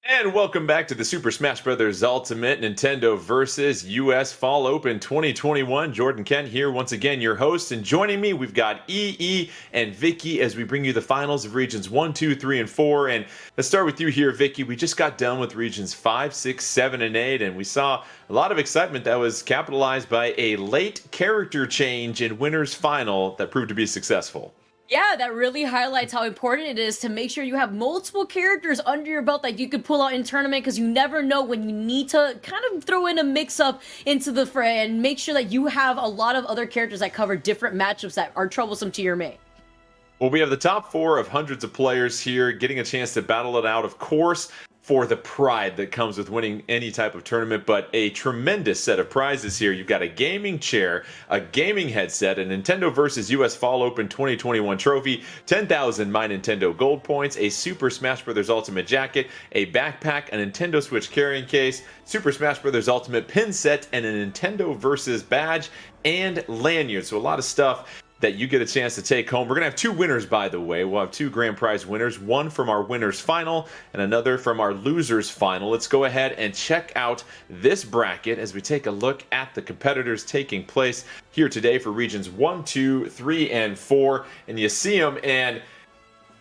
And welcome back to the Super Smash Bros. Ultimate Nintendo vs. US Fall Open 2021. Jordan Kent here, once again, your host. And joining me, we've got EE and Vicky as we bring you the finals of Regions 1, 2, 3, and 4. And let's start with you here, Vicky. We just got done with Regions 5, 6, 7, and 8. And we saw a lot of excitement that was capitalized by a late character change in Winner's Final that proved to be successful. Yeah, that really highlights how important it is to make sure you have multiple characters under your belt that you could pull out in tournament, because you never know when you need to kind of throw in a mix-up into the fray and make sure that you have a lot of other characters that cover different matchups that are troublesome to your main. Well, we have the top 4 of hundreds of players here getting a chance to battle it out, of course, for the pride that comes with winning any type of tournament, but a tremendous set of prizes here. You've got a gaming chair, a gaming headset, a Nintendo vs. US Fall Open 2021 trophy, 10,000 My Nintendo Gold points, a Super Smash Bros. Ultimate jacket, a backpack, a Nintendo Switch carrying case, Super Smash Bros. Ultimate pin set, and a Nintendo vs. badge and lanyard. So a lot of stuff that you get a chance to take home. We're going to have 2 winners, by the way. We'll have 2 grand prize winners, one from our winners final and another from our losers final. Let's go ahead and check out this bracket as we take a look at the competitors taking place here today for regions 1, 2, 3, and 4. And you see them, and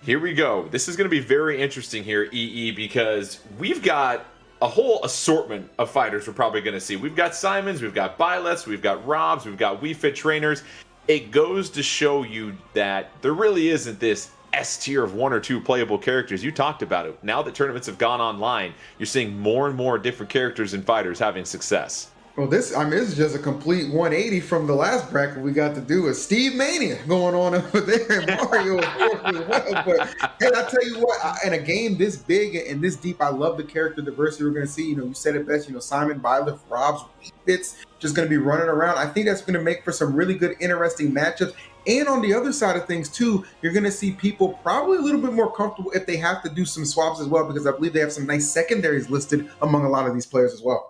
here we go. This is going to be very interesting here, EE, because we've got a whole assortment of fighters we're probably going to see. We've got Simons, we've got Byleths, we've got Robs, we've got Wii Fit trainers. It goes to show you that there really isn't this S tier of 1 or 2 playable characters. You talked about it. Now that tournaments have gone online, you're seeing more and more different characters and fighters having success. Well, this is just a complete 180 from the last bracket we got to do. A Steve Mania going on over there, and Mario, of course, as well. But hey, I tell you what, in a game this big and this deep, I love the character diversity we're going to see. You said it best. Simon, Byleth, Robs, Fitz, just going to be running around. I think that's going to make for some really good, interesting matchups. And on the other side of things, too, you're going to see people probably a little bit more comfortable if they have to do some swaps as well, because I believe they have some nice secondaries listed among a lot of these players as well.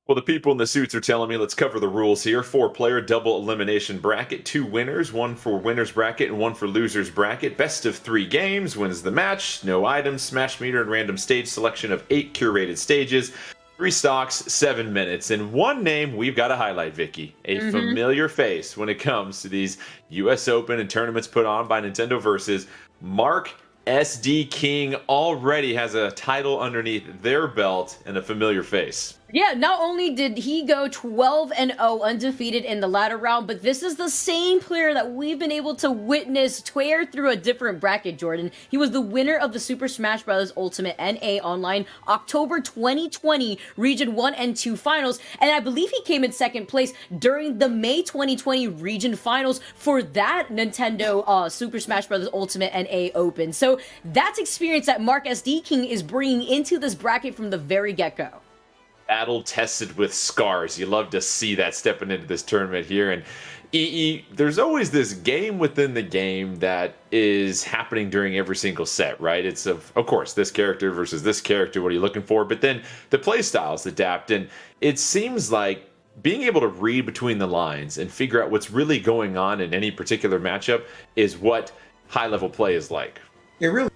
Well, the people in the suits are telling me let's cover the rules here. 4-player double elimination bracket, 2 winners, 1 for winners bracket and 1 for losers bracket. Best of 3 games wins the match. No items, smash meter, and random stage selection of 8 curated stages. 3 stocks, 7 minutes. And one name we've got to highlight, Vicky. A familiar face when it comes to these US Open and tournaments put on by Nintendo vs. Mark SD King already has a title underneath their belt and a familiar face. Yeah, not only did he go 12-0 undefeated in the latter round, but this is the same player that we've been able to witness tear through a different bracket, Jordan. He was the winner of the Super Smash Bros. Ultimate NA Online October 2020 Region 1 and 2 finals, and I believe he came in second place during the May 2020 Region Finals for that Nintendo Super Smash Bros. Ultimate NA Open. So that's experience that Mark SD King is bringing into this bracket from the very get-go. Battle tested with scars. You love to see that stepping into this tournament here. And EE, there's always this game within the game that is happening during every single set, right? It's of course this character versus this character. What are you looking for? But then the play styles adapt, and it seems like being able to read between the lines and figure out what's really going on in any particular matchup is what high-level play is like. It really.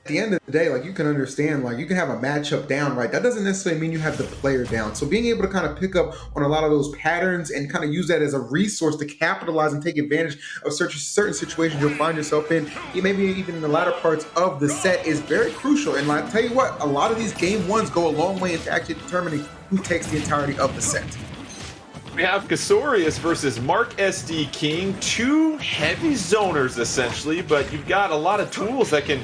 At the end of the day, you can understand, you can have a matchup down, right? That doesn't necessarily mean you have the player down. So being able to kind of pick up on a lot of those patterns and kind of use that as a resource to capitalize and take advantage of certain situations you'll find yourself in, maybe even in the latter parts of the set, is very crucial. And I tell you what, a lot of these game ones go a long way into actually determining who takes the entirety of the set. We have Casorius versus Mark SD King, 2 heavy zoners essentially, but you've got a lot of tools that can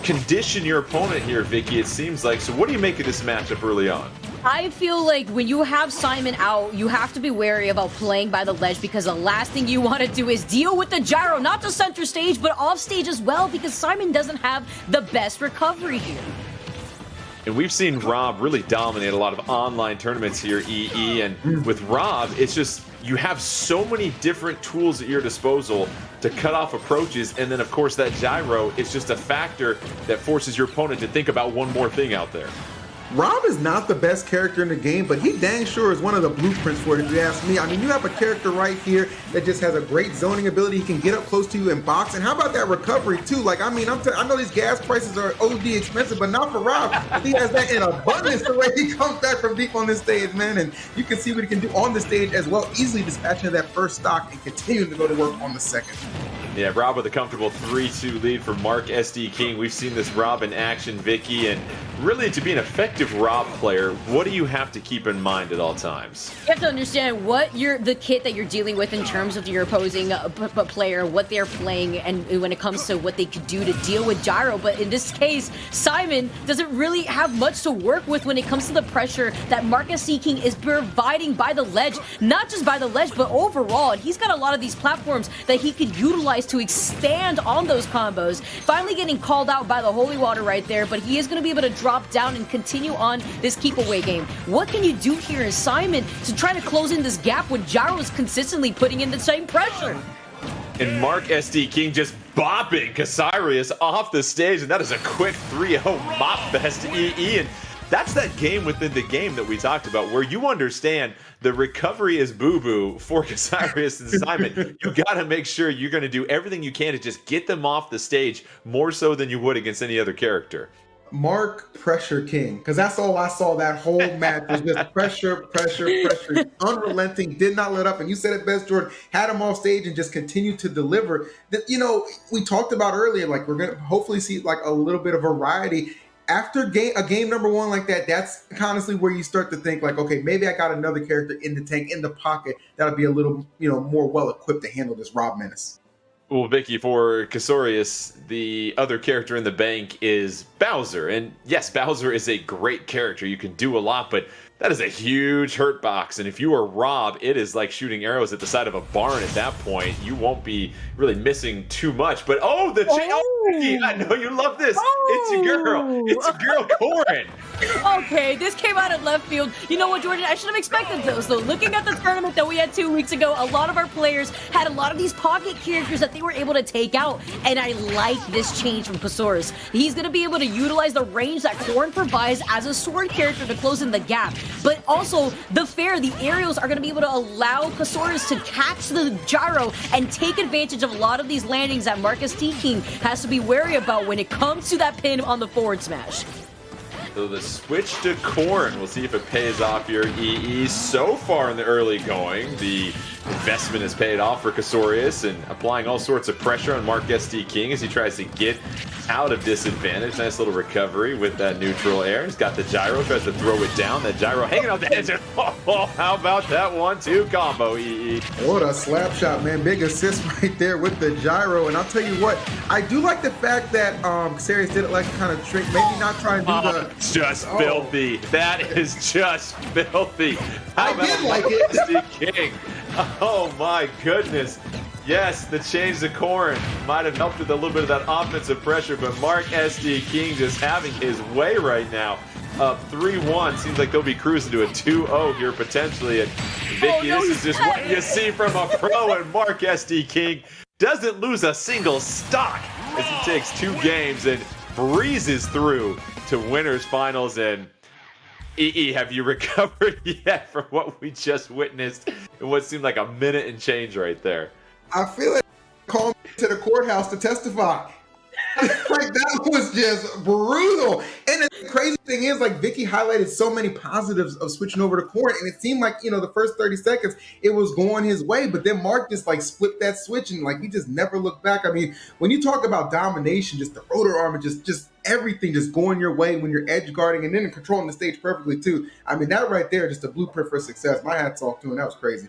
condition your opponent here, Vicky, it seems like. So what do you make of this matchup early on? I feel like when you have Simon out, you have to be wary about playing by the ledge, because the last thing you want to do is deal with the gyro, not just center stage, but off stage as well, because Simon doesn't have the best recovery here. And we've seen Rob really dominate a lot of online tournaments here, EE. And with Rob, it's just you have so many different tools at your disposal to cut off approaches. And then, of course, that gyro is just a factor that forces your opponent to think about one more thing out there. Rob is not the best character in the game, but he dang sure is one of the blueprints for it, if you ask me. I mean, you have a character right here that just has a great zoning ability. He can get up close to you and box. And how about that recovery, too? Like, I mean, I know these gas prices are OD expensive, but not for Rob. He has that in abundance the way he comes back from deep on this stage, man. And you can see what he can do on the stage as well, easily dispatching that first stock and continuing to go to work on the second. Yeah, Rob with a comfortable 3-2 lead for Mark SD King. We've seen this Rob in action, Vicky, and really to be an effective Rob player, what do you have to keep in mind at all times? You have to understand what the kit that you're dealing with in terms of your opposing player, what they're playing, and when it comes to what they could do to deal with gyro. But in this case, Simon doesn't really have much to work with when it comes to the pressure that Mark SD King is providing by the ledge. Not just by the ledge, but overall. And he's got a lot of these platforms that he could utilize to expand on those combos. Finally getting called out by the Holy Water right there, but he is going to be able to drop down and continue on this keep away game. What can you do here as Simon to try to close in this gap when Gyro is consistently putting in the same pressure? And Mark SD King just bopping Casarius off the stage, and that is a quick 3-0 mop fest EE. And that's that game within the game that we talked about, where you understand the recovery is boo-boo for Casarius and Simon. You got to make sure you're going to do everything you can to just get them off the stage, more so than you would against any other character. Mark Pressure King, because that's all I saw that whole match was just pressure, unrelenting, did not let up. And you said it best, Jordan, had him off stage and just continued to deliver. That, you know, we talked about earlier, like we're going to hopefully see like a little bit of variety. After a game number one like that, that's honestly where you start to think like, okay, maybe I got another character in the tank, in the pocket, that'll be a little, more well-equipped to handle this Rob menace. Well, Vicky, for Casarius, the other character in the bank is Bowser. And yes, Bowser is a great character. You can do a lot, but that is a huge hurt box. And if you are Rob, it is like shooting arrows at the side of a barn at that point. You won't be really missing too much. But Vicky, I know you love this. It's your girl. It's your girl, Corin. Okay, this came out of left field. You know what, Jordan? I should have expected those, though. Looking at the tournament that we had 2 weeks ago, a lot of our players had a lot of these pocket characters that they were able to take out, and I like this change from Casarius. He's going to be able to utilize the range that Corin provides as a sword character to close in the gap, but also the aerials are going to be able to allow Casarius to catch the gyro and take advantage of a lot of these landings that Marcus T. King has to be wary about when it comes to that pin on the forward smash. So the switch to Corn, we'll see if it pays off here. EE so far in the early going, the investment has paid off for Casarius and applying all sorts of pressure on Mark SD King as he tries to get out of disadvantage. Nice little recovery with that neutral air. He's got the gyro, tries to throw it down. That gyro hanging on the edge. Oh, how about that 1-2 combo, EE? What a slap shot, man. Big assist right there with the gyro. And I'll tell you what, I do like the fact that Casarius did it like kind of trick, maybe not try and do the... Just filthy. That is just filthy. I did like it. SD King. Oh my goodness. Yes, the change to Corn might have helped with a little bit of that offensive pressure, but Mark SD King just having his way right now. Up 3-1. Seems like they'll be cruising to a 2-0 here potentially. And Vicky, this is just what you see from a pro, and Mark SD King doesn't lose a single stock as he takes 2 games and breezes through to winners finals. And EE, have you recovered yet from what we just witnessed in what seemed like a minute and change right there? I feel like called me to the courthouse to testify. Like that was just brutal. And the crazy thing is, like Vicky highlighted so many positives of switching over to Corn, and it seemed like the first 30 seconds it was going his way, but then Mark just like split that switch and like he just never looked back. I mean, when you talk about domination, just the rotor arm and just everything just going your way when you're edge guarding and then controlling the stage perfectly too. I mean, that right there, just a blueprint for success. My hat's off to him. That was crazy.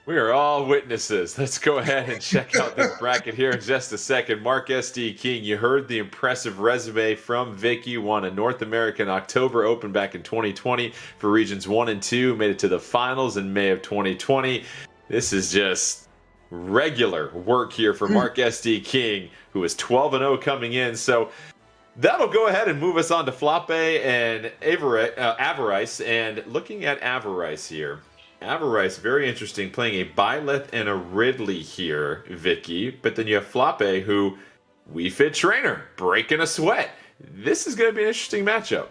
We are all witnesses. Let's go ahead and check out this bracket here in just a second. Mark SD King, you heard the impressive resume from Vicky. Won a North American October Open back in 2020 for Regions 1 and 2. Made it to the finals in May of 2020. This is just regular work here for Mark SD King, who is 12-0 coming in. So that'll go ahead and move us on to Flappe and Avarice. And looking at Avarice here. Avarice, very interesting, playing a Byleth and a Ridley here, Vicky. But then you have Flappe, who Wii Fit trainer, breaking a sweat. This is going to be an interesting matchup.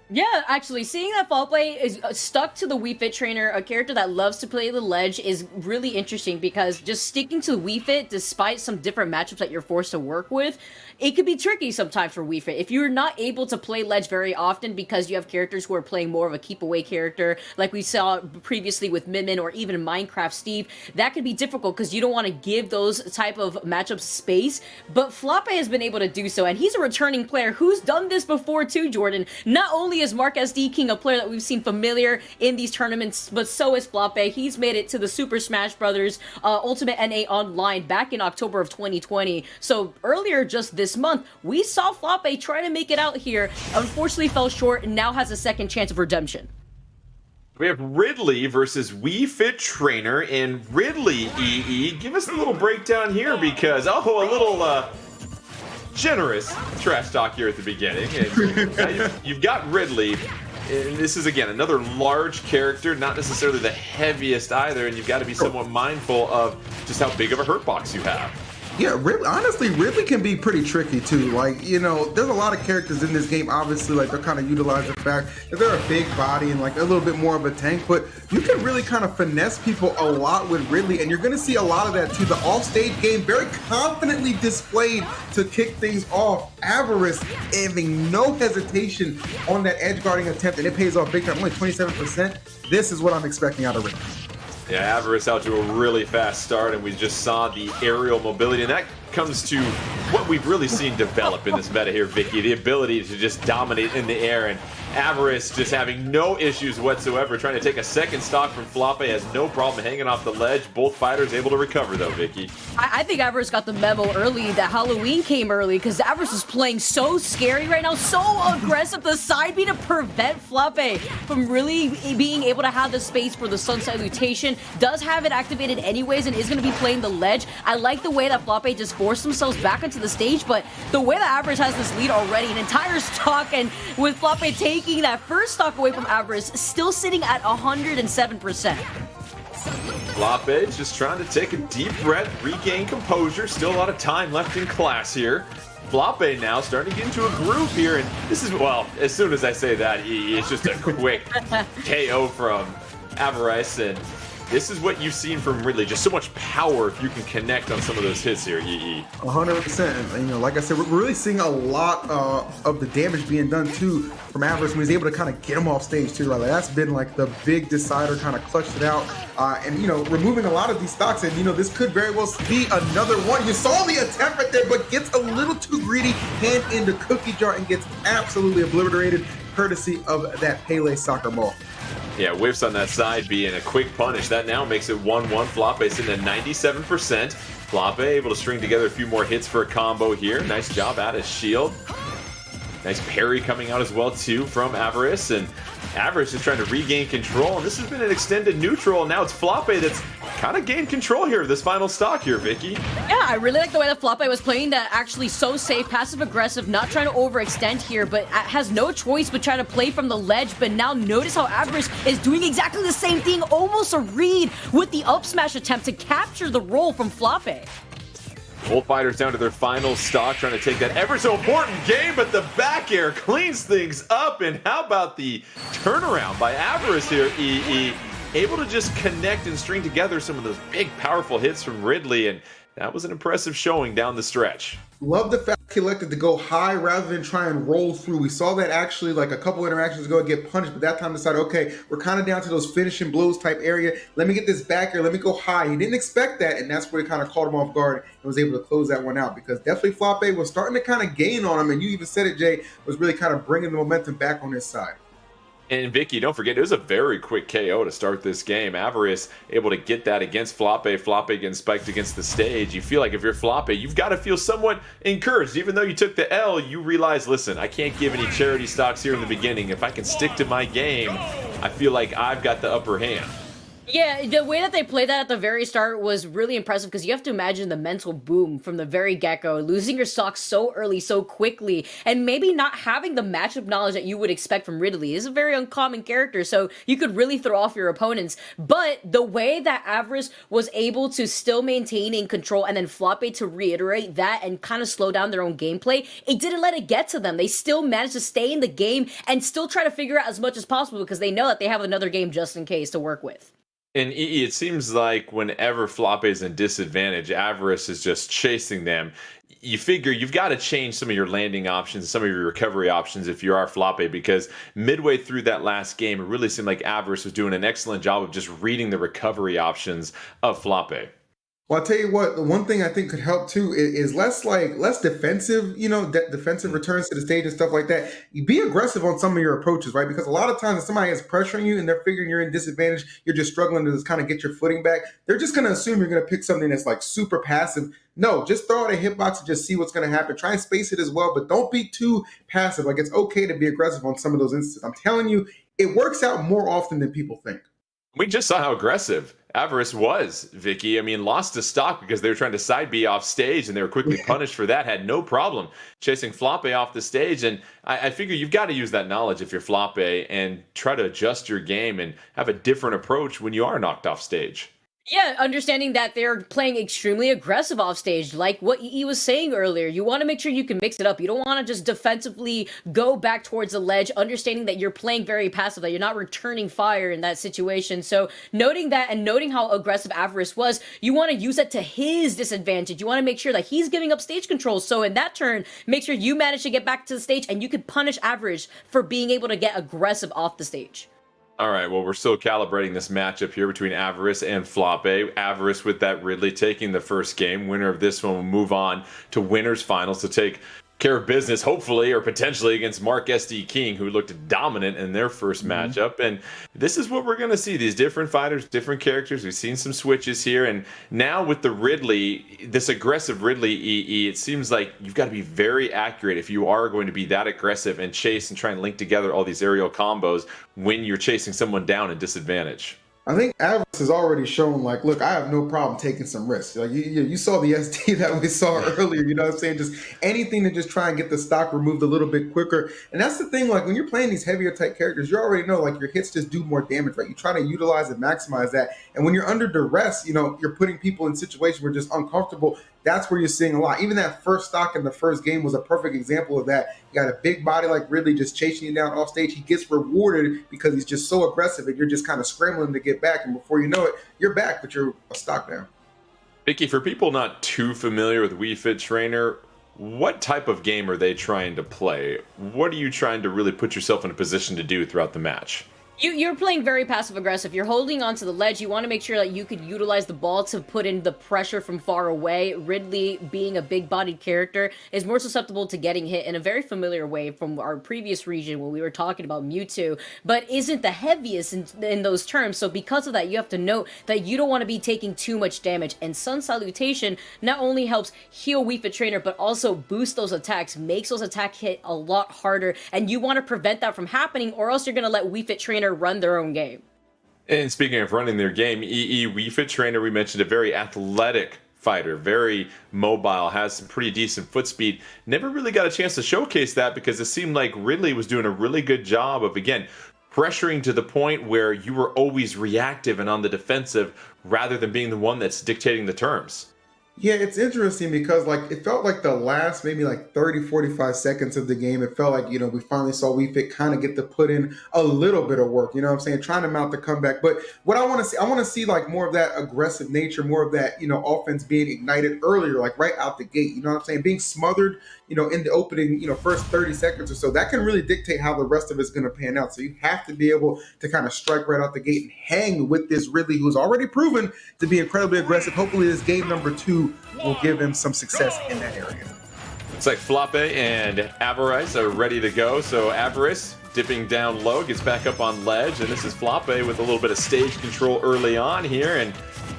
Yeah, actually, seeing that Fallplay is stuck to the Wii Fit trainer, a character that loves to play the ledge, is really interesting because just sticking to Wii Fit, despite some different matchups that you're forced to work with, it could be tricky sometimes for Wii Fit. If you're not able to play ledge very often because you have characters who are playing more of a keep away character, like we saw previously with Min or even Minecraft Steve, that could be difficult because you don't want to give those type of matchups space. But Floppe has been able to do so, and he's a returning player who's done this before too, Jordan. Not only is Mark SD King a player that we've seen familiar in these tournaments, but so is Floppe. He's made it to the Super Smash Bros. Ultimate NA Online back in October of 2020. So earlier just this month, we saw Floppe try to make it out here. Unfortunately fell short and now has a second chance of redemption. We have Ridley versus Wii Fit Trainer, and Ridley, EE, give us a little breakdown here because, a little generous trash talk here at the beginning. And you've got Ridley, and this is, again, another large character, not necessarily the heaviest either, and you've got to be somewhat mindful of just how big of a hurt box you have. Yeah, honestly, Ridley can be pretty tricky too. Like, there's a lot of characters in this game, obviously, like they'll kind of utilize the fact that they're a big body and like a little bit more of a tank, but you can really kind of finesse people a lot with Ridley, and you're going to see a lot of that too. The offstage game very confidently displayed to kick things off. Avarice having no hesitation on that edge guarding attempt, and it pays off big time, only 27%. This is what I'm expecting out of Ridley. Yeah, Avarice out to a really fast start, and we just saw the aerial mobility, and that comes to what we've really seen develop in this meta here, Vicky, the ability to just dominate in the air, and Avarice just having no issues whatsoever, trying to take a second stock from Floppe, has no problem hanging off the ledge. Both fighters able to recover, though, Vicky. I think Avarice got the memo early that Halloween came early because Avarice is playing so scary right now, so aggressive. The side B to prevent Floppe from really being able to have the space for the Sun Salutation. Does have it activated anyways and is going to be playing the ledge. I like the way that Floppe just forced themselves back onto the stage, but the way that Avarice has this lead already, an entire stock, and with Floppe taking that first stock away from Avarice, still sitting at 107%. Floppe just trying to take a deep breath, regain composure. Still a lot of time left in class here. Floppe now starting to get into a groove here, and this is, well, as soon as I say that, it's just a quick KO from Avarice, and this is what you've seen from Ridley, just so much power if you can connect on some of those hits here, EE. 100%. And, like I said, we're really seeing a lot of the damage being done, too, from Avarice when he's able to kind of get him off stage, too. Right? Like, that's been, like, the big decider, kind of clutched it out. And, removing a lot of these stocks, and, this could very well be another one. You saw the attempt right there, but gets a little too greedy, hand in the cookie jar, and gets absolutely obliterated, courtesy of that Pele soccer ball. Yeah, whiffs on that side B and a quick punish. That now makes it 1-1. Floppe sitting at 97%. Floppe able to string together a few more hits for a combo here. Nice job out of shield. Nice parry coming out as well, too, from Avarice. And Avarice is trying to regain control. And this has been an extended neutral. And now it's Floppe that's kind of gained control here of this final stock here, Vicky. Yeah, I really like the way that Floppe was playing that, actually so safe, passive-aggressive, not trying to overextend here, but has no choice but try to play from the ledge. But now notice how Avarice is doing exactly the same thing, almost a read with the up smash attempt to capture the roll from Floppe. Both fighters down to their final stock, trying to take that ever so important game, but the back air cleans things up. And how about the turnaround by Avarice here, EE? Able to just connect and string together some of those big, powerful hits from Ridley, and that was an impressive showing down the stretch. Love the fact he elected to go high rather than try and roll through. We saw that actually like a couple interactions ago get punished, but that time decided, okay, we're kind of down to those finishing blows type area. Let me get this back here. Let me go high. He didn't expect that, and that's where he kind of caught him off guard and was able to close that one out, because definitely Floppe was starting to kind of gain on him, and you even said it, Jay, was really kind of bringing the momentum back on his side. And Vicky, don't forget, it was a very quick KO to start this game. Avarice able to get that against Floppe. Floppe getting spiked against the stage. You feel like if you're Floppe, you've got to feel somewhat encouraged. Even though you took the L, you realize, listen, I can't give any charity stocks here in the beginning. If I can stick to my game, I feel like I've got the upper hand. Yeah, the way that they played that at the very start was really impressive because you have to imagine the mental boom from the very get-go, losing your stock so early, so quickly, and maybe not having the matchup knowledge that you would expect from Ridley. He's a very uncommon character, so you could really throw off your opponents. But the way that Avarice was able to still maintain in control and then Floppe to reiterate that and kind of slow down their own gameplay, it didn't let it get to them. They still managed to stay in the game and still try to figure out as much as possible because they know that they have another game just in case to work with. In EE, it seems like whenever Floppe is in disadvantage, Avarice is just chasing them. You figure you've got to change some of your landing options, some of your recovery options if you are Floppe, because midway through that last game, it really seemed like Avarice was doing an excellent job of just reading the recovery options of Floppe. Well, I'll tell you what, the one thing I think could help too is less defensive, defensive returns to the stage and stuff like that. You be aggressive on some of your approaches, right? Because a lot of times if somebody is pressuring you and they're figuring you're in disadvantage, you're just struggling to just kind of get your footing back, they're just going to assume you're going to pick something that's like super passive. No, just throw out a hitbox and just see what's going to happen. Try and space it as well, but don't be too passive. Like, it's okay to be aggressive on some of those instances. I'm telling you, it works out more often than people think. We just saw how aggressive Avarice was, Vicky. I mean, lost to stock because they were trying to side B off stage and they were quickly punished for that. Had no problem chasing Floppe off the stage. And I figure you've got to use that knowledge if you're Floppe and try to adjust your game and have a different approach when you are knocked off stage. Yeah, understanding that they're playing extremely aggressive off stage, like what E was saying earlier. You want to make sure you can mix it up. You don't want to just defensively go back towards the ledge, understanding that you're playing very passive, that you're not returning fire in that situation. So noting that and noting how aggressive Avarice was, you want to use that to his disadvantage. You want to make sure that he's giving up stage control. So in that turn, make sure you manage to get back to the stage and you can punish Avarice for being able to get aggressive off the stage. All right, well, we're still calibrating this matchup here between Avarice and Floppe. Avarice with that Ridley taking the first game. Winner of this one will move on to winners finals to take care of business, hopefully, or potentially against Mark SD King, who looked dominant in their first matchup. And this is what we're going to see, these different fighters, different characters. We've seen some switches here. And now with the Ridley, this aggressive Ridley EE, it seems like you've got to be very accurate if you are going to be that aggressive and chase and try and link together all these aerial combos when you're chasing someone down at disadvantage. I think Avarice has already shown, like, look, I have no problem taking some risks. Like, you saw the SD that we saw earlier, you know what I'm saying? Just anything to just try and get the stock removed a little bit quicker. And that's the thing, like, when you're playing these heavier type characters, you already know, like, your hits just do more damage, right? You try to utilize and maximize that. And when you're under duress, you're putting people in situations where just uncomfortable. That's where you're seeing a lot. Even that first stock in the first game was a perfect example of that. You got a big body like Ridley just chasing you down off stage. He gets rewarded because he's just so aggressive and you're just kind of scrambling to get back. And before you know it, you're back, but you're a stock down. Vicky, for people not too familiar with Wii Fit Trainer, what type of game are they trying to play? What are you trying to really put yourself in a position to do throughout the match? You're playing very passive-aggressive. You're holding onto the ledge. You want to make sure that you could utilize the ball to put in the pressure from far away. Ridley, being a big-bodied character, is more susceptible to getting hit in a very familiar way from our previous region when we were talking about Mewtwo, but isn't the heaviest in those terms. So because of that, you have to note that you don't want to be taking too much damage. And Sun Salutation not only helps heal Wii Fit Trainer, but also boosts those attacks, makes those attacks hit a lot harder, and you want to prevent that from happening, or else you're going to let Wii Fit Trainer run their own game. And speaking of running their game, EE Wii Fit Trainer, we mentioned a very athletic fighter, very mobile, has some pretty decent foot speed. Never really got a chance to showcase that because it seemed like Ridley was doing a really good job of, again, pressuring to the point where you were always reactive and on the defensive rather than being the one that's dictating the terms. Yeah, it's interesting because like it felt like the last maybe like 30-45 seconds of the game, it felt like, we finally saw Wii Fit kind of get to put in a little bit of work, you know what I'm saying, trying to mount the comeback. But what I want to see like more of that aggressive nature, more of that, offense being ignited earlier, like right out the gate, you know what I'm saying, being smothered, in the opening, first 30 seconds or so. That can really dictate how the rest of it's going to pan out. So you have to be able to kind of strike right out the gate and hang with this Ridley, who's already proven to be incredibly aggressive. Hopefully this game number 2 will give him some success in that area. It's like Floppe and Avarice are ready to go. So Avarice dipping down low, gets back up on ledge, and this is Floppe with a little bit of stage control early on here, and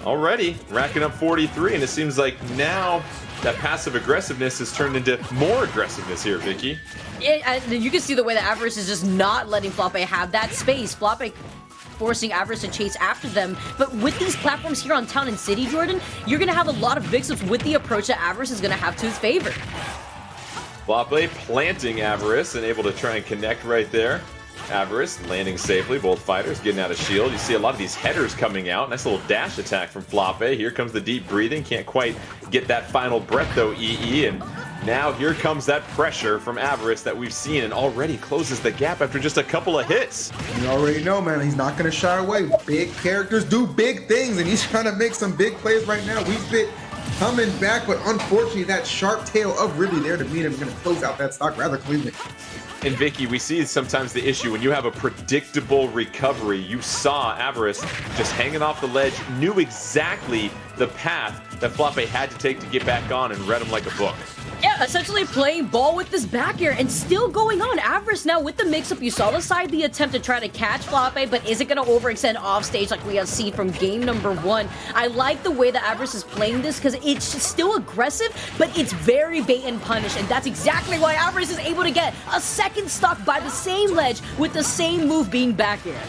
already racking up 43, and it seems like now that passive aggressiveness has turned into more aggressiveness here, Vicky. Yeah, you can see the way that Avarice is just not letting Floppe have that space. Floppe forcing Avarice to chase after them. But with these platforms here on Town and City, Jordan, you're going to have a lot of mix-ups with the approach that Avarice is going to have to his favor. Flappe planting Avarice and able to try and connect right there. Avarice landing safely, both fighters getting out of shield. You see a lot of these headers coming out. Nice little dash attack from Flappe. Here comes the deep breathing. Can't quite get that final breath though, EE. And now here comes that pressure from Avarice that we've seen and already closes the gap after just a couple of hits. You already know, man, he's not going to shy away. Big characters do big things, and he's trying to make some big plays right now. We've coming back, but unfortunately that sharp tail of Ridley there to meet him is going to close out that stock rather cleanly. And Vicky, we see sometimes the issue when you have a predictable recovery. You saw Avarice just hanging off the ledge, knew exactly the path that Flappe had to take to get back on, and read him like a book. Yeah, essentially playing ball with this back air and still going on. Avarice now with the mix-up. You saw the attempt to try to catch Flappe, but is it going to overextend off stage like we have seen from game number 1? I like the way that Avarice is playing this because it's still aggressive, but it's very bait and punish, and that's exactly why Avarice is able to get a second stock by the same ledge with the same move being back air.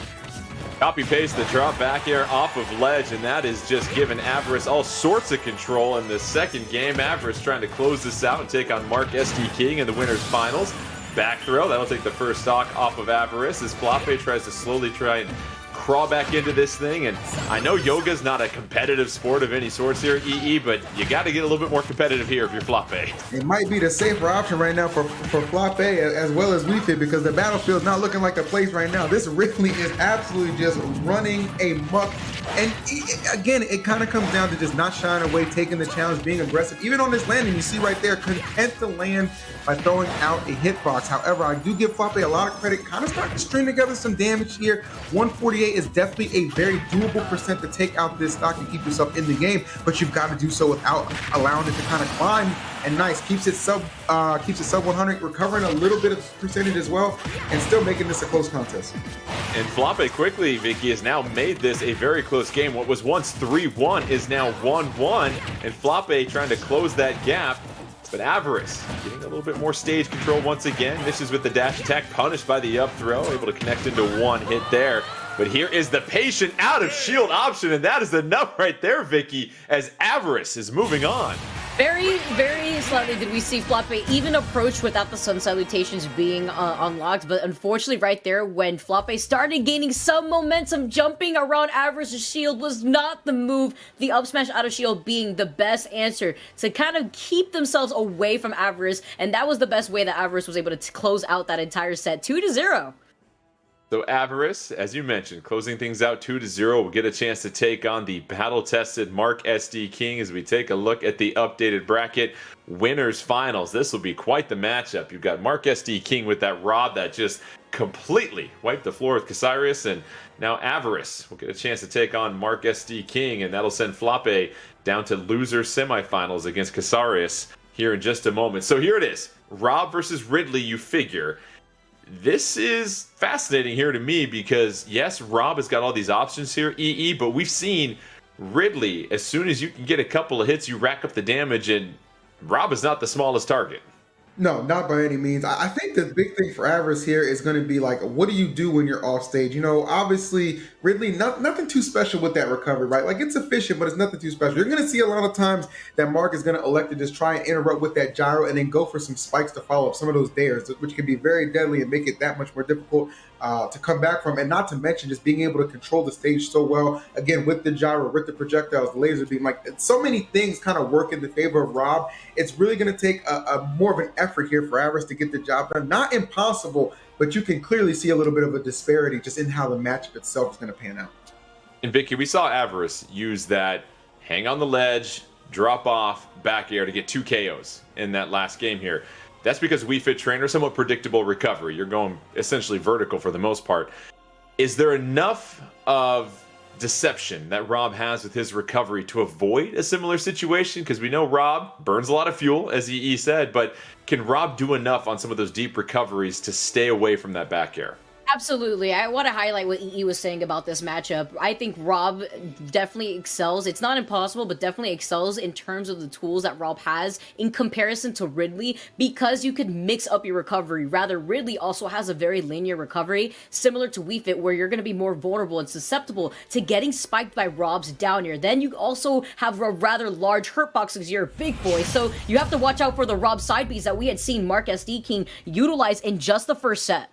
Copy paste the drop back air off of ledge, and that is just giving Avarice all sorts of control in the second game. Avarice trying to close this out and take on Mark SD King in the winners finals. Back throw, that'll take the first stock off of Avarice as Flappe tries to slowly try and crawl back into this thing. And I know yoga's not a competitive sport of any sorts here, EE, but you got to get a little bit more competitive here if you're Flappe. It might be the safer option right now for Flappe as well as we fit, because the battlefield's not looking like a place right now. This Ridley is absolutely just running amok. And again, it kind of comes down to just not shying away, taking the challenge, being aggressive. Even on this landing, you see right there, content to land by throwing out a hitbox. However, I do give Flappe a lot of credit, kind of starting to string together some damage here. 148 is definitely a very doable percent to take out this stock and keep yourself in the game, but you've got to do so without allowing it to kind of climb. And nice, keeps it sub 100, recovering a little bit of percentage as well, and still making this a close contest. And Flappe quickly, Vicky, has now made this a very close game. What was once 3-1 is now 1-1, and Flappe trying to close that gap. But Avarice getting a little bit more stage control once again. Misses with the dash attack, punished by the up throw, able to connect into one hit there. But here is the patient out of shield option, and that is enough right there, Vicky, as Avarice is moving on. Very, very slightly did we see Flappe even approach without the sun salutations being unlocked, but unfortunately right there when Flappe started gaining some momentum, jumping around Avarice's shield was not the move. The up smash out of shield being the best answer to kind of keep themselves away from Avarice, and that was the best way that Avarice was able to close out that entire set, 2-0. So Avarice, as you mentioned, closing things out 2-0, will get a chance to take on the battle-tested Mark SD King as we take a look at the updated bracket winners finals. This will be quite the matchup. You've got Mark SD King with that Rob that just completely wiped the floor with Caesarius, and now Avarice will get a chance to take on Mark SD King, and that'll send Flappe down to loser semifinals against Caesarius here in just a moment. So here it is, Rob versus Ridley, you figure. This is fascinating here to me because, yes, Rob has got all these options here, EE, but we've seen Ridley, as soon as you can get a couple of hits, you rack up the damage, and Rob is not the smallest target. No, not by any means. I think the big thing for Avarice here is going to be like, what do you do when you're off stage? You know, obviously, Ridley, nothing too special with that recovery, right? Like, it's efficient, but it's nothing too special. You're going to see a lot of times that Mark is going to elect to just try and interrupt with that gyro and then go for some spikes to follow up some of those dares, which can be very deadly and make it that much more difficult to come back from. And not to mention just being able to control the stage so well, again, with the gyro, with the projectiles, the laser beam, like so many things kind of work in the favor of Rob. It's really going to take a more of an effort here for Avarice to get the job done. Not impossible, but you can clearly see a little bit of a disparity just in how the matchup itself is going to pan out. And Vicky, we saw Avarice use that hang on the ledge, drop off, back air to get 2 KOs in that last game here. That's because Wii Fit Trainer, somewhat predictable recovery. You're going essentially vertical for the most part. Is there enough of deception that Rob has with his recovery to avoid a similar situation? Because we know Rob burns a lot of fuel, as EE said, but can Rob do enough on some of those deep recoveries to stay away from that back air? Absolutely. I want to highlight what EE was saying about this matchup. I think Rob definitely excels. It's not impossible, but definitely excels in terms of the tools that Rob has in comparison to Ridley, because you could mix up your recovery. Rather, Ridley also has a very linear recovery, similar to Wii Fit, where you're going to be more vulnerable and susceptible to getting spiked by Rob's down air. Then you also have a rather large hurt box because you're a big boy, so you have to watch out for the Rob side Bs that we had seen Mark SD King utilize in just the first set.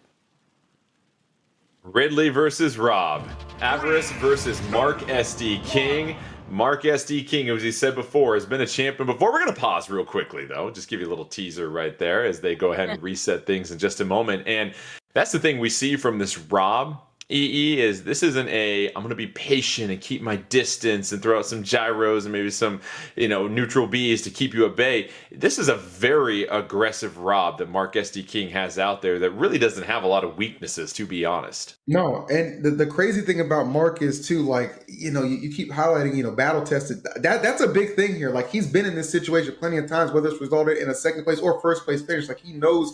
Ridley versus Rob. Avarice versus Mark SD King. Mark SD King, as he said before, has been a champion before. We're going to pause real quickly, though. Just give you a little teaser right there as they go ahead and reset things in just a moment. And that's the thing we see from this Rob EE is this isn't a I'm going to be patient and keep my distance and throw out some gyros and maybe some, neutral Bs to keep you at bay. This is a very aggressive Rob that Mark SD King has out there that really doesn't have a lot of weaknesses, to be honest. No, and the crazy thing about Mark is too, like, you keep highlighting, battle tested. That's a big thing here. Like, he's been in this situation plenty of times, whether it's resulted in a second place or first place finish. Like, he knows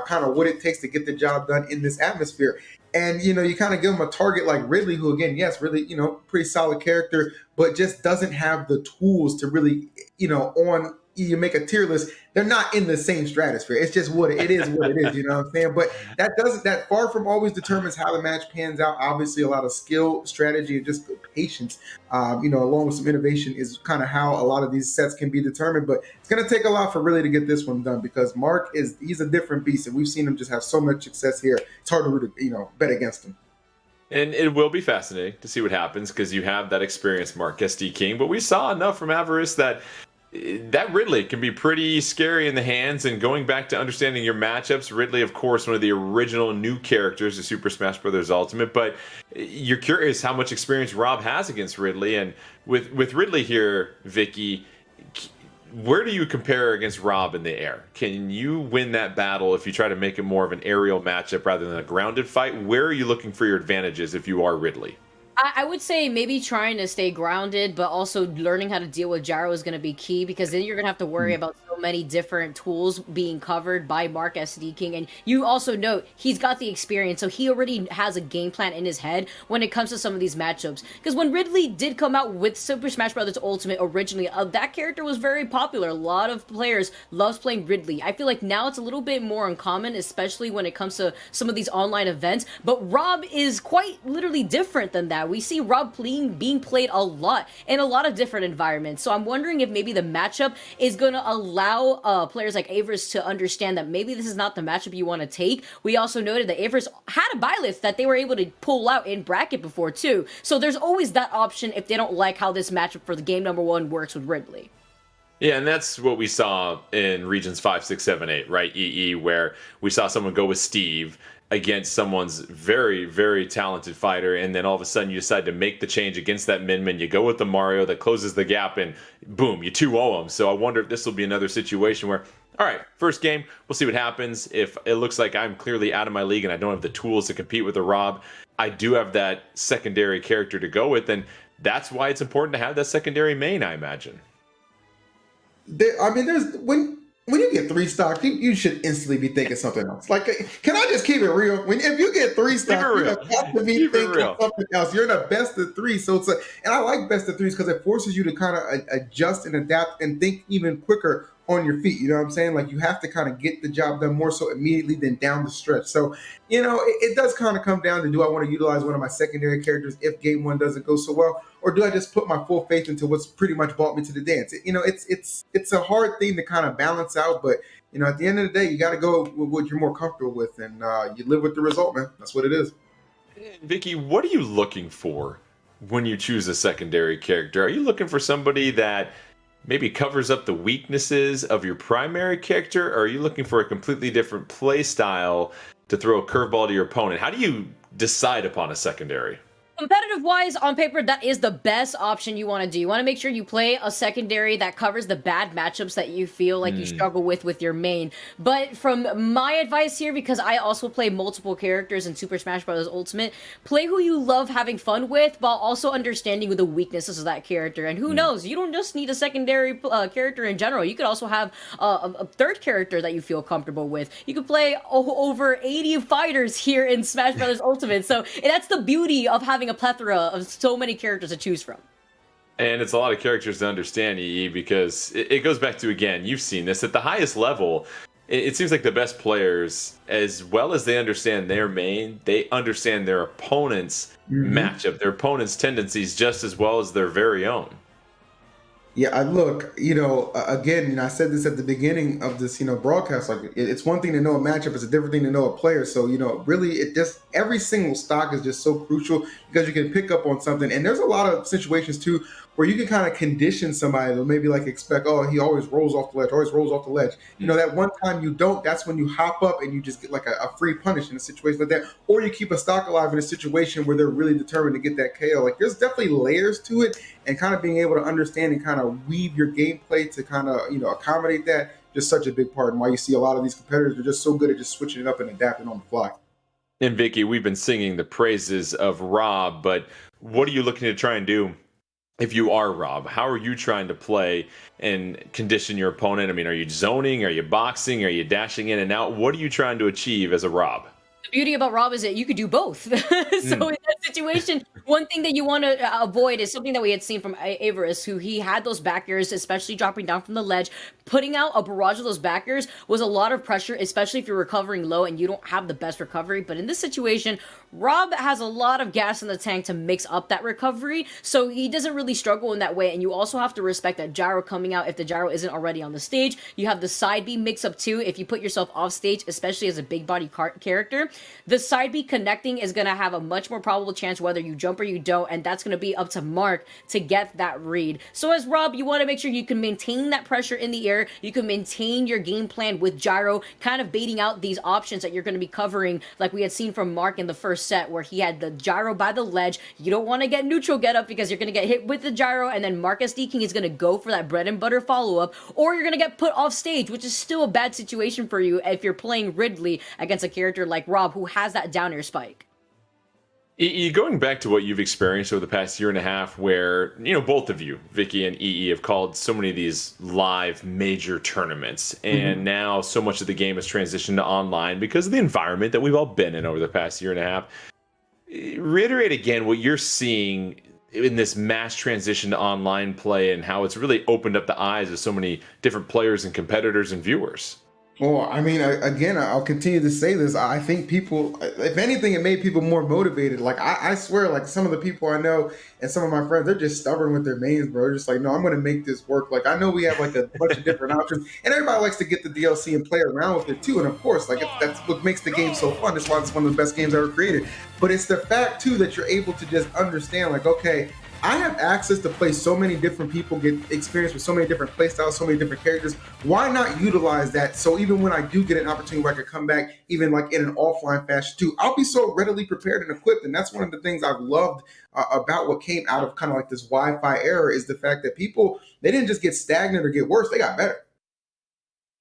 kind of what it takes to get the job done in this atmosphere. And, you kind of give him a target like Ridley, who, again, yes, really, pretty solid character, but just doesn't have the tools to really, you make a tier list. They're not in the same stratosphere. It's just what it is, you know what I'm saying? But that far from always determines how the match pans out. Obviously, a lot of skill, strategy, and just patience, along with some innovation is kind of how a lot of these sets can be determined. But it's going to take a lot for really to get this one done, because Mark he's a different beast, and we've seen him just have so much success here. It's hard to bet against him. And it will be fascinating to see what happens, because you have that experienced Mark SD King. But we saw enough from Avarice that Ridley can be pretty scary in the hands. And going back to understanding your matchups, Ridley, of course, one of the original new characters of Super Smash Bros. Ultimate. But you're curious how much experience Rob has against Ridley. And with Ridley here, Vicky, where do you compare against Rob in the air? Can you win that battle if you try to make it more of an aerial matchup rather than a grounded fight? Where are you looking for your advantages if you are Ridley? I would say maybe trying to stay grounded, but also learning how to deal with gyro is going to be key, because then you're going to have to worry about so many different tools being covered by Mark SD King. And you also note he's got the experience, so he already has a game plan in his head when it comes to some of these matchups. Because when Ridley did come out with Super Smash Bros. Ultimate originally, that character was very popular. A lot of players loves playing Ridley. I feel like now it's a little bit more uncommon, especially when it comes to some of these online events. But Rob is quite literally different than that. We see Rob being played a lot in a lot of different environments. So I'm wondering if maybe the matchup is going to allow players like Avarice to understand that maybe this is not the matchup you want to take. We also noted that Avarice had a byleth that they were able to pull out in bracket before too. So there's always that option if they don't like how this matchup for the game number one works with Ridley. Yeah, and that's what we saw in regions 5, 6, 7, 8, right? EE, where we saw someone go with Steve against someone's very, very talented fighter, and then all of a sudden you decide to make the change against that Min. You go with the Mario that closes the gap, and boom, you 2-0 him. So I wonder if this will be another situation where, all right, first game, we'll see what happens. If it looks like I'm clearly out of my league and I don't have the tools to compete with a Rob, I do have that secondary character to go with, and that's why it's important to have that secondary main, I imagine. There's when you get 3 stock, you should instantly be thinking something else. Like, can I just keep it real? If you get 3 stock, you have to be thinking something else. You're the best of 3, so and I like best of 3s because it forces you to kind of adjust and adapt and think even quicker on your feet. You know what I'm saying? Like, you have to kind of get the job done more so immediately than down the stretch. So, it does kind of come down to, do I want to utilize one of my secondary characters if game 1 doesn't go so well? Or do I just put my full faith into what's pretty much brought me to the dance? It's a hard thing to kind of balance out, but at the end of the day, you got to go with what you're more comfortable with, and you live with the result, man. That's what it is. Vicky, what are you looking for when you choose a secondary character? Are you looking for somebody that maybe covers up the weaknesses of your primary character, or are you looking for a completely different play style to throw a curveball to your opponent? How do you decide upon a secondary? Competitive wise, on paper, that is the best option you want to do. You want to make sure you play a secondary that covers the bad matchups that you feel like you struggle with your main. But from my advice here, because I also play multiple characters in Super Smash Bros. Ultimate, play who you love having fun with while also understanding the weaknesses of that character. And who knows, you don't just need a secondary character in general. You could also have a third character that you feel comfortable with. You could play over 80 fighters here in Smash Bros. Ultimate. So that's the beauty of having a plethora of so many characters to choose from. And it's a lot of characters to understand, EE, because it goes back to, again, you've seen this at the highest level. It seems like the best players, as well as they understand their main, they understand their opponent's matchup, their opponent's tendencies just as well as their very own. Yeah, I look, again, I said this at the beginning of this, broadcast. Like, it's one thing to know a matchup; it's a different thing to know a player. So, really, it just every single stock is just so crucial because you can pick up on something. And there's a lot of situations too where you can kind of condition somebody to maybe like expect, oh, he always rolls off the ledge, always rolls off the ledge. That one time you don't, that's when you hop up and you just get like a free punish in a situation like that, or you keep a stock alive in a situation where they're really determined to get that KO. Like, there's definitely layers to it, and kind of being able to understand and kind of weave your gameplay to kind of accommodate that, just such a big part, and why you see a lot of these competitors are just so good at just switching it up and adapting on the fly. And Vicky, we've been singing the praises of Rob, but what are you looking to try and do if you are Rob? How are you trying to play and condition your opponent? I mean, are you zoning? Are you boxing? Are you dashing in and out? What are you trying to achieve as a Rob? The beauty about Rob is that you could do both. So in that situation, one thing that you want to avoid is something that we had seen from Averis, who he had those back airs, especially dropping down from the ledge. Putting out a barrage of those back airs was a lot of pressure, especially if you're recovering low and you don't have the best recovery. But in this situation, Rob has a lot of gas in the tank to mix up that recovery, so he doesn't really struggle in that way. And you also have to respect that gyro coming out if the gyro isn't already on the stage. You have the side B mix up too if you put yourself off stage, especially as a big body character. The side B connecting is going to have a much more probable chance whether you jump or you don't, and that's going to be up to Mark to get that read. So as Rob, you want to make sure you can maintain that pressure in the air, you can maintain your game plan with gyro, kind of baiting out these options that you're going to be covering, like we had seen from Mark in the first set where he had the gyro by the ledge. You don't want to get neutral get up because you're going to get hit with the gyro, and then Mark SD King is going to go for that bread and butter follow-up, or you're going to get put off stage, which is still a bad situation for you if you're playing Ridley against a character like Rob who has that down air spike. Going back to what you've experienced over the past year and a half, where both of you, Vicky and EE, have called so many of these live major tournaments, and now so much of the game has transitioned to online because of the environment that we've all been in over the past year and a half. Reiterate again what you're seeing in this mass transition to online play and how it's really opened up the eyes of so many different players and competitors and viewers. Well, I mean, again, I'll continue to say this. I think people, if anything, it made people more motivated. Like, I swear, like, some of the people I know and some of my friends, they're just stubborn with their mains, bro. They're just like, no, I'm going to make this work. Like, I know we have, like, a bunch of different options, and everybody likes to get the DLC and play around with it, too. And, of course, like, that's what makes the game so fun. That's why it's one of the best games ever created. But it's the fact, too, that you're able to just understand, like, okay, I have access to play so many different people, get experience with so many different playstyles, so many different characters. Why not utilize that? So even when I do get an opportunity where I could come back, even like in an offline fashion too, I'll be so readily prepared and equipped. And that's one of the things I've loved about what came out of kind of like this Wi-Fi era, is the fact that people, they didn't just get stagnant or get worse, they got better.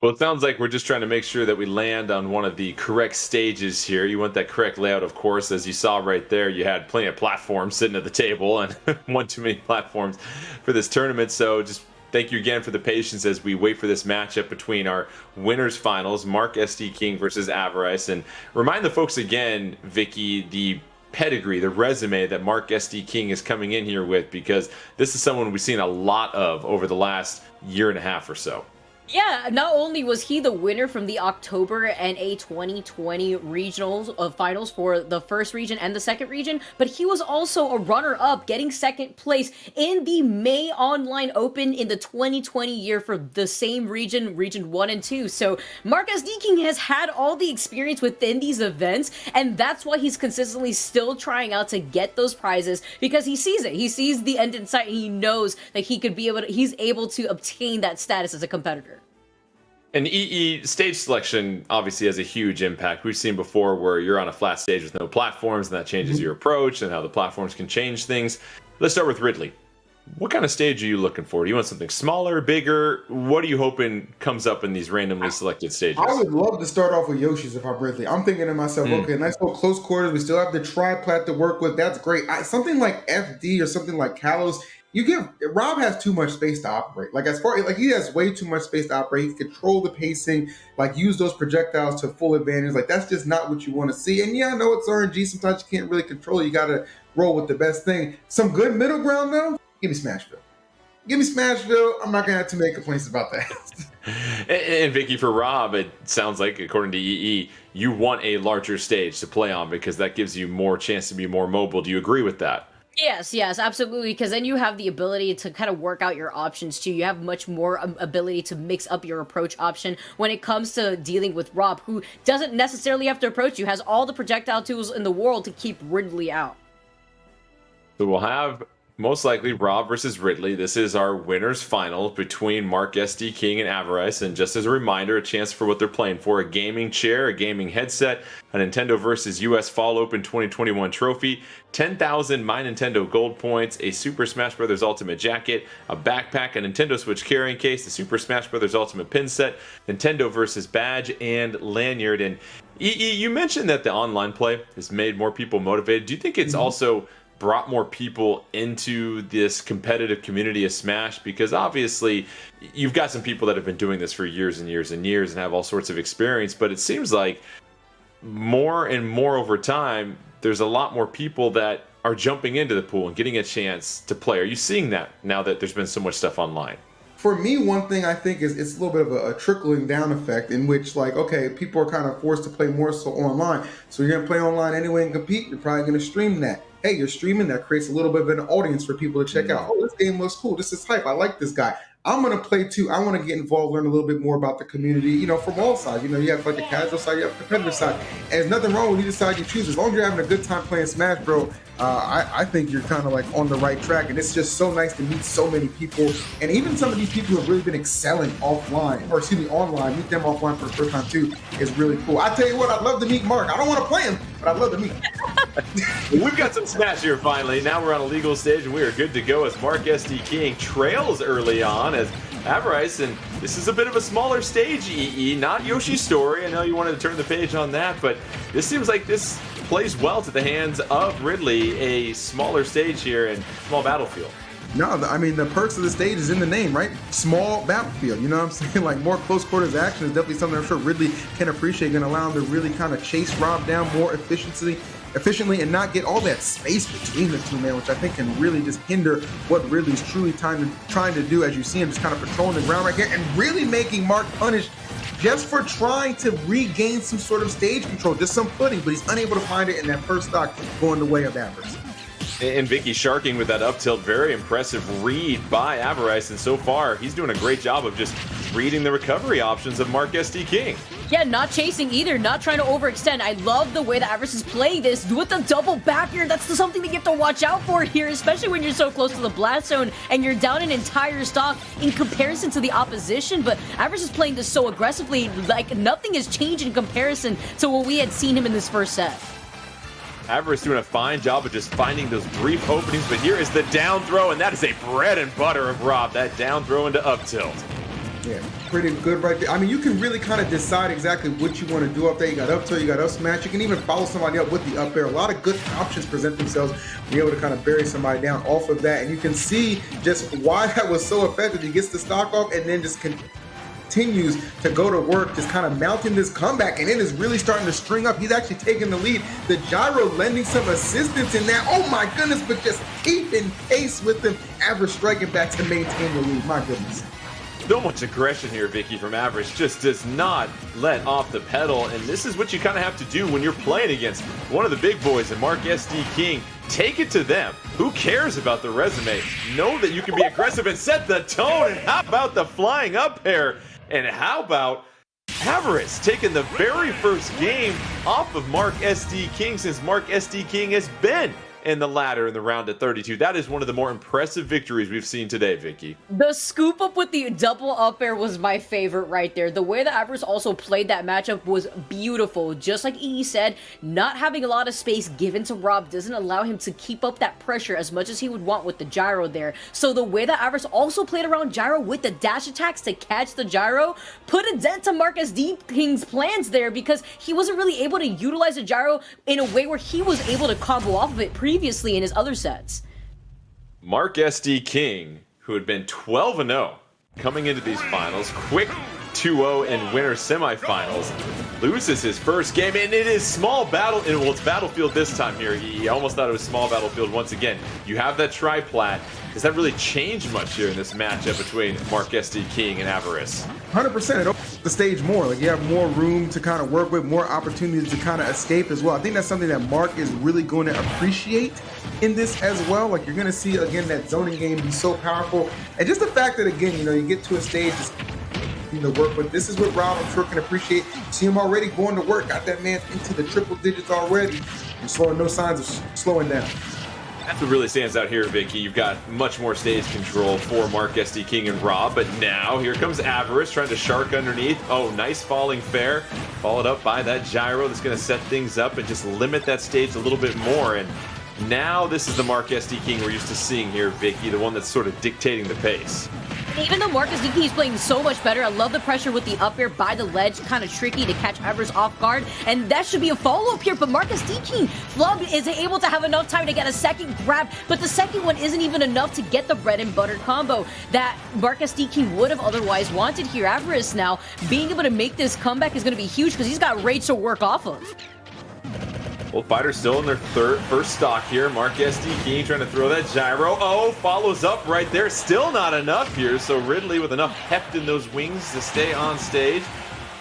Well, it sounds like we're just trying to make sure that we land on one of the correct stages here. You want that correct layout, of course. As you saw right there, you had plenty of platforms sitting at the table, and one too many platforms for this tournament. So just thank you again for the patience as we wait for this matchup between our winners finals, Mark SD King versus Avarice. And remind the folks again, Vicky, the pedigree, the resume that Mark SD King is coming in here with, because this is someone we've seen a lot of over the last year and a half or so. Yeah, not only was he the winner from the October NA 2020 regionals finals for the first region and the second region, but he was also a runner-up, getting second place in the May Online Open in the 2020 year for the same region, Region 1 and 2. So Mark SD King has had all the experience within these events, and that's why he's consistently still trying out to get those prizes, because he sees it. He sees the end in sight, and he knows that he's able to obtain that status as a competitor. And EE stage selection obviously has a huge impact. We've seen before where you're on a flat stage with no platforms, and that changes your approach and how the platforms can change things. Let's start with Ridley. What kind of stage are you looking for? Do you want something smaller, bigger? What are you hoping comes up in these randomly selected stages? I would love to start off with Yoshi's if I'm Ridley. I'm thinking to myself, okay, nice little close quarters. We still have the triplat to work with. That's great. Something like FD or something like Kalos. Rob has too much space to operate. Like he has way too much space to operate. He can control the pacing, like use those projectiles to full advantage. Like that's just not what you want to see. And yeah, I know it's RNG. Sometimes you can't really control it. You got to roll with the best thing. Some good middle ground though. Give me Smashville. Give me Smashville. I'm not gonna have too many complaints about that. And Vicky, for Rob, it sounds like, according to EE, you want a larger stage to play on because that gives you more chance to be more mobile. Do you agree with that? Yes, absolutely. Because then you have the ability to kind of work out your options too. You have much more ability to mix up your approach option when it comes to dealing with Rob, who doesn't necessarily have to approach you, has all the projectile tools in the world to keep Ridley out. So we'll have most likely Rob versus Ridley. This is our winners final between Mark SD King and Avarice. And just as a reminder, a chance for what they're playing for: a gaming chair, a gaming headset, a NintendoVS US Fall Open 2021 trophy, 10,000 My Nintendo Gold points, a Super Smash Bros. Ultimate jacket, a backpack, a Nintendo Switch carrying case, the Super Smash Bros. Ultimate pin set, NintendoVS badge, and lanyard. And EE, you mentioned that the online play has made more people motivated. Do you think it's also brought more people into this competitive community of Smash? Because obviously you've got some people that have been doing this for years and years and years and have all sorts of experience, but it seems like more and more over time there's a lot more people that are jumping into the pool and getting a chance to play. Are you seeing that now that there's been so much stuff online? For me, one thing I think is it's a little bit of a trickling down effect in which, like, okay, people are kind of forced to play more so online. So you're going to play online anyway and compete. You're probably going to stream that. Hey, you're streaming, that creates a little bit of an audience for people to check out. Oh, this game looks cool. This is hype. I like this guy. I'm going to play too. I want to get involved, learn a little bit more about the community, from all sides. You have like the casual side, you have the competitive side. And there's nothing wrong with either side you choose. As long as you're having a good time playing Smash, bro, I think you're kind of like on the right track. And it's just so nice to meet so many people. And even some of these people who have really been excelling online, online, meet them offline for the first time too, is really cool. I tell you what, I'd love to meet Mark. I don't want to play him, but I'd love to meet him. We've got some Smash here finally. Now we're on a legal stage and we are good to go as Mark SD King trails early on as Avarice, and this is a bit of a smaller stage, EE, not Yoshi's Story. I know you wanted to turn the page on that, but this seems like this plays well to the hands of Ridley, a smaller stage here and small battlefield. No, I mean, the perks of the stage is in the name, right? Small battlefield, you know what I'm saying? Like, more close quarters action is definitely something I'm sure Ridley can appreciate, going to allow him to really kind of chase Rob down more efficiently and not get all that space between the two, man, which I think can really just hinder what Ridley's truly trying to do, as you see him just kind of patrolling the ground right here and really making Mark punish just for trying to regain some sort of stage control, just some footing, but he's unable to find it in that first stock going the way of Avarice. And Vicky sharking with that up tilt, very impressive read by Avarice, and so far he's doing a great job of just reading the recovery options of Mark SD King. Yeah, not chasing either, not trying to overextend. I love the way that Avarice is playing this with the double back here. That's something that you have to watch out for here, especially when you're so close to the blast zone and you're down an entire stock in comparison to the opposition. But Avarice is playing this so aggressively, like nothing has changed in comparison to what we had seen him in this first set. Avarice doing a fine job of just finding those brief openings, but here is the down throw, and that is a bread and butter of Rob, that down throw into up tilt. Yeah, pretty good right there. I mean, you can really kind of decide exactly what you want to do up there. You got up tilt, you got up smash. You can even follow somebody up with the up air. A lot of good options present themselves. Be able to kind of bury somebody down off of that. And you can see just why that was so effective. He gets the stock off and then just continues to go to work, just kind of mounting this comeback, and it is really starting to string up. He's actually taking the lead. The gyro lending some assistance in that. Oh my goodness, but just keeping pace with him. Avarice striking back to maintain the lead. My goodness. So much aggression here, Vicky, from Avarice. Just does not let off the pedal, and this is what you kind of have to do when you're playing against one of the big boys and Mark SD King. Take it to them. Who cares about the resume? Know that you can be aggressive and set the tone. And how about the flying up air? And how about Avarice taking the very first game off of Mark SD King since Mark SD King has been and the ladder in the round at 32. That is one of the more impressive victories we've seen today, Vicky. The scoop up with the double up air was my favorite right there. The way that Avarice also played that matchup was beautiful. Just like EE said, not having a lot of space given to Rob doesn't allow him to keep up that pressure as much as he would want with the gyro there. So the way that Avarice also played around gyro with the dash attacks to catch the gyro put a dent to Marcus D. King's plans there, because he wasn't really able to utilize the gyro in a way where he was able to combo off of it previously in his other sets. Mark SD King, who had been 12-0 coming into these finals, quick 2-0 in winter semifinals, loses his first game, and it is small battle. Well, it's Battlefield this time here. He almost thought it was small Battlefield once again. You have that triplat. Does that really change much here in this matchup between Mark SD King and Avarice? 100%. It opens the stage more. Like, you have more room to kind of work with, more opportunities to kind of escape as well. I think that's something that Mark is really going to appreciate in this as well. Like, you're going to see, again, that zoning game be so powerful. And just the fact that, again, you get to a stage to work with. This is what Rob, I'm sure, can appreciate. See him already going to work. Got that man into the triple digits already. And showing no signs of slowing down. That's what really stands out here, Vicky. You've got much more stage control for Mark SD King and Rob, but now here comes Avarice trying to shark underneath. Oh, nice falling fair. Followed up by that gyro that's going to set things up and just limit that stage a little bit more. And now this is the Mark SD King we're used to seeing here, Vicky, the one that's sort of dictating the pace. Even though Marcus D. King is playing so much better, I love the pressure with the up air by the ledge, kind of tricky to catch Avarice off guard, and that should be a follow-up here, but Marcus D. King, Flub is able to have enough time to get a second grab, but the second one isn't even enough to get the bread and butter combo that Marcus D. King would have otherwise wanted here. Avarice now, being able to make this comeback is going to be huge because he's got rage to work off of. Both fighters still in their first stock here. Mark SD King trying to throw that gyro. Oh, follows up right there. Still not enough here. So Ridley with enough heft in those wings to stay on stage.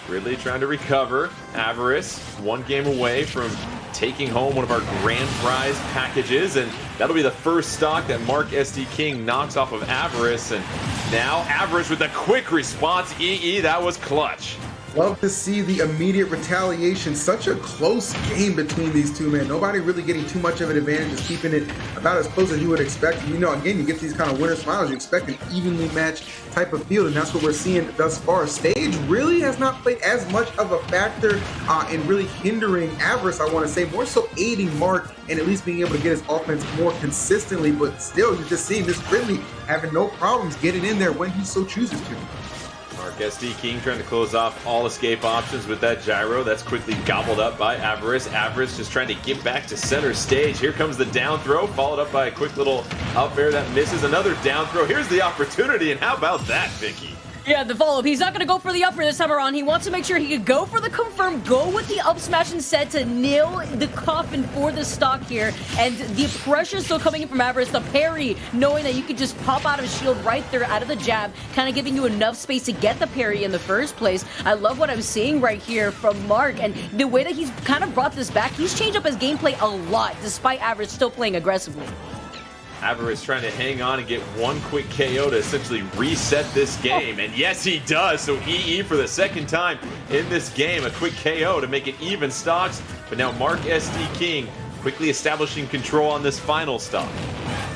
Ridley trying to recover. Avarice one game away from taking home one of our grand prize packages. And that'll be the first stock that Mark SD King knocks off of Avarice. And now Avarice with a quick response. EE, that was clutch. Love to see the immediate retaliation. Such a close game between these two, man. Nobody really getting too much of an advantage, just keeping it about as close as you would expect. Again, you get these kind of winner smiles. You expect an evenly matched type of field, and that's what we're seeing thus far. Stage really has not played as much of a factor in really hindering Avarice, I want to say, more so aiding Mark and at least being able to get his offense more consistently. But still, you're just seeing this Ridley having no problems getting in there when he so chooses to. Mark SD King trying to close off all escape options with that gyro. That's quickly gobbled up by Avarice. Avarice just trying to get back to center stage. Here comes the down throw, followed up by a quick little up air that misses. Another down throw. Here's the opportunity, and how about that, Vicky? Yeah, the follow-up. He's not going to go for the upper this time around. He wants to make sure he could go for the confirm, go with the up smash instead to nail the coffin for the stock here. And the pressure still coming in from Avarice. The parry, knowing that you could just pop out of shield right there out of the jab, kind of giving you enough space to get the parry in the first place. I love what I'm seeing right here from Mark. And the way that he's kind of brought this back, he's changed up his gameplay a lot, despite Avarice still playing aggressively. Avarice trying to hang on and get one quick KO to essentially reset this game. And yes, he does. So EE for the second time in this game, a quick KO to make it even stocks. But now Mark SD King quickly establishing control on this final stock.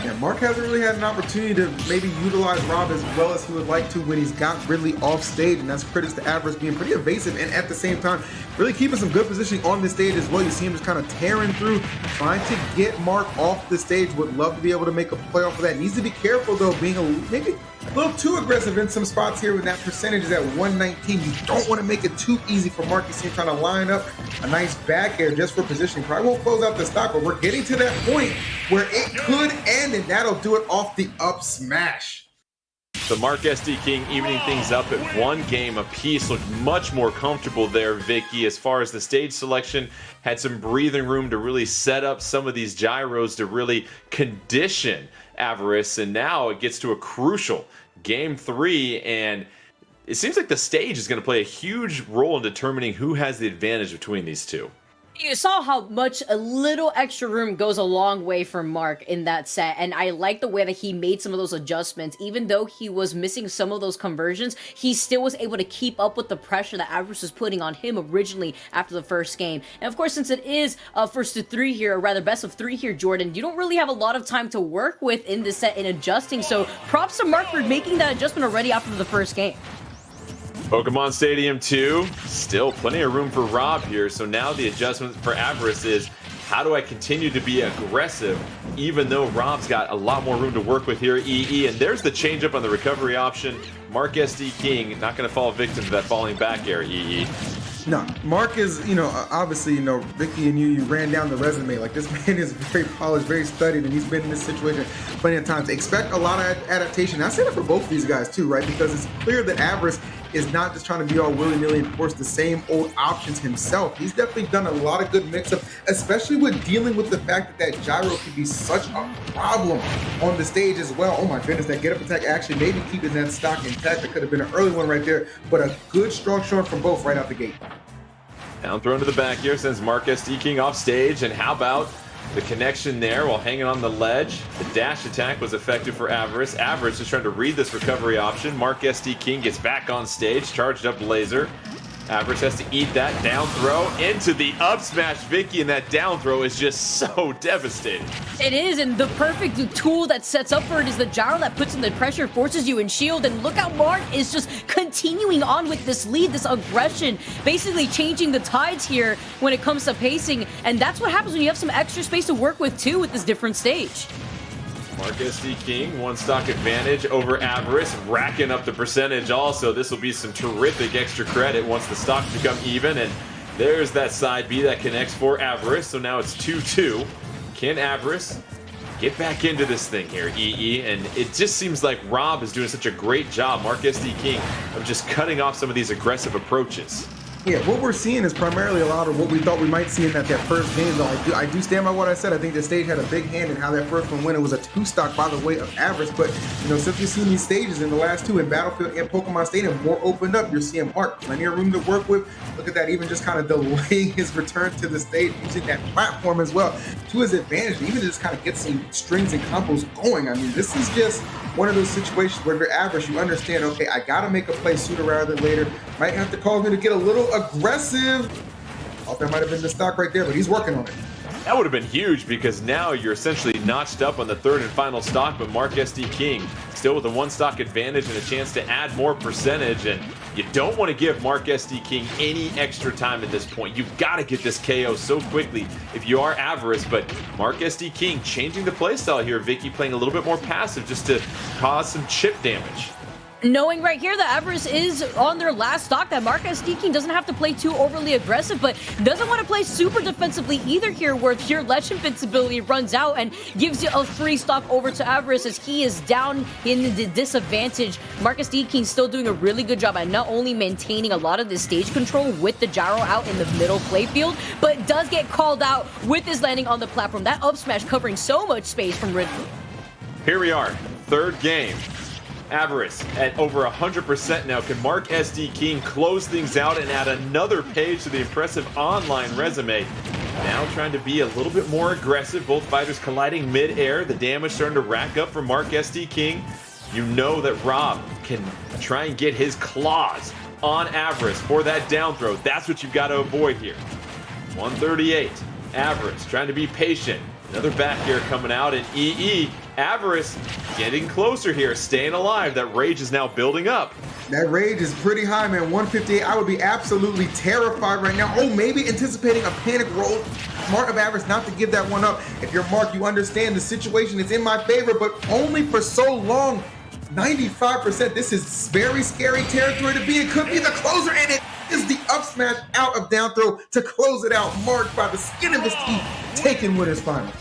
Yeah, Mark hasn't really had an opportunity to maybe utilize Rob as well as he would like to when he's got Ridley off stage, and that's credits to Avarice being pretty evasive and at the same time really keeping some good positioning on the stage as well. You see him just kind of tearing through, trying to get Mark off the stage. Would love to be able to make a play off of that. Needs to be careful though, being maybe a little too aggressive in some spots here when that percentage is at 119. You don't want to make it too easy for Mark. You see him trying to line up a nice back air just for positioning. Probably won't close out the stock, but we're getting to that point where it could end, and that'll do it off the up smash. So Mark SD King evening things up at one game apiece. Looked much more comfortable there, Vicky, as far as the stage selection. Had some breathing room to really set up some of these gyros to really condition Avarice. And now it gets to a crucial game 3, and it seems like the stage is going to play a huge role in determining who has the advantage between these two. You saw how much a little extra room goes a long way for Mark in that set, and I like the way that he made some of those adjustments. Even though he was missing some of those conversions, he still was able to keep up with the pressure that Avarice was putting on him originally after the first game. And of course, since it is first to three here, or rather best of three here, Jordan, you don't really have a lot of time to work with in this set in adjusting, so props to Mark for making that adjustment already after the first game. Pokemon Stadium 2, still plenty of room for Rob here. So now the adjustment for Avarice is, how do I continue to be aggressive even though Rob's got a lot more room to work with here, EE? And there's the changeup on the recovery option. Mark SD King not going to fall victim to that falling back air, EE. No, Mark is, obviously, Vicky and you ran down the resume. Like, this man is very polished, very studied, and he's been in this situation plenty of times. Expect a lot of adaptation. I say that for both of these guys, too, right? Because it's clear that Avarice is not just trying to be all willy-nilly and force the same old options himself. He's definitely done a lot of good mix-up, especially with dealing with the fact that gyro can be such a problem on the stage as well. Oh my goodness, that get-up attack actually maybe keeping that stock intact. That could have been an early one right there, but a good, strong showing from both right out the gate. Down throw into the back here sends Mark SD King off stage, and how about the connection there while hanging on the ledge? The dash attack was effective for Avarice. Avarice is trying to read this recovery option. Mark SD King gets back on stage, charged up laser. Avarice has to eat that down throw into the up smash. Vicky, and that down throw is just so devastating. It is, and the perfect tool that sets up for it is the gyro that puts in the pressure, forces you in shield, and look how Mark is just continuing on with this lead, this aggression, basically changing the tides here when it comes to pacing, and that's what happens when you have some extra space to work with too with this different stage. Mark SD King, one stock advantage over Avarice, racking up the percentage also. This will be some terrific extra credit once the stocks become even, and there's that side B that connects for Avarice, so now it's 2-2. Can Avarice get back into this thing here, EE? And it just seems like Rob is doing such a great job, Mark SD King, of just cutting off some of these aggressive approaches. Yeah, what we're seeing is primarily a lot of what we thought we might see in that first game, though. I do stand by what I said. I think the stage had a big hand in how that first one went. It was a two-stock, by the way, of Avarice. But, since we've seen these stages in the last two, in Battlefield and Pokemon Stadium, more opened up. You're seeing Mark, plenty of room to work with. Look at that, even just kind of delaying his return to the stage, using that platform as well to his advantage, even to just kind of get some strings and combos going. I mean, this is just one of those situations where you're Avarice, you understand, okay, I got to make a play sooner rather than later. Might have to cause me to get a little aggressive. Thought that might have been the stock right there, but he's working on it. That would have been huge because now you're essentially notched up on the third and final stock, but Mark SD King still with a one stock advantage and a chance to add more percentage, and you don't want to give Mark SD King any extra time at this point. You've got to get this KO so quickly if you are Avarice, but Mark SD King changing the playstyle here, Vicky playing a little bit more passive just to cause some chip damage. Knowing right here that Avarice is on their last stock, that Mark SD King doesn't have to play too overly aggressive, but doesn't want to play super defensively either here, where your ledge invincibility runs out and gives you a free stock over to Avarice as he is down in the disadvantage. Mark SD King still doing a really good job at not only maintaining a lot of the stage control with the gyro out in the middle playfield, but does get called out with his landing on the platform. That up smash covering so much space from Ridley. Here we are, third game. Avarice at over 100% now. Can Mark SD King close things out and add another page to the impressive online resume? Now trying to be a little bit more aggressive. Both fighters colliding mid-air. The damage starting to rack up for Mark SD King. You know that Rob can try and get his claws on Avarice for that down throw. That's what you've got to avoid here. 138. Avarice trying to be patient. Another back air coming out, and EE, Avarice getting closer here, staying alive. That rage is now building up. That rage is pretty high, man. 158. I would be absolutely terrified right now. Oh, maybe anticipating a panic roll. Smart of Avarice not to give that one up. If you're Mark, you understand the situation is in my favor, but only for so long. 95%. This is very scary territory to be. It could be the closer, and it is the up smash out of down throw to close it out. Mark by the skin of his teeth, taking winners final.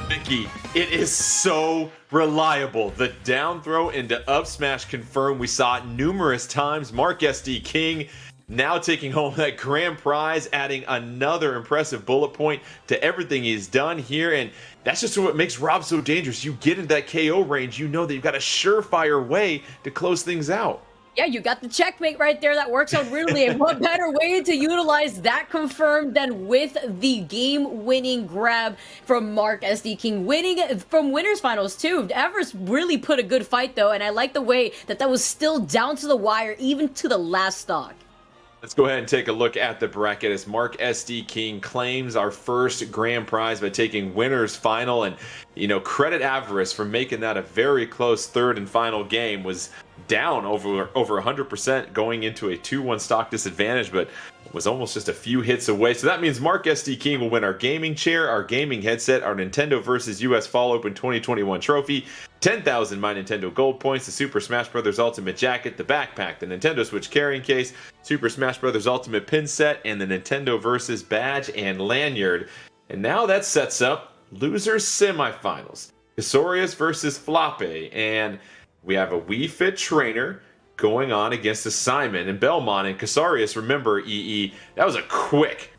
Vicky, it is so reliable. The down throw into up smash confirmed. We saw it numerous times. Mark SD King now taking home that grand prize, adding another impressive bullet point to everything he's done here. And that's just what makes Rob so dangerous. You get into that KO range, you know that you've got a surefire way to close things out. Yeah, you got the checkmate right there. That works out really. And what better way to utilize that confirmed than with the game-winning grab from Mark SD King, winning from winners finals too. Everest really put a good fight though, and I like the way that that was still down to the wire, even to the last stock. Let's go ahead and take a look at the bracket as Mark SD King claims our first grand prize by taking winner's final. And, you know, credit Avarice for making that a very close third and final game. Was down over 100% going into a 2-1 stock disadvantage, but was almost just a few hits away. So that means Mark SD King will win our gaming chair, our gaming headset, our NintendoVS US Fall Open 2021 trophy, 10,000 My Nintendo Gold points, the Super Smash Bros. Ultimate Jacket, the backpack, the Nintendo Switch carrying case, Super Smash Bros. Ultimate pin set, and the NintendoVS badge and lanyard. And now that sets up losers semifinals. Casorius versus Flappe, and we have a Wii Fit trainer going on against a Simon and Belmont and Casarius. Remember, EE, that was a quick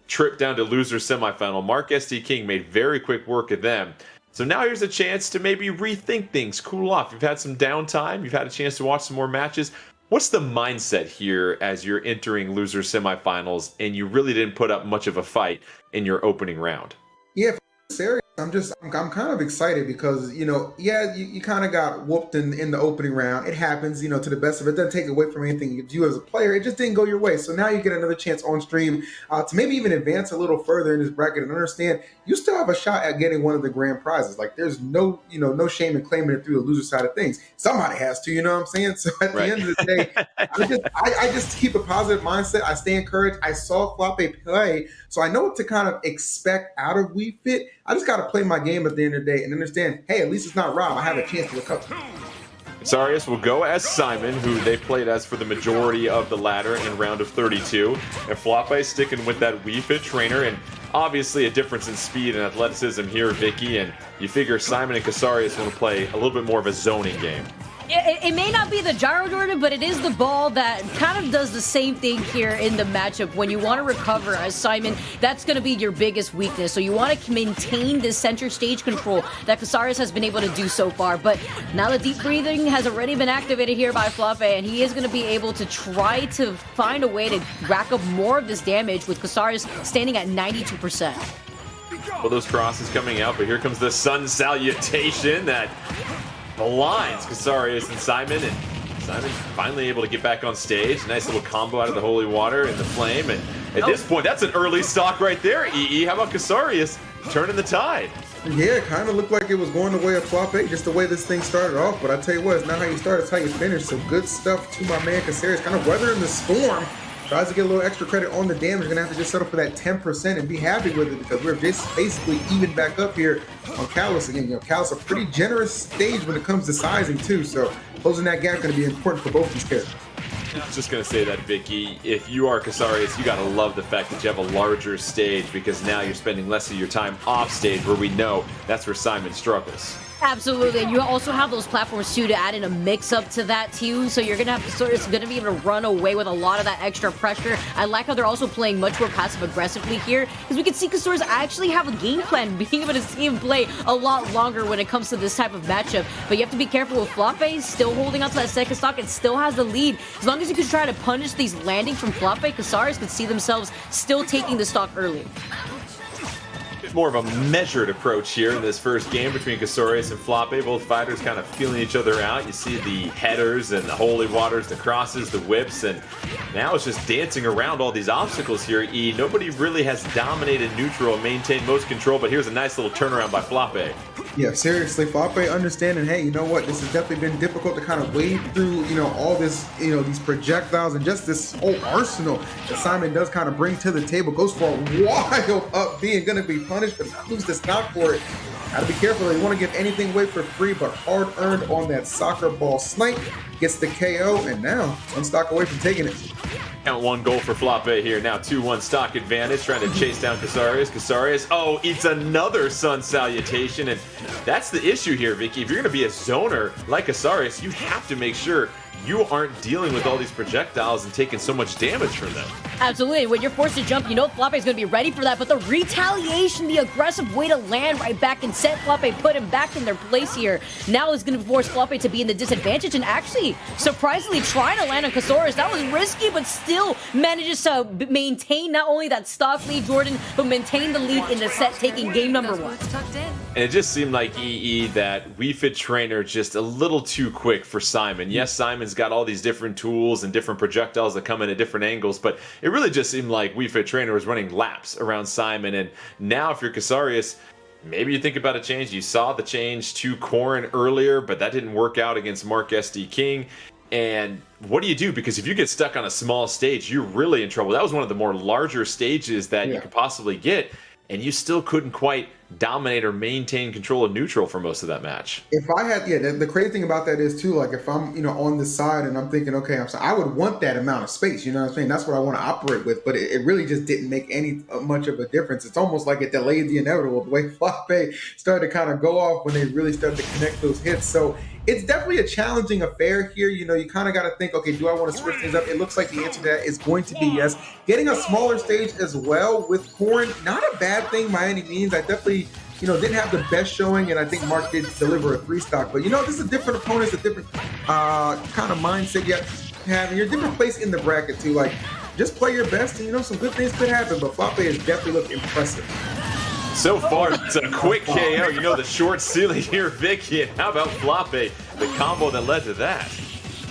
trip down to loser semifinal. Mark SD King made very quick work of them. So now here's a chance to maybe rethink things, cool off. You've had some downtime, you've had a chance to watch some more matches. What's the mindset here as you're entering loser semifinals and you really didn't put up much of a fight in your opening round? Yeah, serious. I'm kind of excited because, you know, yeah, you kind of got whooped in the opening round. It happens, you know, to the best of it. It doesn't take away from anything you as a player. It just didn't go your way. So now you get another chance on stream to maybe even advance a little further in this bracket and understand you still have a shot at getting one of the grand prizes. Like there's no shame in claiming it through the loser side of things. Somebody has to, you know what I'm saying? So at the end of the day, I just keep a positive mindset. I stay encouraged. I saw Flappe play, so I know what to kind of expect out of Wii Fit. I just got to play my game at the end of the day and understand, hey, at least it's not Rob. I have a chance to recover. Casarius will go as Simon, who they played as for the majority of the ladder in round of 32. And Flappe sticking with that Wii Fit trainer, and obviously a difference in speed and athleticism here, Vicky. And you figure Simon and Casarius want to play a little bit more of a zoning game. It may not be the gyro, Jordan, but it is the ball that kind of does the same thing here in the matchup. When you want to recover as Simon, that's going to be your biggest weakness. So you want to maintain this center stage control that Casarius has been able to do so far. But now the deep breathing has already been activated here by Flappe, and he is going to be able to try to find a way to rack up more of this damage with Casarius standing at 92%. Well, those crosses coming out, but here comes the sun salutation that blinds Casarius and Simon, and Simon finally able to get back on stage. Nice little combo out of the holy water and the flame, and at this point, that's an early stock right there, EE. How about Casarius turning the tide? Yeah, it kind of looked like it was going the way of Flappe, just the way this thing started off. But I tell you what, it's not how you start, it's how you finish. So good stuff to my man Casarius, kind of weathering the storm. Tries to get a little extra credit on the damage. Gonna have to just settle for that 10% and be happy with it because we're just basically even back up here on Callus again. You know, Callus a pretty generous stage when it comes to sizing too. So closing that gap gonna be important for both these characters. I was just going to say that, Vicky, if you are Casarius, you got to love the fact that you have a larger stage because now you're spending less of your time off stage where we know that's where Simon struggles. Absolutely, and you also have those platforms too to add in a mix-up to that too, so you're gonna have Casarius going to be able to run away with a lot of that extra pressure. I like how they're also playing much more passive-aggressively here, because we can see Casarius actually have a game plan, being able to see him play a lot longer when it comes to this type of matchup. But you have to be careful with Flappe, still holding on to that second stock and still has the lead. As long as you can try to punish these landings from Flappe, Casarius could see themselves still taking the stock early. More of a measured approach here in this first game between Casarius and Flappe. Both fighters kind of feeling each other out. You see the headers and the holy waters, the crosses, the whips, and now it's just dancing around all these obstacles here. Nobody really has dominated neutral and maintained most control, but here's a nice little turnaround by Flappe. Yeah, seriously, Flappe understanding, hey, you know what, this has definitely been difficult to kind of wade through, you know, all this, you know, these projectiles and just this whole arsenal that Simon does kind of bring to the table. Goes for a wild up being going to be punished, but not lose the stock for it. Gotta be careful. They want to give anything away for free, but hard earned on that soccer ball snipe. Gets the KO, and now one stock away from taking it. Count one goal for Flappe here. Now 2-1 stock advantage, trying to chase down Casarius. Casarius, oh, it's another sun salutation, and that's the issue here, Vicky. If you're going to be a zoner like Casarius, you have to make sure you aren't dealing with all these projectiles and taking so much damage from them. Absolutely. When you're forced to jump, you know Floppe is going to be ready for that, but the retaliation, the aggressive way to land right back and set Floppe, put him back in their place here, now is going to force Floppe to be in the disadvantage, and actually, surprisingly, trying to land on Kasaurus. That was risky, but still manages to maintain not only that stock lead, Jordan, but maintain the lead in the set, taking game number 1. And it just seemed like EE that Wii Fit Trainer just a little too quick for Simon. Yes, Simon's got all these different tools and different projectiles that come in at different angles, but it really just seemed like Wii Fit Trainer was running laps around Simon. And now if you're Kasaurus, maybe you think about a change. You saw the change to Corrin earlier, but that didn't work out against Mark SD King. And what do you do? Because if you get stuck on a small stage, you're really in trouble. That was one of the more larger stages that you could possibly get, and you still couldn't quite dominate or maintain control of neutral for most of that match. If I had, the crazy thing about that is too, like if I'm, on this side and I'm thinking, okay, I would want that amount of space, you know what I'm saying? That's what I want to operate with, but it really just didn't make any much of a difference. It's almost like it delayed the inevitable, the way Floppe started to kind of go off when they really started to connect those hits. So it's definitely a challenging affair here. You kind of got to think, okay, do I want to switch things up? It looks like the answer to that is going to be yes. Getting a smaller stage as well with Corrin, not a bad thing by any means. I definitely didn't have the best showing, and I think Mark did deliver a 3-stock. But, this is a different opponent, it's a different kind of mindset you have, and you're a different place in the bracket, too. Like, just play your best, and, some good things could happen, but Floppe has definitely looked impressive. So far, it's a quick KO. The short ceiling here, Vicky, and how about Floppe, the combo that led to that?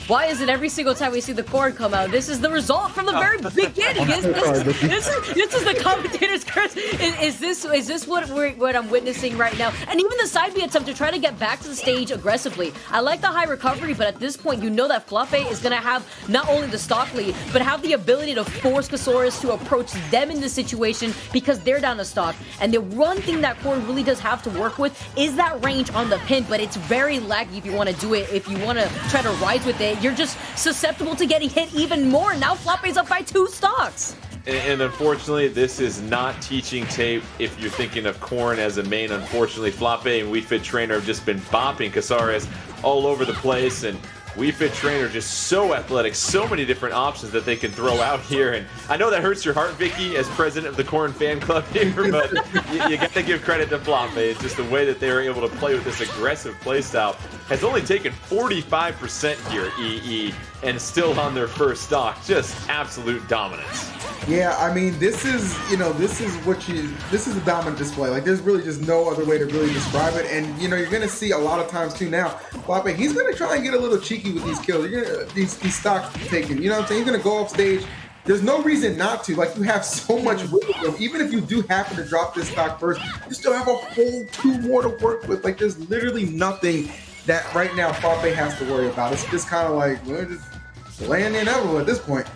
Why is it every single time we see the cord come out, this is the result from the very beginning? This is the commentator's curse. Is this what I'm witnessing right now? And even the side B attempt to try to get back to the stage aggressively. I like the high recovery, but at this point, you know that Floppe is going to have not only the stock lead, but have the ability to force Kasaurus to approach them in this situation because they're down to stock. And the one thing that cord really does have to work with is that range on the pin, but it's very laggy if you want to do it. If you want to try to rise with it, you're just susceptible to getting hit even more. Now Floppe's up by 2 stocks. And unfortunately, this is not teaching tape if you're thinking of Corrin as a main. Unfortunately, Floppe and Wii Fit Trainer have just been bopping Kasaurus all over the place, and Wii Fit Trainer just so athletic, so many different options that they can throw out here. And I know that hurts your heart, Vicky, as president of the Corrin fan club here, but you got to give credit to Floppe. It's just the way that they were able to play with this aggressive playstyle has only taken 45% here, EE, and still on their first stock. Just absolute dominance. Yeah, I mean, this is a dominant display. Like, there's really just no other way to really describe it. And, you're going to see a lot of times, too, now, Floppe, he's going to try and get a little cheeky with these kills. These stocks taken. You know what I'm saying? He's going to go off stage. There's no reason not to. Like, you have so much wiggle room. Even if you do happen to drop this stock first, you still have a whole 2 more to work with. Like, there's literally nothing that right now Floppe has to worry about. It's just kind of like, we're just laying the inevitable at this point.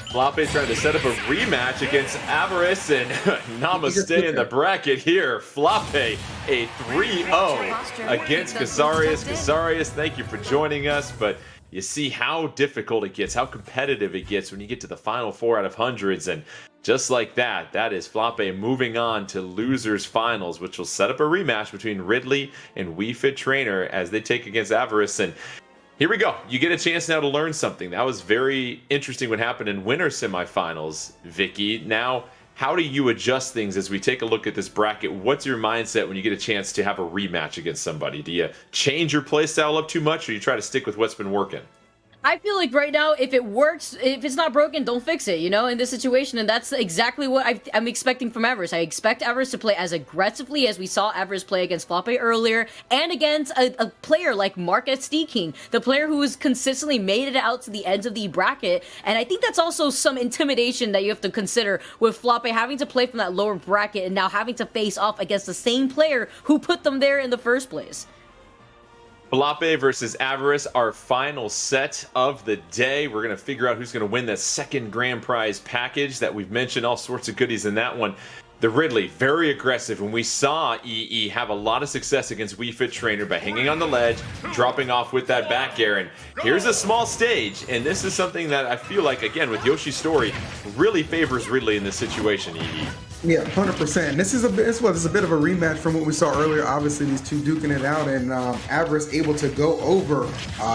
Floppe trying to set up a rematch against Avarice, and namaste in the bracket here. Floppe, a 3-0 against Kasaurus. Kasaurus, thank you for joining us, but you see how difficult it gets, how competitive it gets when you get to the final 4 out of hundreds, and just like that, that is Floppe moving on to losers finals, which will set up a rematch between Ridley and Wii Fit Trainer as they take against Avarice. And here we go. You get a chance now to learn something. That was very interesting what happened in winter semifinals, Vicky. Now, how do you adjust things as we take a look at this bracket? What's your mindset when you get a chance to have a rematch against somebody? Do you change your playstyle up too much, or you try to stick with what's been working? I feel like right now, if it works, if it's not broken, don't fix it, in this situation. And that's exactly what I'm expecting from Avarice. I expect Avarice to play as aggressively as we saw Avarice play against Floppe earlier, and against a player like Mark SD King, the player who has consistently made it out to the ends of the bracket. And I think that's also some intimidation that you have to consider with Floppe having to play from that lower bracket and now having to face off against the same player who put them there in the first place. Floppe versus Avarice, our final set of the day. We're going to figure out who's going to win the second grand prize package that we've mentioned, all sorts of goodies in that one. The Ridley, very aggressive, and we saw EE have a lot of success against Wii Fit Trainer by hanging on the ledge, dropping off with that back air. And here's a small stage, and this is something that I feel like, again, with Yoshi's story, really favors Ridley in this situation, EE. Yeah, 100%. This is a bit of a rematch from what we saw earlier. Obviously, these two duking it out, and Avarice able to go over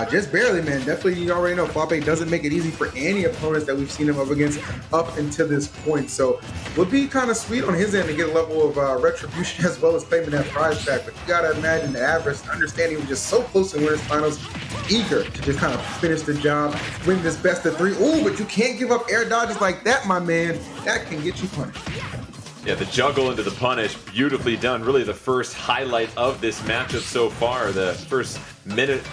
just barely, man. Definitely, you already know, Flappe doesn't make it easy for any opponents that we've seen him up against up until this point. So, would be kind of sweet on his end to get a level of retribution as well as claiming that prize pack. But you gotta imagine that Avarice, understanding he was just so close to winners finals, eager to just kind of finish the job, win this best of 3. Ooh, but you can't give up air dodges like that, my man. That can get you punished. Yeah, the juggle into the punish, beautifully done. Really the first highlight of this matchup so far. The first minute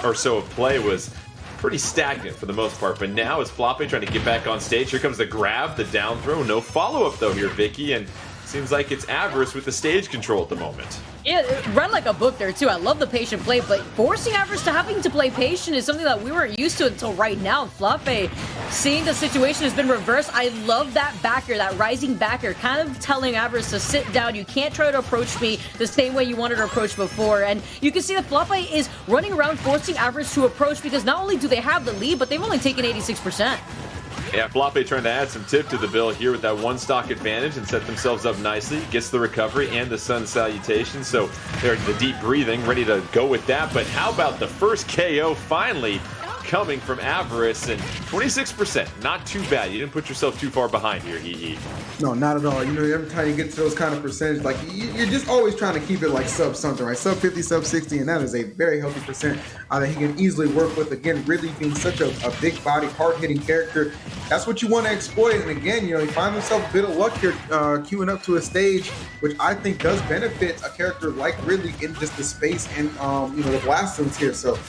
or so of play was pretty stagnant for the most part. But now as Flappe trying to get back on stage, here comes the grab, the down throw. No follow-up though here, Vicky, and seems like it's Avarice with the stage control at the moment. Yeah, it ran like a book there too. I love the patient play, but forcing Avarice to having to play patient is something that we weren't used to until right now. Flappe, seeing the situation has been reversed. I love that backer, that rising backer, kind of telling Avarice to sit down. You can't try to approach me the same way you wanted to approach before. And you can see that Flappe is running around forcing Avarice to approach because not only do they have the lead, but they've only taken 86%. Yeah, Flappe trying to add some tip to the bill here with that one stock advantage and set themselves up nicely. Gets the recovery and the sun salutation. So there's the deep breathing, ready to go with that. But how about the first KO finally coming from Avarice, and 26%, not too bad. You didn't put yourself too far behind here, EE. No, not at all. You know, every time you get to those kind of percentage, like you're just always trying to keep it like sub something, right? Sub 50, sub 60, and that is a very healthy percent that he can easily work with. Again, Ridley being such a big body, hard-hitting character, that's what you want to exploit. And again, you know, he finds himself a bit of luck here, queuing up to a stage, which I think does benefit a character like Ridley in just the space and you know, the blast zones here. So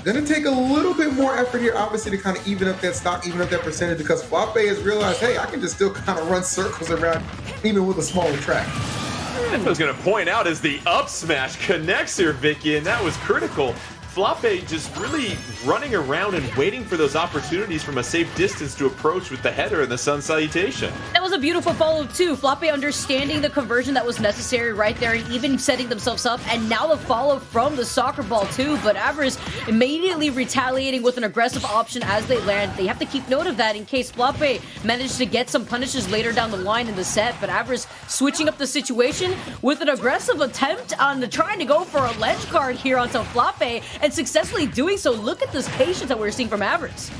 gonna take a little bit more effort here, obviously, to kind of even up that stock, even up that percentage, because Flappe has realized, hey, I can just still kind of run circles around even with a smaller track. I was going to point out as the up smash connects here, Vicky, and that was critical. Flappe just really running around and waiting for those opportunities from a safe distance to approach with the header and the sun salutation. That was a beautiful follow too. Flappe understanding the conversion that was necessary right there and even setting themselves up, and now the follow from the soccer ball too, but Avarice immediately retaliating with an aggressive option as they land. They have to keep note of that in case Flappe managed to get some punishes later down the line in the set, but Avarice switching up the situation with an aggressive attempt on trying to go for a ledge guard here onto Flappe, and successfully doing so. Look at this patience that we're seeing from Avarice.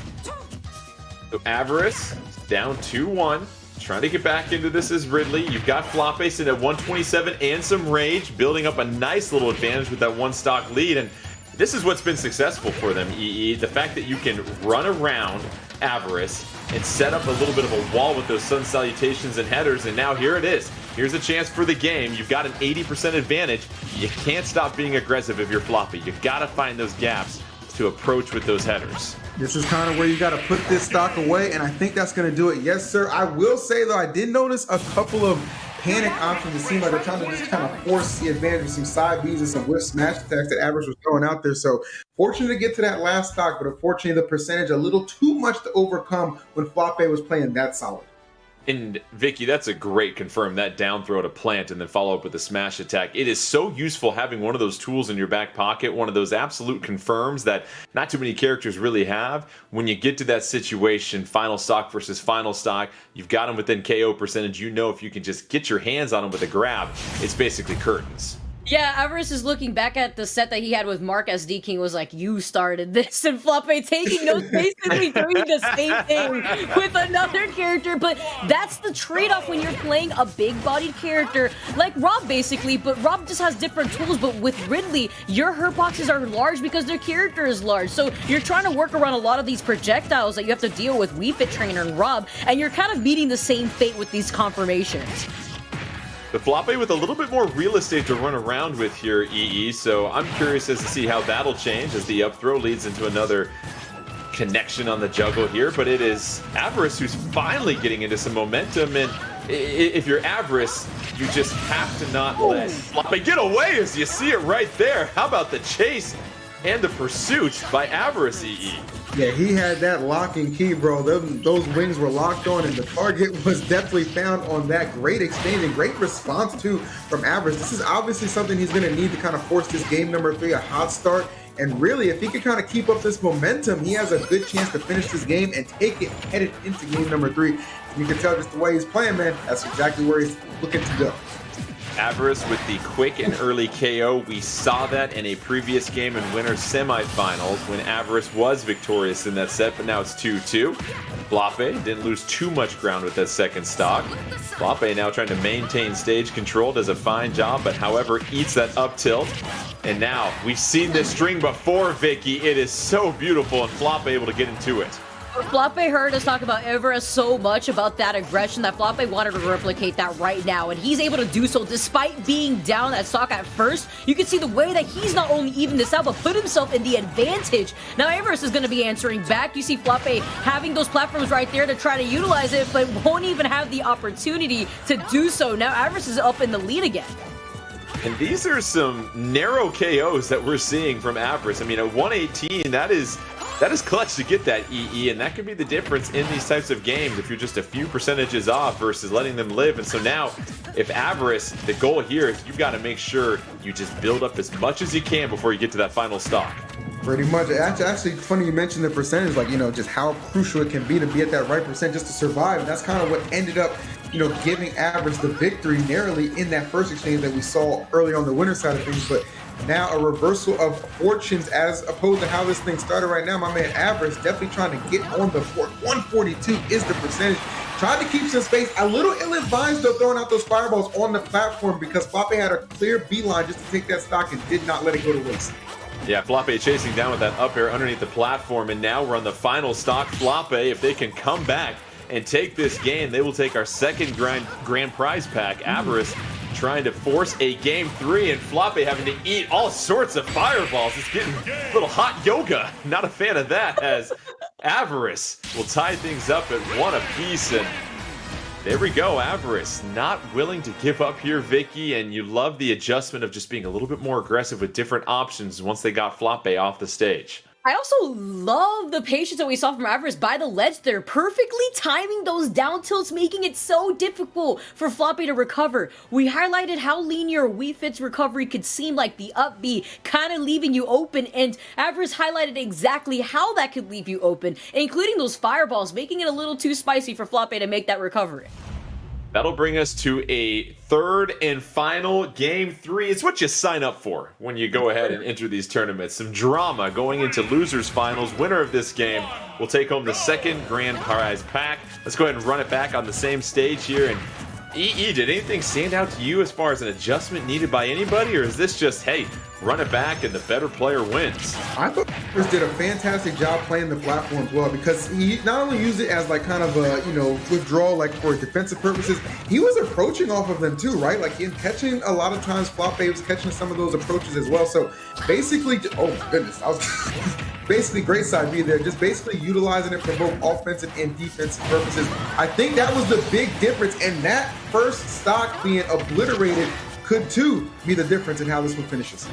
So Avarice down 2-1. Trying to get back into this is Ridley. You've got Flappe sitting at 127 and some rage, building up a nice little advantage with that one stock lead. And this is what's been successful for them, EE. The fact that you can run around Avarice and set up a little bit of a wall with those sun salutations and headers. And now here it is. Here's a chance for the game. You've got an 80% advantage. You can't stop being aggressive if you're Flappe. You've got to find those gaps to approach with those headers. This is kind of where you got to put this stock away, and I think that's going to do it. Yes, sir. I will say, though, I did notice a couple of panic options. It seemed like they're trying to just kind of force the advantage with some side Bs and some whiff smash attacks that Avarice was throwing out there. So fortunate to get to that last stock, but unfortunately the percentage a little too much to overcome when Flappe was playing that solid. And Vicky, that's a great confirm, that down throw to plant and then follow up with a smash attack. It is so useful having one of those tools in your back pocket, one of those absolute confirms that not too many characters really have. When you get to that situation, final stock versus final stock, you've got them within KO percentage. You know, if you can just get your hands on them with a grab, it's basically curtains. Yeah, Avarice is looking back at the set that he had with Mark SD King, was like, you started this, and Flappe taking notes, basically doing the same thing with another character. But that's the trade-off when you're playing a big-bodied character like Rob, basically, but Rob just has different tools. But with Ridley, your hurt boxes are large because their character is large, so you're trying to work around a lot of these projectiles that you have to deal with Wii Fit Trainer and Rob, and you're kind of meeting the same fate with these confirmations. The Flappe with a little bit more real estate to run around with here, EE, so I'm curious as to see how that'll change as the up throw leads into another connection on the juggle here, but it is Avarice who's finally getting into some momentum, and if you're Avarice, you just have to not let Flappe get away, as you see it right there. How about the chase and the pursuit by Avarice, EE? Yeah, he had that lock and key, bro. Those wings were locked on, and the target was definitely found on that. Great exchange and great response, too, from Avarice. This is obviously something he's going to need to kind of force this game number 3, a hot start. And really, if he can kind of keep up this momentum, he has a good chance to finish this game and take it headed into game number 3. You can tell just the way he's playing, man, that's exactly where he's looking to go. Avarice with the quick and early KO. We saw that in a previous game in winter semifinals when Avarice was victorious in that set, but now it's 2-2. Flappe didn't lose too much ground with that second stock. Flappe now trying to maintain stage control, does a fine job, but however eats that up tilt. And now we've seen this string before, Vicky. It is so beautiful, and Flappe able to get into it. Flappe heard us talk about Everest so much about that aggression that Flappe wanted to replicate that right now, and he's able to do so despite being down that stock at first. You can see the way that he's not only evened this out, but put himself in the advantage. Now Everest is going to be answering back. You see Flappe having those platforms right there to try to utilize it, but won't even have the opportunity to do so. Now Everest is up in the lead again. And these are some narrow KOs that we're seeing from Avarice. I mean, at 118, that is clutch to get that EE, and that could be the difference in these types of games if you're just a few percentages off versus letting them live. And so now, if Avarice, the goal here is you've got to make sure you just build up as much as you can before you get to that final stock. Pretty much. Actually, funny you mentioned the percentage, like, just how crucial it can be to be at that right percent just to survive. And that's kind of what ended up, giving Avarice the victory narrowly in that first exchange that we saw early on the winner side of things. But now a reversal of fortunes as opposed to how this thing started right now. My man Avarice definitely trying to get on the board. 142 is the percentage. Tried to keep some space. A little ill-advised though throwing out those fireballs on the platform because Flappe had a clear beeline just to take that stock and did not let it go to waste. Yeah, Flappe chasing down with that up air underneath the platform, and now we're on the final stock. Flappe, if they can come back and take this game, they will take our second grand prize pack. Avarice trying to force a game 3, and Flappe having to eat all sorts of fireballs. It's getting a little hot yoga. Not a fan of that, as Avarice will tie things up at 1 apiece. And there we go, Avarice not willing to give up here, Vicky, and you love the adjustment of just being a little bit more aggressive with different options once they got Flappe off the stage. I also love the patience that we saw from Avarice by the ledge there, perfectly timing those down tilts, making it so difficult for Flappe to recover. We highlighted how linear Wii Fit's recovery could seem like the up B, kind of leaving you open, and Avarice highlighted exactly how that could leave you open, including those fireballs, making it a little too spicy for Flappe to make that recovery. That'll bring us to a third and final game 3. It's what you sign up for when you go ahead and enter these tournaments. Some drama going into losers finals. Winner of this game will take home the second grand prize pack. Let's go ahead and run it back on the same stage here. And EE, did anything stand out to you as far as an adjustment needed by anybody, or is this just, hey, run it back and the better player wins? I thought Chris did a fantastic job playing the platform as well, because he not only used it as like kind of a withdrawal, like for defensive purposes, he was approaching off of them too, right? Like in catching, a lot of times Flappe was catching some of those approaches as well. So basically, oh my goodness, I was basically great side B there, just basically utilizing it for both offensive and defensive purposes. I think that was the big difference, and that first stock being obliterated could too be the difference in how this one finishes.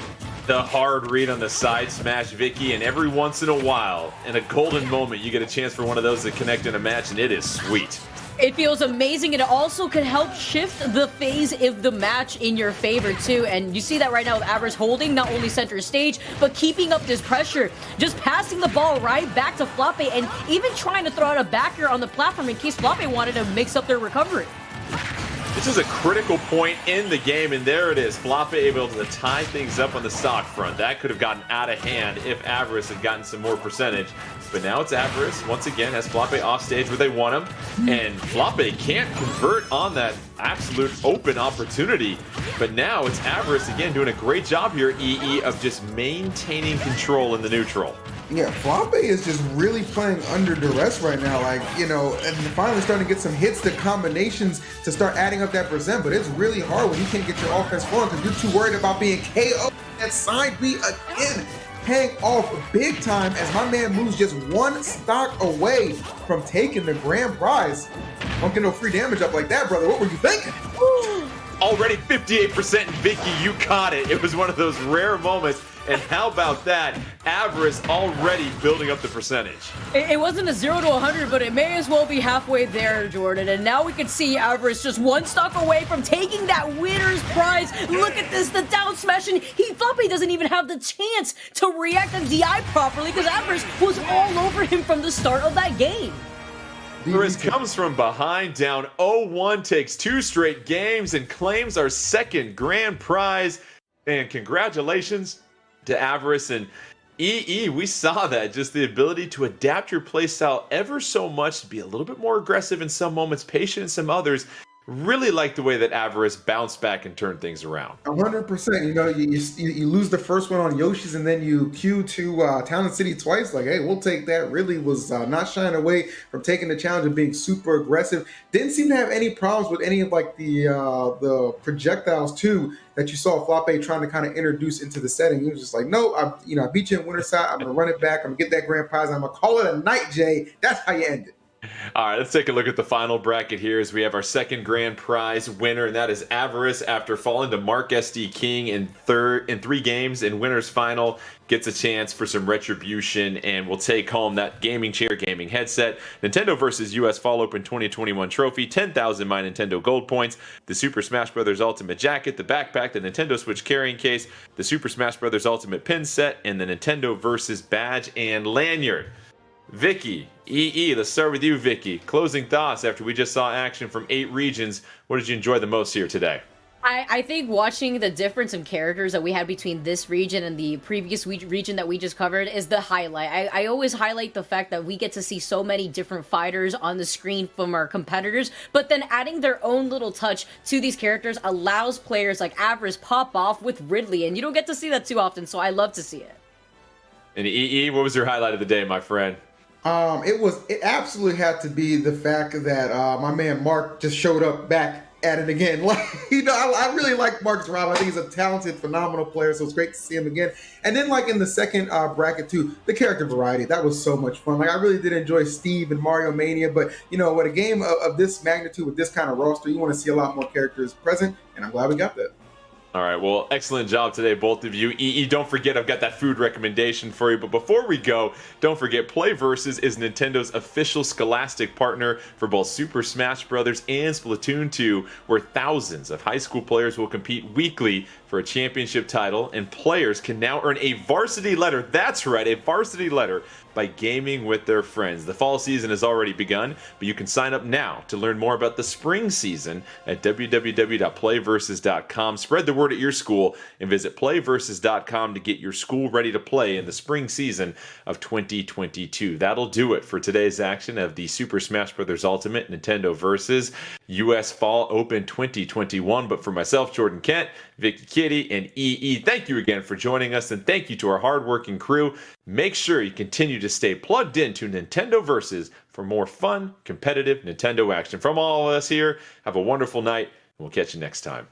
The hard read on the side smash, Vicky, and every once in a while, in a golden moment, you get a chance for one of those to connect in a match, and it is sweet. It feels amazing, and it also can help shift the phase of the match in your favor too. And you see that right now with Avarice holding not only center stage, but keeping up this pressure, just passing the ball right back to Flappe, and even trying to throw out a backer on the platform in case Flappe wanted to mix up their recovery. This is a critical point in the game, and there it is. Flappe able to tie things up on the stock front. That could have gotten out of hand if Avarice had gotten some more percentage. But now it's Avarice, once again, has Flappe off stage where they want him. And Flappe can't convert on that absolute open opportunity. But now it's Avarice, again, doing a great job here, EE, of just maintaining control in the neutral. Yeah, Flappe is just really playing under duress right now, and finally starting to get some hits to combinations to start adding up that percent, but it's really hard when you can't get your offense flowing because you're too worried about being KO. That side B again, paying off big time as my man moves just one stock away from taking the grand prize. Don't get no free damage up like that, brother. What were you thinking? Already 58%, Vicky, you caught it. It was one of those rare moments. And how about that? Avarice already building up the percentage. It wasn't a 0 to 100, but it may as well be halfway there, Jordan. And now we can see Avarice just one stock away from taking that winner's prize. Look at this, the down smash, and he thought he doesn't even have the chance to react and DI properly because Avarice was all over him from the start of that game. Avarice comes from behind, down 0-1, takes 2 straight games, and claims our second grand prize. And congratulations to Avarice and EE. We saw that, just the ability to adapt your playstyle ever so much, to be a little bit more aggressive in some moments, patient in some others. Really like the way that Avarice bounced back and turned things around. 100%. You know, you lose the first one on Yoshi's and then you queue to Town and City twice. Like, hey, we'll take that. Really was not shying away from taking the challenge and being super aggressive. Didn't seem to have any problems with any of like the projectiles too that you saw Flappe trying to kind of introduce into the setting. He was just like, no, I beat you in winter side. I'm gonna run it back. I'm gonna get that grand prize. I'm gonna call it a night, Jay. That's how you end it. All right, let's take a look at the final bracket here as we have our second grand prize winner, and that is Avarice. After falling to Mark SD King in 3 games in winner's final, gets a chance for some retribution and will take home that gaming chair, gaming headset, NintendoVS US Fall Open 2021 trophy, 10,000 My Nintendo Gold points, the Super Smash Bros. Ultimate jacket, the backpack, the Nintendo Switch carrying case, the Super Smash Bros. Ultimate pin set, and the NintendoVS badge and lanyard. Vicky, EE, let's start with you, Vicky. Closing thoughts after we just saw action from 8 regions. What did you enjoy the most here today? I think watching the difference in characters that we had between this region and the previous region that we just covered is the highlight. I always highlight the fact that we get to see so many different fighters on the screen from our competitors, but then adding their own little touch to these characters allows players like Avarice pop off with Ridley, and you don't get to see that too often, so I love to see it. And EE, what was your highlight of the day, my friend? It absolutely had to be the fact that my man Mark just showed up back at it again. Like, you know, I really like Mark's Rob. I think he's a talented, phenomenal player, so it's great to see him again. And then, like, in the second bracket too, the character variety, that was so much fun. Like, I really did enjoy Steve and Mario Mania, but you know, with a game of this magnitude, with this kind of roster, you want to see a lot more characters present, and I'm glad we got that. All right, well, excellent job today, both of you. EE, don't forget, I've got that food recommendation for you. But before we go, don't forget, PlayVS is Nintendo's official Scholastic partner for both Super Smash Bros. And Splatoon 2, where thousands of high school players will compete weekly for a championship title, and players can now earn a varsity letter. That's right, a varsity letter by gaming with their friends. The fall season has already begun, but you can sign up now to learn more about the spring season at www.playversus.com. Spread the word at your school and visit playversus.com to get your school ready to play in the spring season of 2022. That'll do it for today's action of the Super Smash Bros. Ultimate NintendoVS US Fall Open 2021. But for myself, Jordan Kent, Vicky Kitty, and EE, thank you again for joining us, and thank you to our hardworking crew. Make sure you continue to stay plugged into NintendoVS for more fun, competitive Nintendo action. From all of us here, have a wonderful night, and we'll catch you next time.